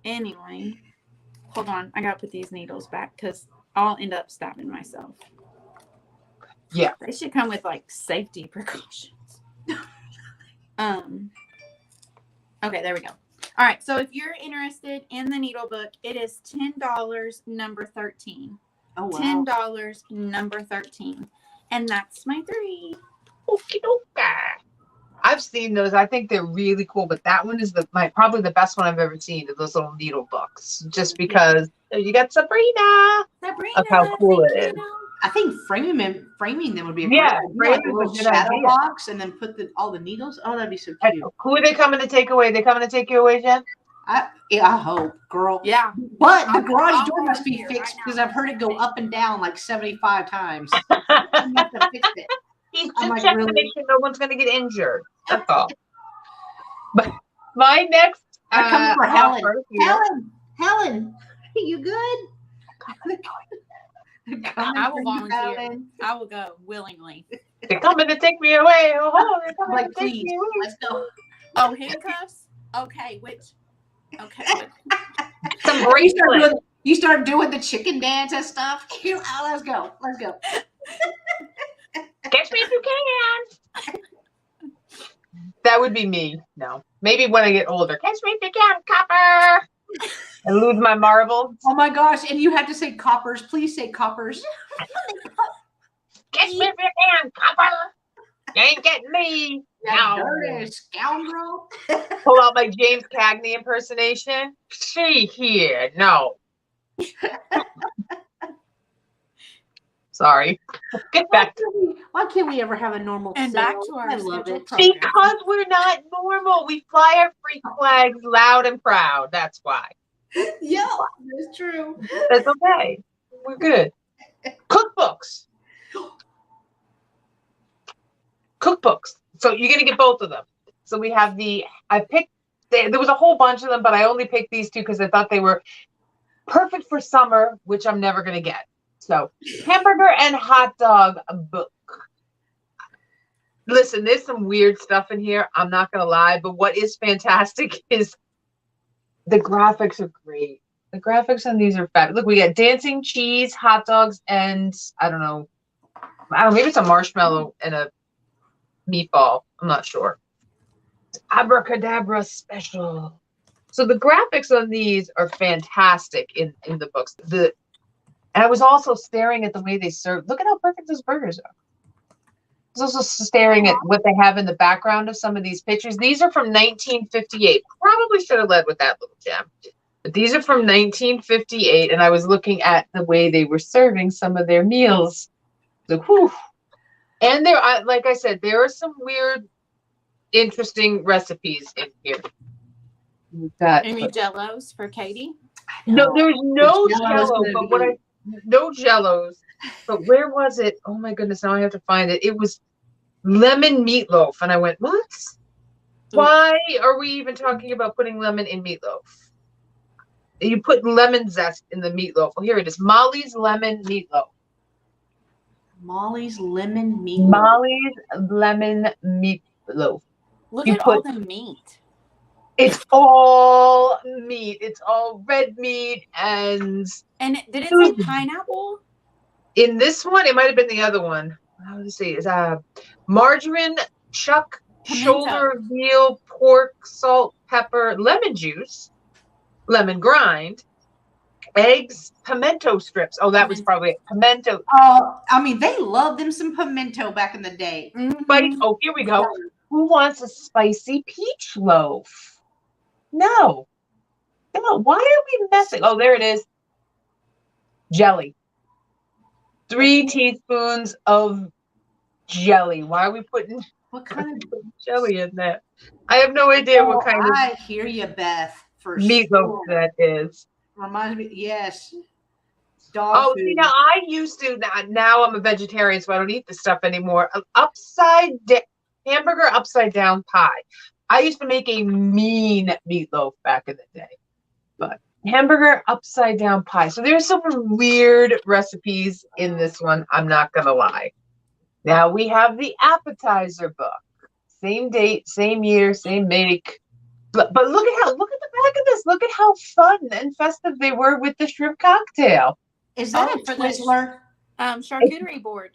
Anyway, hold on. I gotta put these needles back because I'll end up stabbing myself. Yeah. They should come with like safety precautions. Okay, there we go. All right, so if you're interested in the needle book, it is $10, number 13. Oh, wow. $10, number 13. And that's my 3. Okie dokie. seen those. I think they're really cool, but that one is probably the best one I've ever seen of those little needle books. Just because you got Sabrina. Of how cool it is. I think framing them would be a Yeah, great idea. Like a framing little was a good shadow idea. box and then put all the needles. Oh, that'd be so cute. Who are they coming to take away? They coming to take you away, Jen? I hope, girl. Yeah. But the I'll garage door must be volunteer fixed right because now. I've heard it go up and down like 75 times. You have to fix it. He's I'm just like, checking to really? make sure no one's going to get injured. That's all. But my next I come for Helen. offer here- Helen, are you good? I will volunteer. I will go willingly. They're coming to take me away. Oh, they're coming Like, to take please, me away. let's go. Oh, handcuffs? Okay, okay. Some bracelet. You start doing the chicken dance and stuff. Let's go. Let's go. Catch me if you can. That would be me. No. Maybe when I get older. Catch me if you can, copper. And lose my marbles. Oh my gosh. And you have to say coppers. Please say coppers. Catch me if you can, copper. You ain't getting me. Yeah, No. dirty scoundrel. Pull out my James Cagney impersonation. See here. No. Sorry. Get back to Why can't we ever have a normal And sale? back to our I love it. scheduled because we're not normal. We fly our freak flags loud and proud. That's why. Yeah, that's true. That's okay. We're good. Cookbooks. Cookbooks. So you're going to get both of them. So we have there was a whole bunch of them, but I only picked these two because I thought they were perfect for summer, which I'm never going to get. So hamburger and hot dog book. Listen, there's some weird stuff in here. I'm not going to lie, but what is fantastic is the graphics are great. The graphics on these are fabulous. Look, we got dancing cheese, hot dogs, and I don't know, maybe it's a marshmallow and a meatball. I'm not sure. Abracadabra special. So the graphics on these are fantastic in the books. And I was also staring at the way they serve. Look at how perfect those burgers are. I was also staring at what they have in the background of some of these pictures. These are from 1958. Probably should have led with that little gem. But these are from 1958, and I was looking at the way they were serving some of their meals. So, whew. And there, like I said, there are some weird, interesting recipes in here. Any Jellos for Katie? No, there's no Jell-O, Jello, but no Jellos. But where was it? Oh my goodness, now I have to find it. It was lemon meatloaf, and I went, what? Why are we even talking about putting lemon in meatloaf? You put lemon zest in the meatloaf. Oh, here it is. Molly's lemon meatloaf. Molly's lemon meatloaf. Molly's lemon meatloaf. Look at all the meat. It's all meat. It's all red meat and did it say pineapple? In this one, it might have been the other one. How does it say? It's margarine, chuck, shoulder of veal, pork, salt, pepper, lemon juice, lemon grind, eggs, pimento strips. Oh, that was probably it. Pimento. Oh, I mean, they loved them some pimento back in the day. Mm-hmm. Oh, here we go. Who wants a spicy peach loaf? No. Why are we messing? Oh, there it is. Jelly. 3 teaspoons of jelly. Why are we putting What kind of jelly in there? I have no idea what kind of I hear you, Beth. For meatloaf sure. that is. Reminds me, yes. Dog Oh, food. see, now I used to. Now I'm a vegetarian, so I don't eat this stuff anymore. Hamburger upside down pie. I used to make a mean meatloaf back in the day, but hamburger upside down pie. So there's some weird recipes in this one. I'm not gonna lie. Now we have the appetizer book. Same date, same year, same make. But look at the back of this. Look at how fun and festive they were with the shrimp cocktail. Is that a for the Twizzler? Charcuterie board.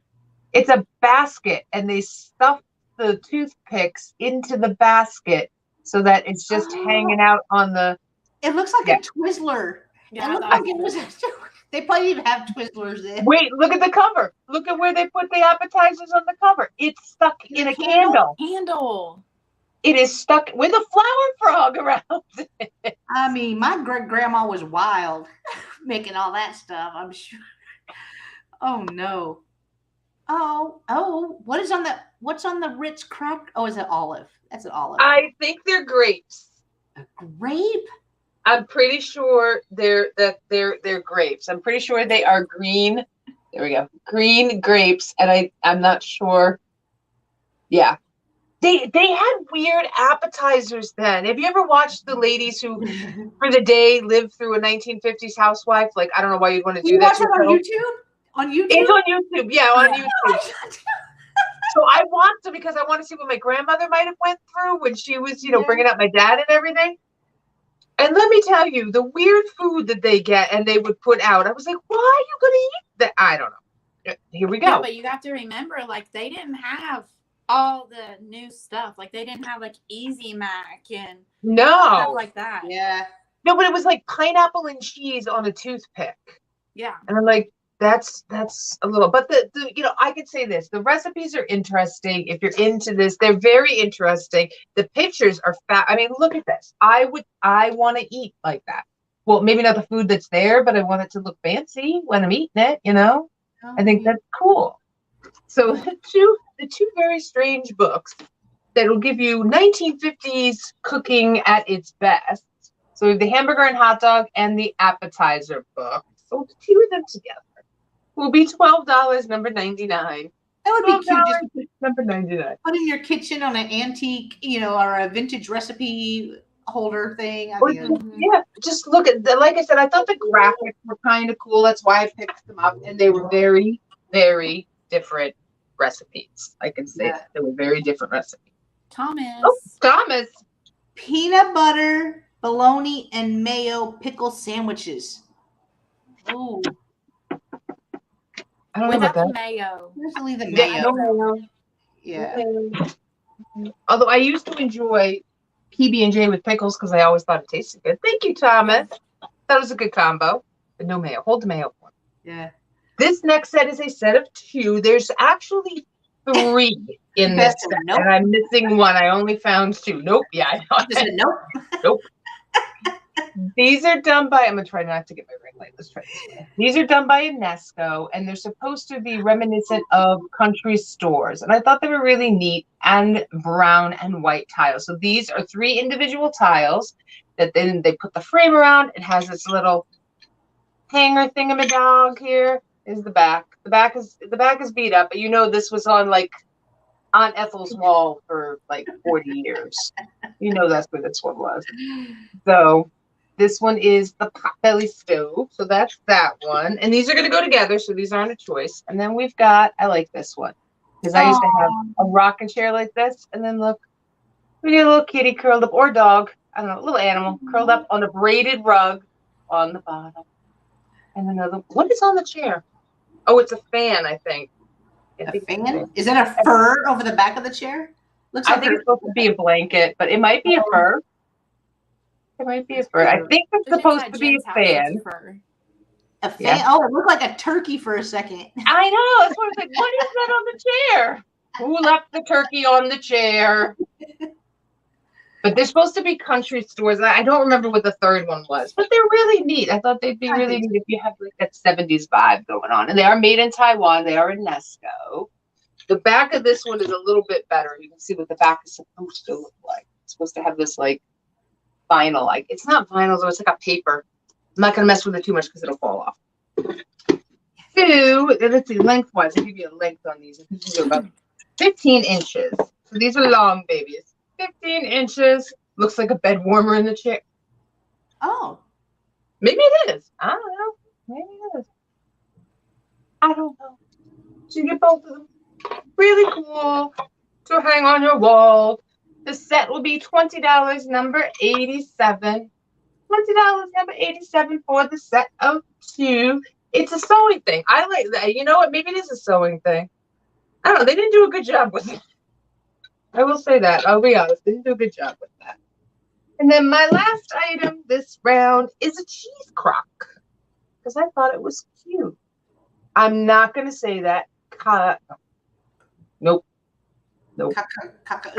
It's a basket, and they stuff the toothpicks into the basket so that it's just hanging out on the. It looks like a Twizzler. Yeah, It looks like it was. They probably even have Twizzlers in. Wait, look at the cover. Look at where they put the appetizers on the cover. It's stuck in a candle. Handle. It is stuck with a flower frog around it. I mean, my great grandma was wild making all that stuff, I'm sure. Oh no. Oh, what's on the Ritz crack? Oh, is it olive? That's an olive. I think they're grapes. A grape? I'm pretty sure they're grapes. I'm pretty sure they are green. There we go. Green grapes. And I'm not sure. Yeah. They had weird appetizers then. Have you ever watched the ladies who for the day lived through a 1950s housewife? Like, I don't know why you'd want to do You that. watch it on YouTube? On YouTube? It's on YouTube. Yeah, on YouTube. So I want to, because I want to see what my grandmother might have went through when she was, bringing up my dad and everything. And let me tell you, the weird food that they get and they would put out, I was like, why are you going to eat that? I don't know. Here we go. Yeah, but you have to remember, like, they didn't have all the new stuff. Like, they didn't have, like, Easy Mac and stuff like that. Yeah. No, but it was like pineapple and cheese on a toothpick. Yeah. And I'm like, that's a little, but the I could say this, the recipes are interesting. If you're into this, they're very interesting. The pictures are I mean, look at this. I want to eat like that. Well, maybe not the food that's there, but I want it to look fancy when I'm eating it, I think that's cool. So the two very strange books that will give you 1950s cooking at its best. So we have the hamburger and hot dog and the appetizer book. So the two of them together will be $12, number 99. That would be cute. Just number 99. put in your kitchen on an antique, or a vintage recipe holder thing. Yeah, just look at like I said, I thought the graphics were kind of cool. That's why I picked them up, and they were very, very different recipes. I can say that they were very different recipes. Thomas. Peanut butter, bologna, and mayo pickle sandwiches. Ooh. I don't know about that. Mayo. Usually the mayo. Yeah. Although I used to enjoy PB&J with pickles because I always thought it tasted good. Thank you, Thomas. That was a good combo. But no mayo. Hold the mayo for me. Yeah. This next set is a set of 2. There's actually 3 in this set, and I'm missing 1. I only found 2. Nope. Yeah, I know. Just said nope. Nope. These are done by, I'm going to try not to get my ring light. Let's try this way. These are done by UNESCO, and they're supposed to be reminiscent of country stores. And I thought they were really neat, and brown and white tiles. So these are 3 individual tiles that then they put the frame around. It has this little hanger thingamadog here. Is the back. The back is beat up, but this was on Aunt Ethel's wall for 40 years. That's where this one was. So this one is the potbelly stove. So that's that one. And these are going to go together. So these aren't a choice. And then we've got, I like this one because I used to have a rocking chair like this. And then look, we get a little kitty curled up, or dog. I don't know, a little animal curled up on a braided rug on the bottom. And another, what is on the chair? Oh, it's a fan, I think. A fan? Is that a fur over the back of the chair? Looks like I think it's supposed to be a blanket, but it might be a fur. It might be a fur. I think it's supposed to be a fan. A fan? Yeah. Oh, it looked like a turkey for a second. I know. That's what I was like. What is that on the chair? Who left the turkey on the chair? But they're supposed to be country stores. I don't remember what the third one was, but they're really neat. I thought they'd be really neat if you have that 70s vibe going on. And they are made in Taiwan. They are UNESCO. The back of this one is a little bit better. You can see what the back is supposed to look like. It's supposed to have this vinyl. It's not vinyl though. It's like a paper. I'm not going to mess with it too much because it'll fall off. 2, let's see, lengthwise. I'll give you a length on these. I think these are about 15 inches. So these are long babies. 15 inches. Looks like a bed warmer in the chair. Oh. Maybe it is. I don't know. Maybe it is. I don't know. So you get both of them. Really cool to hang on your wall. The set will be $20, number 87. $20, number 87 for the set of 2. It's a sewing thing. I like that. You know what? Maybe it is a sewing thing. I don't know. They didn't do a good job with it. I will say that. I'll be honest. They didn't do a good job with that. And then my last item this round is a cheese crock because I thought it was cute. I'm not going to say that. Nope. Nope. Because Cock is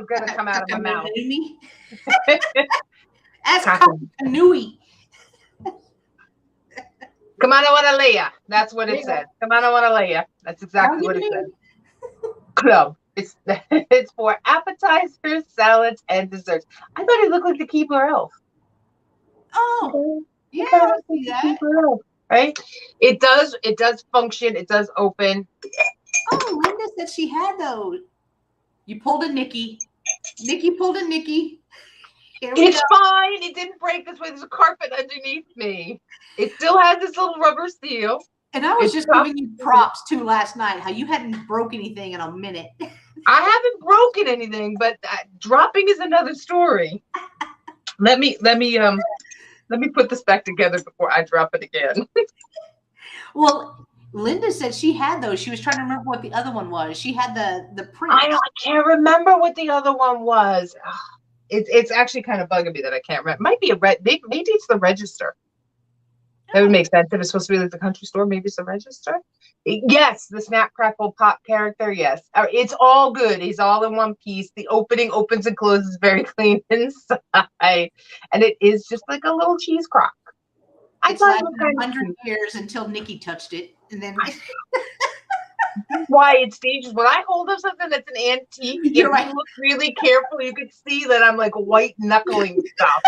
going to come out of my mouth. That's Kakanui. Come on, I want to lay ya. That's what it said. Come on, I want to lay ya. That's exactly what it said. Club. It's for appetizers, salads, and desserts. I thought it looked like the Keebler elf. Oh, yeah, I see that. Right? It does function. It does open. Oh, Linda said she had those. You pulled a Nikki. Nikki pulled a Nikki. It's fine. It didn't break this way. There's a carpet underneath me. It still has this little rubber seal. And I was just giving you props too last night, how you hadn't broke anything in a minute. I haven't broken anything, but dropping is another story. Let me put this back together before I drop it again. Well, Linda said she had those. She was trying to remember what the other one was. She had the print. I can't remember what the other one was. It's actually kind of bugging me that I can't remember. It might be maybe it's the register. That would make sense. If it's supposed to be like the country store, maybe it's the register. Yes, the Snap Crackle Pop character. Yes, it's all good. He's all in one piece. The opening opens and closes very clean inside, and it is just like a little cheese crock. It's lasted 100 years until Nikki touched it, and then. Why it's dangerous. When I hold up something that's an antique, if you look really carefully, you could see that I'm like white knuckling stuff.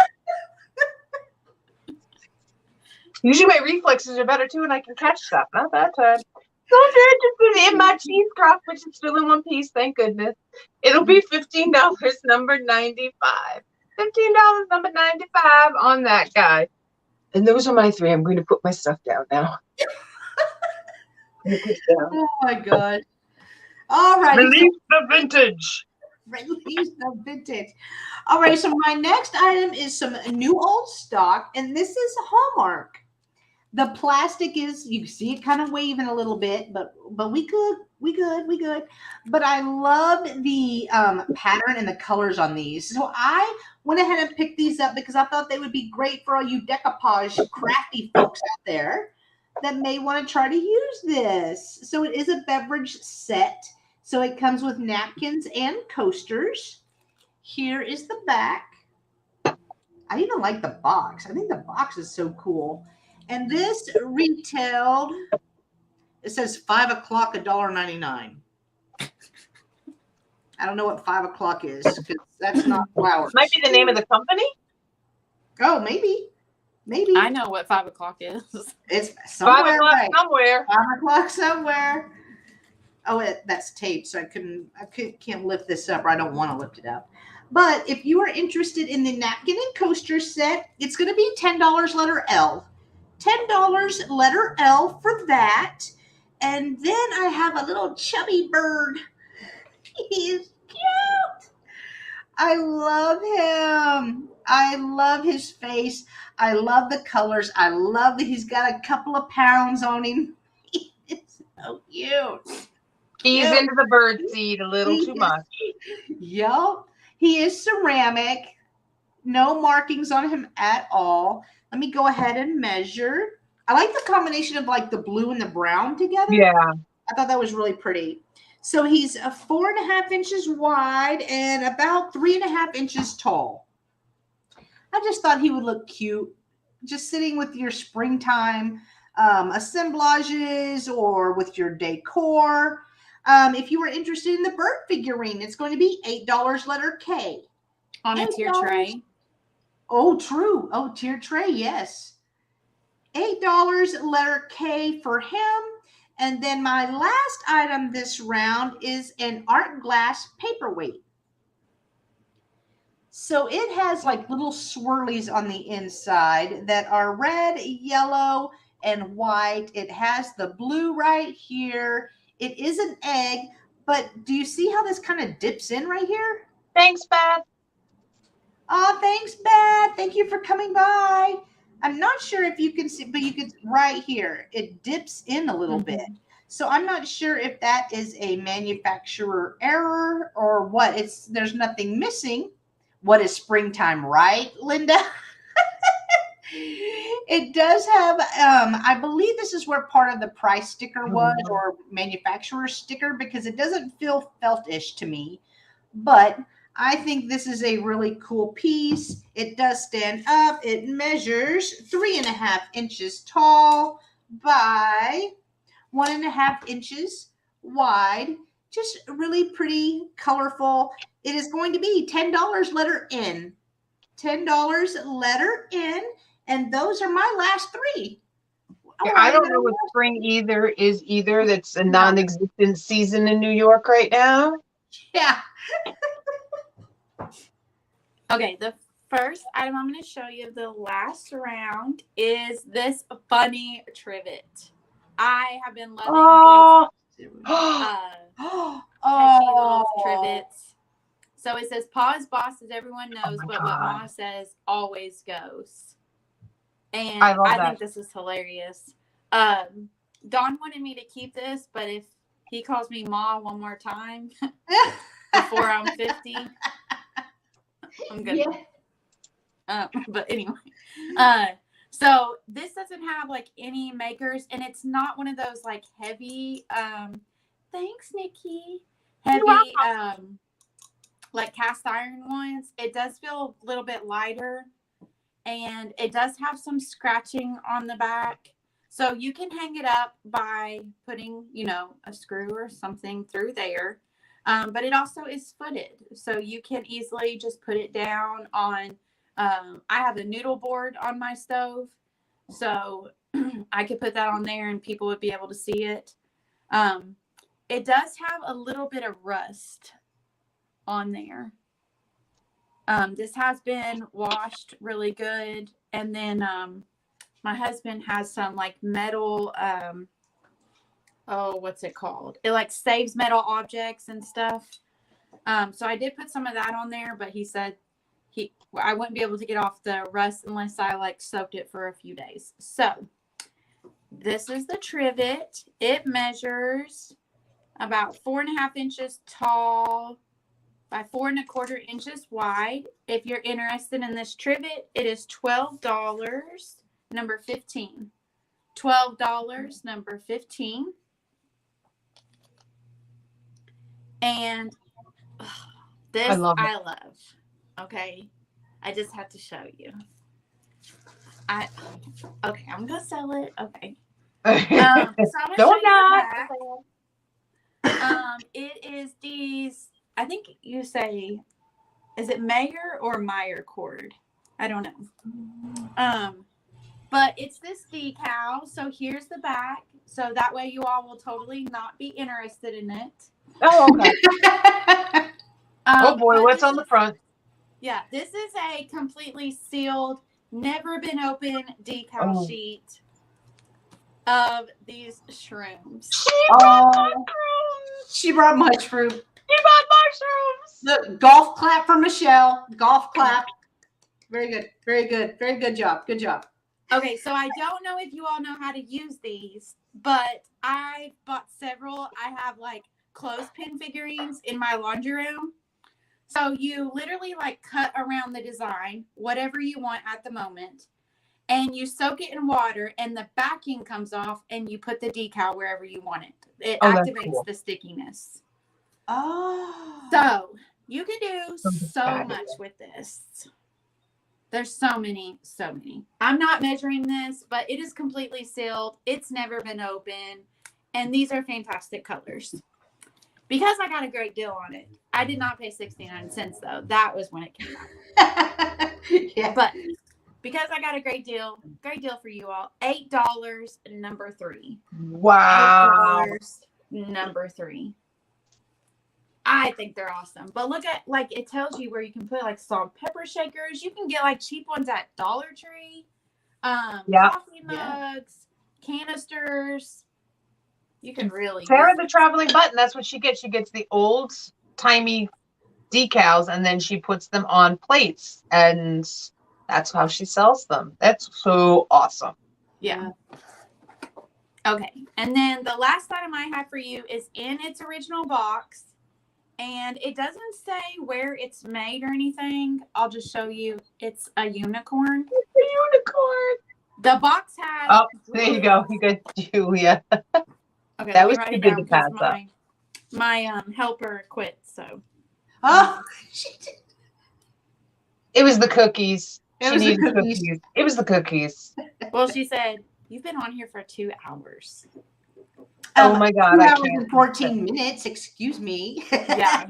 Usually my reflexes are better too, and I can catch stuff. Not that time. So if you're interested in my cheese crock, which is still in one piece, thank goodness, it'll be $15, number 95. $15, number 95 on that guy. And those are my three. I'm going to put my stuff down now. Oh my God. All right. Release the vintage. Release the vintage. All right. So my next item is some new old stock, and this is Hallmark. The plastic is, you see it kind of waving a little bit, but we good. But I love the pattern and the colors on these. So I went ahead and picked these up because I thought they would be great for all you decoupage crafty folks out there that may want to try to use this. So it is a beverage set. So it comes with napkins and coasters. Here is the back. I even like the box. I think the box is so cool. And this retailed, it says 5 o'clock, $1.99. I don't know what 5 o'clock is because that's not flowers. Might be the name of the company. Oh, maybe. I know what 5 o'clock is. It's somewhere. 5 o'clock somewhere. 5 o'clock somewhere. Oh, that's taped, so I can't lift this up, or I don't want to lift it up. But if you are interested in the napkin and coaster set, it's going to be $10 letter L. $10 letter L for that. And then I have a little chubby bird. He is cute. I love him. I love his face. I love the colors. I love that he's got a couple of pounds on him. He is so cute. He's into the bird seed a little too much. Yup. He is ceramic. No markings on him at all. Let me go ahead and measure. I like the combination of like the blue and the brown together. Yeah. I thought that was really pretty. So he's 4.5 inches wide and about 3.5 inches tall. I just thought he would look cute. Just sitting with your springtime assemblages or with your decor. If you were interested in the bird figurine, it's going to be $8 letter K. On a tier tray. Oh, true. Oh, tier tray, yes. $8 letter K for him. And then my last item this round is an art glass paperweight. So it has like little swirlies on the inside that are red, yellow, and white. It has the blue right here. It is an egg, but do you see how this kind of dips in right here? Thanks, Beth. Oh, thanks, Beth. Thank you for coming by. I'm not sure if you can see, but you can right here. It dips in a little bit. So I'm not sure if that is a manufacturer error or what. There's nothing missing. What is springtime, right, Linda? It does have, I believe this is where part of the price sticker was, or manufacturer sticker, because it doesn't feel felt-ish to me. But I think this is a really cool piece. It does stand up. It measures 3.5 inches tall by 1.5 inches wide. Just really pretty, colorful. It is going to be $10 letter N. $10 letter N. And those are my last three. I don't know what spring is either. That's a non-existent season in New York right now. Yeah. Okay, the first item I'm going to show you of the last round is this bunny trivet. I have been loving these catchy little trivets. So it says, "Pa is boss, as everyone knows, but what Ma says always goes." And I think this is hilarious. Don wanted me to keep this, but if he calls me Ma one more time before I'm 50, I'm gonna. Yeah. But anyway, so this doesn't have like any makers, and it's not one of those like heavy. Thanks, Nikki. Heavy, like cast iron ones. It does feel a little bit lighter. And it does have some scratching on the back. So you can hang it up by putting, a screw or something through there. But it also is footed. So you can easily just put it down on, I have a noodle board on my stove. So I could put that on there and people would be able to see it. It does have a little bit of rust on there. This has been washed really good. And then my husband has some like metal, what's it called? It like saves metal objects and stuff. So I did put some of that on there, but he said I wouldn't be able to get off the rust unless I like soaked it for a few days. So this is the trivet. It measures about 4.5 inches tall by 4.25 inches wide. If you're interested in this trivet, it is $12, number 15. $12, number 15. And this I love. Okay. I just have to show you. I'm gonna sell it. Okay. So I'm gonna show you the back. It is these, I think you say, is it Mayer or Meyer cord? I don't know. But it's this decal. So here's the back. So that way you all will totally not be interested in it. Oh, okay. Oh boy, what's on the front? Yeah, this is a completely sealed, never been open decal sheet of these shrooms. She brought mushroom. You bought mushrooms. Look, golf clap for Michelle. Golf clap. Very good. Very good. Very good job. Good job. Okay, so I don't know if you all know how to use these, but I bought several. I have like clothespin figurines in my laundry room. So you literally like cut around the design, whatever you want at the moment, and you soak it in water and the backing comes off and you put the decal wherever you want it. It activates the stickiness. Oh. So you can do so much with this. There's so many. I'm not measuring this, but it is completely sealed. It's never been open. And these are fantastic colors. Because I got a great deal on it. I did not pay 69 cents though. That was when it came out. Yeah. But because I got a great deal for you all. $8, number 3. Wow. $8, number 3. I think they're awesome. But look at, like, it tells you where you can put like salt and pepper shakers. You can get like cheap ones at Dollar Tree. Coffee mugs, canisters. You can really. Sarah, the traveling button, that's what she gets. She gets the old timey decals and then she puts them on plates. And that's how she sells them. That's so awesome. Yeah. Okay. And then the last item I have for you is in its original box. And it doesn't say where it's made or anything. I'll just show you. It's a unicorn. It's a unicorn. The box has. Oh, there you go. You got Julia. Okay, That let me was write too it good down to because pass up. my helper quit. So. Oh, she did. It was the cookies. It She was the needed cookies. It was the cookies. Well, she said you've been on here for 2 hours. Oh my God, 2 I hours can't. and 14 minutes. Excuse me. Yeah.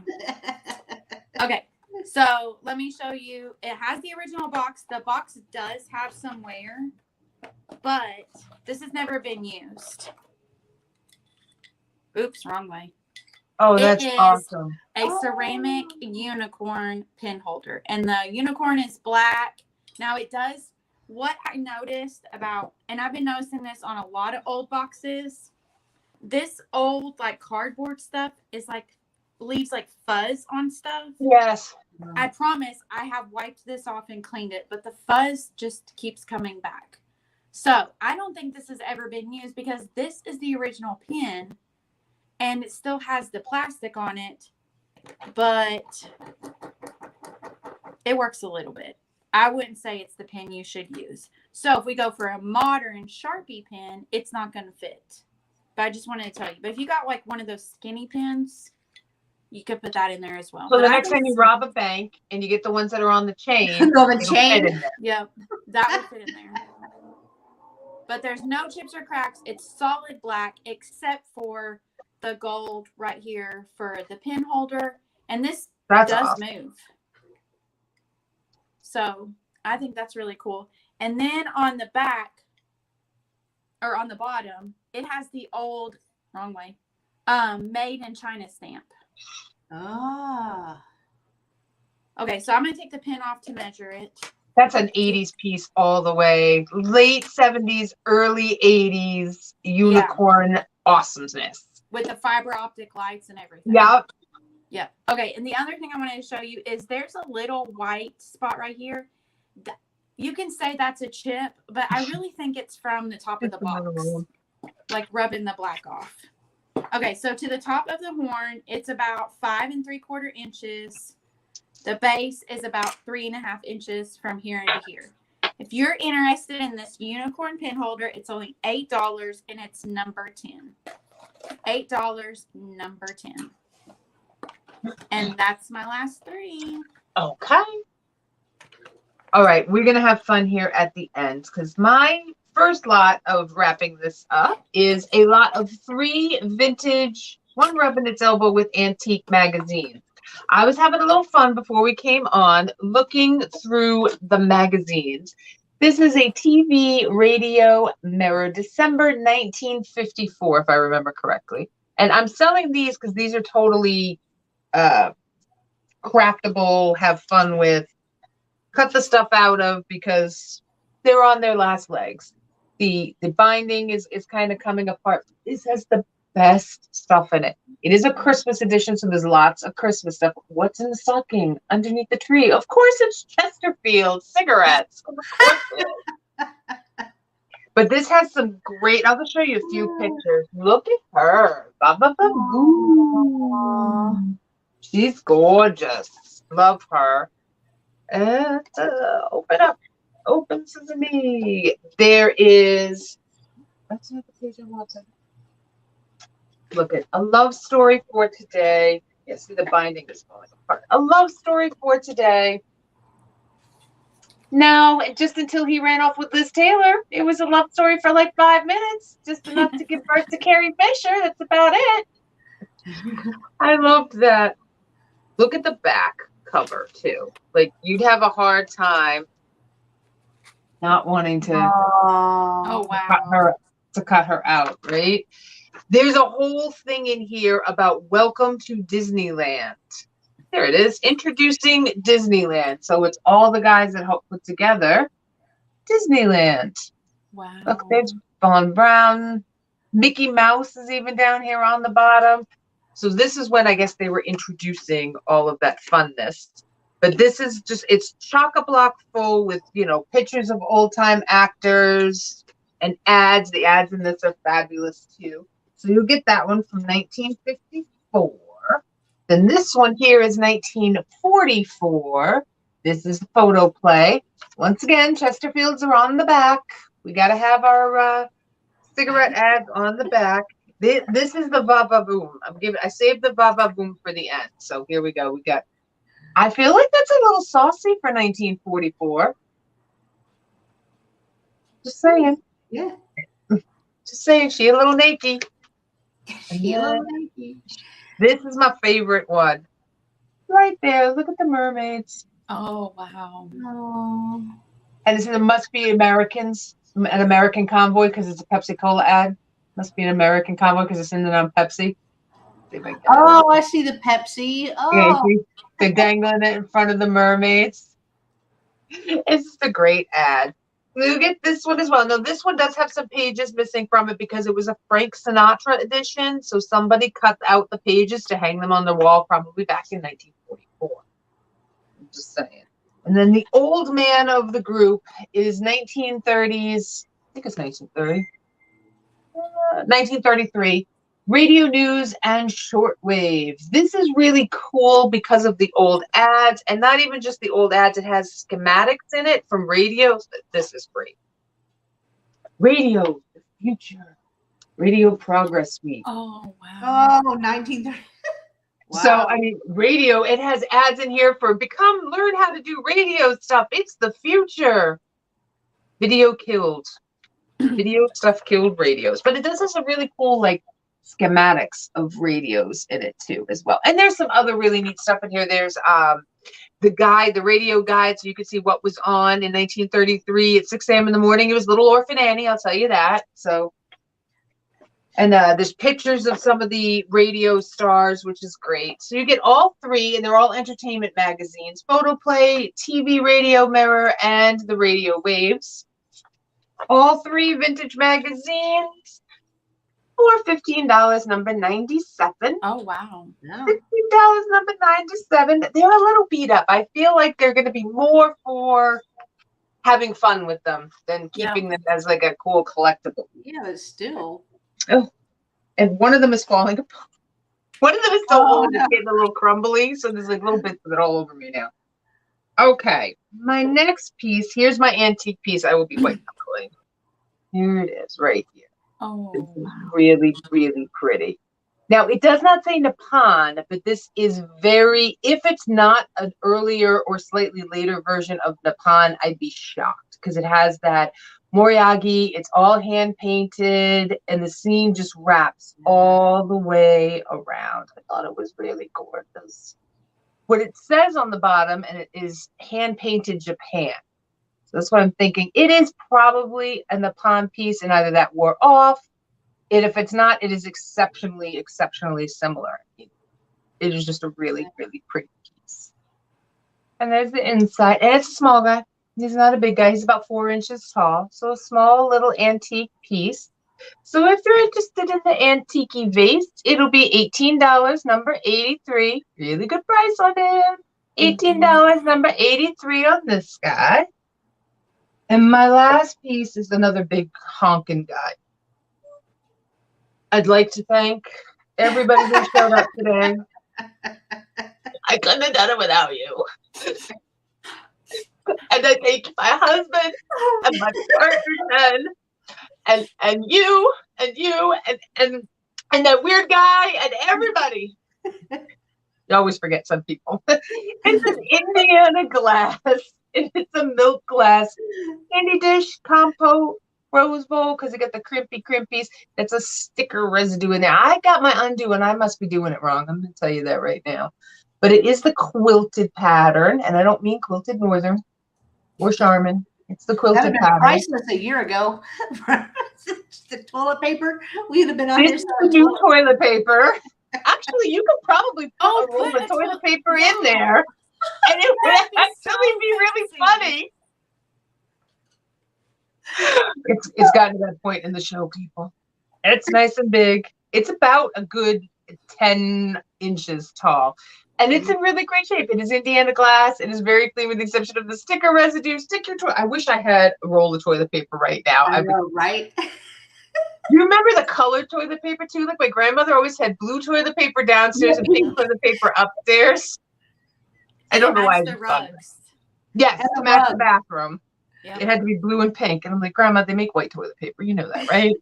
Okay, so let me show you. It has the original box. The box does have some wear, but this has never been used. Oops, wrong way. Oh, that's It is awesome. a ceramic unicorn pin holder, and the unicorn is black. Now it does. What I noticed about, and I've been noticing this on a lot of old boxes, this old like cardboard stuff is like leaves like fuzz on stuff. Yes. I promise I have wiped this off and cleaned it, but the fuzz just keeps coming back. So I don't think this has ever been used because this is the original pin and it still has the plastic on it, but it works a little bit. I wouldn't say it's the pin you should use. So if we go for a modern Sharpie pin, it's not going to fit. But I just wanted to tell you. But if you got like one of those skinny pins, you could put that in there as well. So but the next time you rob a bank and you get the ones that are on the chain, On the it'll chain. fit in there. Yep, that would fit in there. But there's no chips or cracks. It's solid black except for the gold right here for the pin holder. And this That's does awesome. move. So I think that's really cool. And then on the back, or on the bottom, it has the old, wrong way, made in China stamp. Ah. Okay, so I'm going to take the pin off to measure it. That's an 80s piece all the way. Late 70s, early 80s unicorn awesomeness. With the fiber optic lights and everything. Yep. Yep. Okay, and the other thing I wanted to show you is there's a little white spot right here. You can say that's a chip, but I really think it's from the top of the box. Like rubbing the black off. Okay, so to the top of the horn, it's about 5 3/4 inches. The base is about 3.5 inches from here to here. If you're interested in this unicorn pin holder, it's only $8 and it's number 10. $8, number 10. And that's my last 3. Okay. All right, we're going to have fun here at the end because my first lot of wrapping this up is a lot of 3 vintage, one rubbing its elbow with antique magazines. I was having a little fun before we came on looking through the magazines. This is a TV radio mirror, December 1954, if I remember correctly. And I'm selling these because these are totally craftable, have fun with, cut the stuff out of because they're on their last legs. The binding is kind of coming apart. This has the best stuff in it. It is a Christmas edition, so there's lots of Christmas stuff. What's in the stocking underneath the tree? Of course, it's Chesterfield cigarettes. Of course it is. But this has some great. I'll just show you a few pictures. Look at her. She's gorgeous. Love her. And open up. Open sesame. There is. That's not the page I wanted. Look at a love story for today. Yes, see the binding is falling apart. A love story for today. No, just until he ran off with Liz Taylor, it was a love story for like 5 minutes, just enough to give birth to Carrie Fisher. That's about it. I loved that. Look at the back cover too. Like you'd have a hard time not wanting to cut her out, right? There's a whole thing in here about welcome to Disneyland. There it is, introducing Disneyland. So it's all the guys that helped put together Disneyland. Wow. Look, there's Von Brown. Mickey Mouse is even down here on the bottom. So this is when I guess they were introducing all of that funness. But this is just, it's chock-a-block full with, you know, pictures of old-time actors and ads. The ads in this are fabulous too. So you'll get that one from 1954. Then this one here is 1944. This is photo play. Once again, Chesterfields are on the back. We got to have our cigarette ads on the back. This is the va boom. I saved the va boom for the end. So here we go. I feel like that's a little saucy for 1944. Just saying. Yeah. Just saying. She a little Nikki. She a little Nikki. This is my favorite one. Right there. Look at the mermaids. Oh, wow. Oh. And this is Must Be Americans, an American convoy, because it's a Pepsi Cola ad. Must be an American convoy because it's in it on Pepsi. Oh, I see the Pepsi. Oh. Yeah, they're dangling it in front of the mermaids. It's just a great ad. You get this one as well. No, this one does have some pages missing from it because it was a Frank Sinatra edition. So somebody cut out the pages to hang them on the wall probably back in 1944. I'm just saying. And then the old man of the group is 1930s. I think it's 1930. 1933. Radio news and shortwave. This is really cool because of the old ads, and not even just the old ads. It has schematics in it from radios. This is great. Radio, the future. Radio Progress Week. Oh, wow. Oh, 1930. Wow. So, I mean, radio, it has ads in here for learn how to do radio stuff. It's the future. Video killed. Video stuff killed radios. But it does have some really cool, like, schematics of radios in it too as well. And there's some other really neat stuff in here. There's the radio guide, so you can see what was on in 1933 at 6 a.m. in the morning. It was Little Orphan Annie, I'll tell you that. So, and there's pictures of some of the radio stars, which is great. So you get all three, and they're all entertainment magazines: Photoplay, TV Radio Mirror, and the Radio Waves. All three vintage magazines. For $15, number 97. Oh, wow. $15, number 97. They're a little beat up. I feel like they're going to be more for having fun with them than keeping them as like a cool collectible. Yeah, but still. Oh, and one of them is falling apart. One of them is so old, it's getting a little crumbly. So there's like little bits of it all over me now. Okay, my next piece. Here's my antique piece. I will be white knuckling. Here it is, right here. Oh, this is really, really pretty. Now, it does not say Nippon, but this is if it's not an earlier or slightly later version of Nippon, I'd be shocked because it has that Moriagi. It's all hand painted, and the scene just wraps all the way around. I thought it was really gorgeous. What it says on the bottom, and it is hand painted Japan. So that's what I'm thinking. It is probably a Nippon piece, and either that wore off. If it's not, it is exceptionally, exceptionally similar. It is just a really, really pretty piece. And there's the inside. And it's a small guy. He's not a big guy. He's about 4 inches tall. So a small little antique piece. So if you're interested in the antique vase, it'll be $18, number 83. Really good price on it. $18, number 83 on this guy. And my last piece is another big honking guy. I'd like to thank everybody who showed up today. I couldn't have done it without you. And I thank my husband and my partner and you and that weird guy and everybody. You always forget some people. It's an Indiana glass. It's a milk glass candy dish, compote, rose bowl, because it got the crimpies. It's a sticker residue in there. I got my undo, and I must be doing it wrong. I'm going to tell you that right now. But it is the quilted pattern, and I don't mean quilted northern or Charmin. It's the quilted pattern. Priceless a year ago. The toilet paper, we'd have been on this. This new toilet paper. Actually, you could probably put a roll of toilet paper in there. And it would actually be really funny. It's gotten to that point in the show, people. It's nice and big. It's about a good 10 inches tall. And it's in really great shape. It is Indiana glass. It is very clean with the exception of the sticker residue. I wish I had a roll of toilet paper right now. I know, right? You remember the colored toilet paper too? Like my grandmother always had blue toilet paper downstairs and pink toilet paper upstairs. I don't know why. The rugs. Yes, to match the bathroom. Yeah. It had to be blue and pink. And I'm like, Grandma, they make white toilet paper. You know that, right?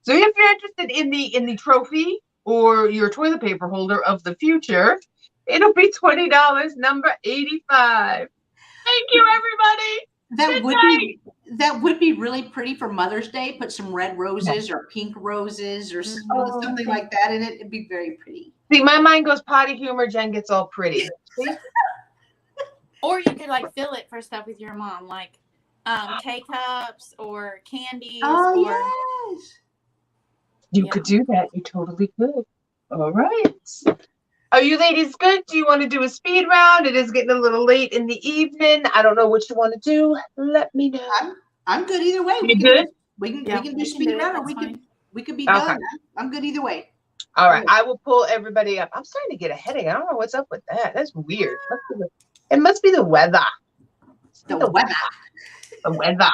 So if you're interested in the trophy or your toilet paper holder of the future, it'll be $20, number 85. Thank you, everybody. That would be really pretty for Mother's Day. Put some red roses or pink roses or something like that in it. It'd be very pretty. See, my mind goes potty humor. Jen gets all pretty. See? Or you could like fill it for stuff with your mom, like K-cups or candies. Oh, or, yes. You could do that. You totally could. All right. Are you ladies good? Do you want to do a speed round? It is getting a little late in the evening. I don't know what you want to do. Let me know. I'm good either way. You good? We can do speed round, or we could be Okay. done. I'm good either way. All right. I will pull everybody up. I'm starting to get a headache. I don't know what's up with that. That's weird. It must be the weather. The weather. The weather.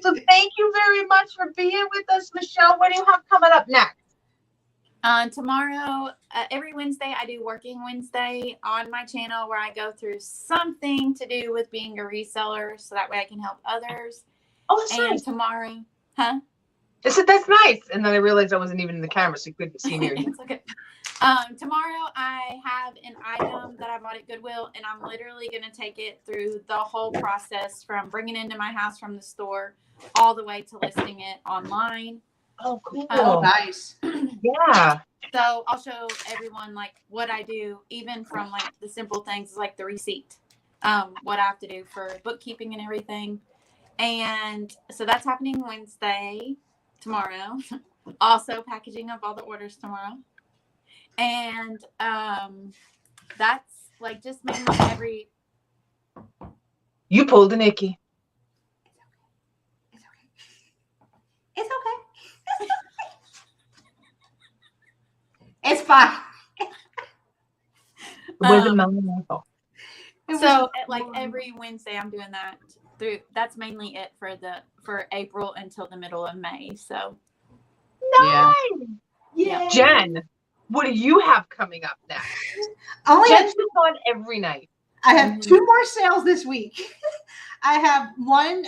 So thank you very much for being with us, Michelle. What do you have coming up next? Tomorrow, every Wednesday, I do Working Wednesday on my channel where I go through something to do with being a reseller so that way I can help others. Oh, that's and nice. Tomorrow, I said, that's nice. And then I realized I wasn't even in the camera, so you couldn't see me. It's okay. Tomorrow, I have an item that I bought at Goodwill, and I'm literally going to take it through the whole process from bringing it into my house from the store all the way to listing it online. Oh, cool. Oh, nice. Yeah. So I'll show everyone like what I do, even from like the simple things like the receipt, what I have to do for bookkeeping and everything. And so that's happening Wednesday, tomorrow. Also packaging up all the orders tomorrow. And that's like just mainly every. You pulled a Nikki. It's okay. It's fine. It wasn't my fault. So like every Wednesday I'm doing that through. That's mainly it for April until the middle of May. So Nice. Yeah. Jen, what do you have coming up next? Jen's been on every night. I have 2 more sales this week. I have one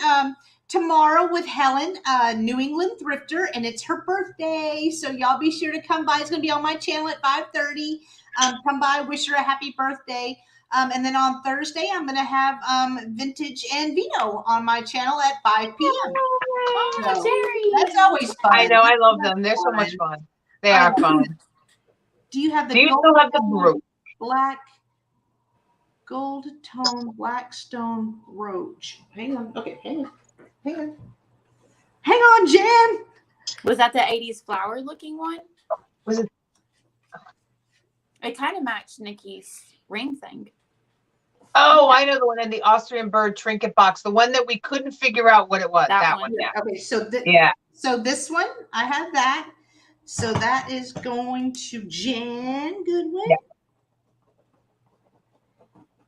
tomorrow with Helen, New England thrifter, and it's her birthday. So y'all be sure to come by. It's going to be on my channel at 5:30. Come by, wish her a happy birthday. And then on Thursday, I'm going to have Vintage and Vino on my channel at 5 p.m. So that's always fun. I know. I love them. They're so much fun. They are fun. Do you have the Do you still have the brooch? Black gold tone black stone brooch? Hang on. Okay, hang on. Hang on, Jen. Was that the 80s flower looking one? Was it? It kind of matched Nikki's ring thing. Oh, I know the one in the Austrian bird trinket box. The one that we couldn't figure out what it was. That one. Yeah. Okay, so so this one, I have that. So that is going to Jen Goodwin. Yeah.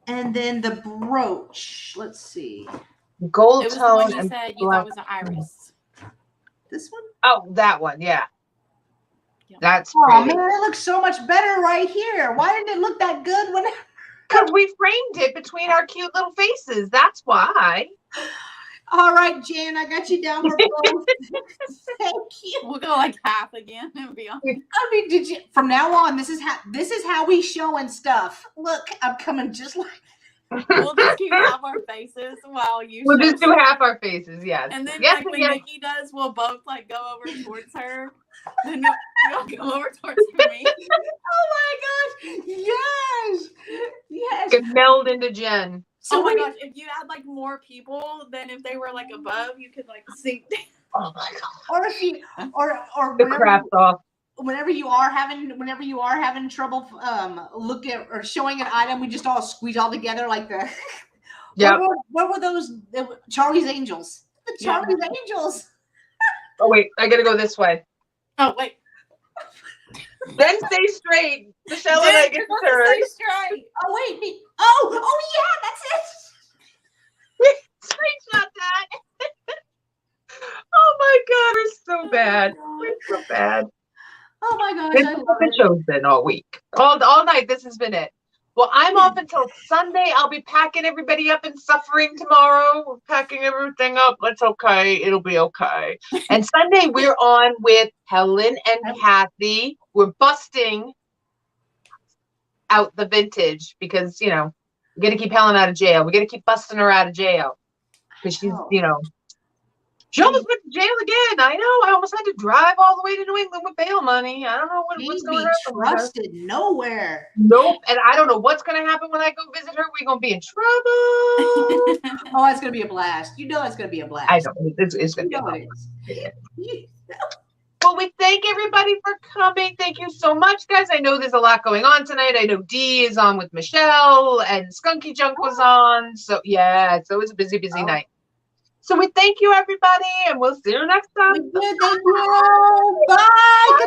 And then the brooch. Let's see. Gold It was the tone one you and said you thought was an iris. This one? Oh, that one. Yeah. Yeah. That's Oh pretty. man, it looks so much better right here. Why didn't it look that good when? Because we framed it between our cute little faces. That's why. All right, Jen, I got you down for both. Thank you. We'll go like half again and be on. I mean, did you? From now on, this is how we showing stuff. Look, I'm coming just like. We'll just keep half our faces while you. We'll show just do half our faces. Yes. And then yes, like when yes. Nikki does, we'll both like go over towards her. Then you'll go over towards me. Oh my gosh! Yes, yes. Get meld into Jen. So Oh my gosh! If you had like more people, then if they were like above, you could like sink down. Oh my god. Or if you, or The whenever, crap's off. whenever you are having trouble looking or showing an item, we just all squeeze all together like the. Yeah. What were those? Charlie's Angels. The Charlie's Angels. Oh wait, I gotta go this way. Oh wait. Then stay straight. Michelle and I get the turn. Stay straight. Oh wait, me. Oh yeah, that's it. Screenshot that. Oh my god, we're so bad. We're so bad. Oh my gosh, This I is love what the it. show's been all week. All night, this has been it. Well, I'm off until Sunday. I'll be packing everybody up and suffering tomorrow. We're packing everything up. That's okay. It'll be okay. And Sunday, we're on with Helen and Kathy. We're busting out the vintage because, we got to keep Helen out of jail. We got to keep busting her out of jail because she's, she almost went to jail again. I know. I almost had to drive all the way to New England with bail money. I don't know what's going to happen. Trusted nowhere. Nope. And I don't know what's going to happen when I go visit her. We're going to be in trouble. Oh, it's going to be a blast. You know it's going to be a blast. I know. It's going to be a blast. Well, we thank everybody for coming. Thank you so much, guys. I know there's a lot going on tonight. I know Dee is on with Michelle and Skunky Junk was on. So, yeah. So it was a busy night. So we thank you, everybody, and we'll see you next time. Thank you. Bye.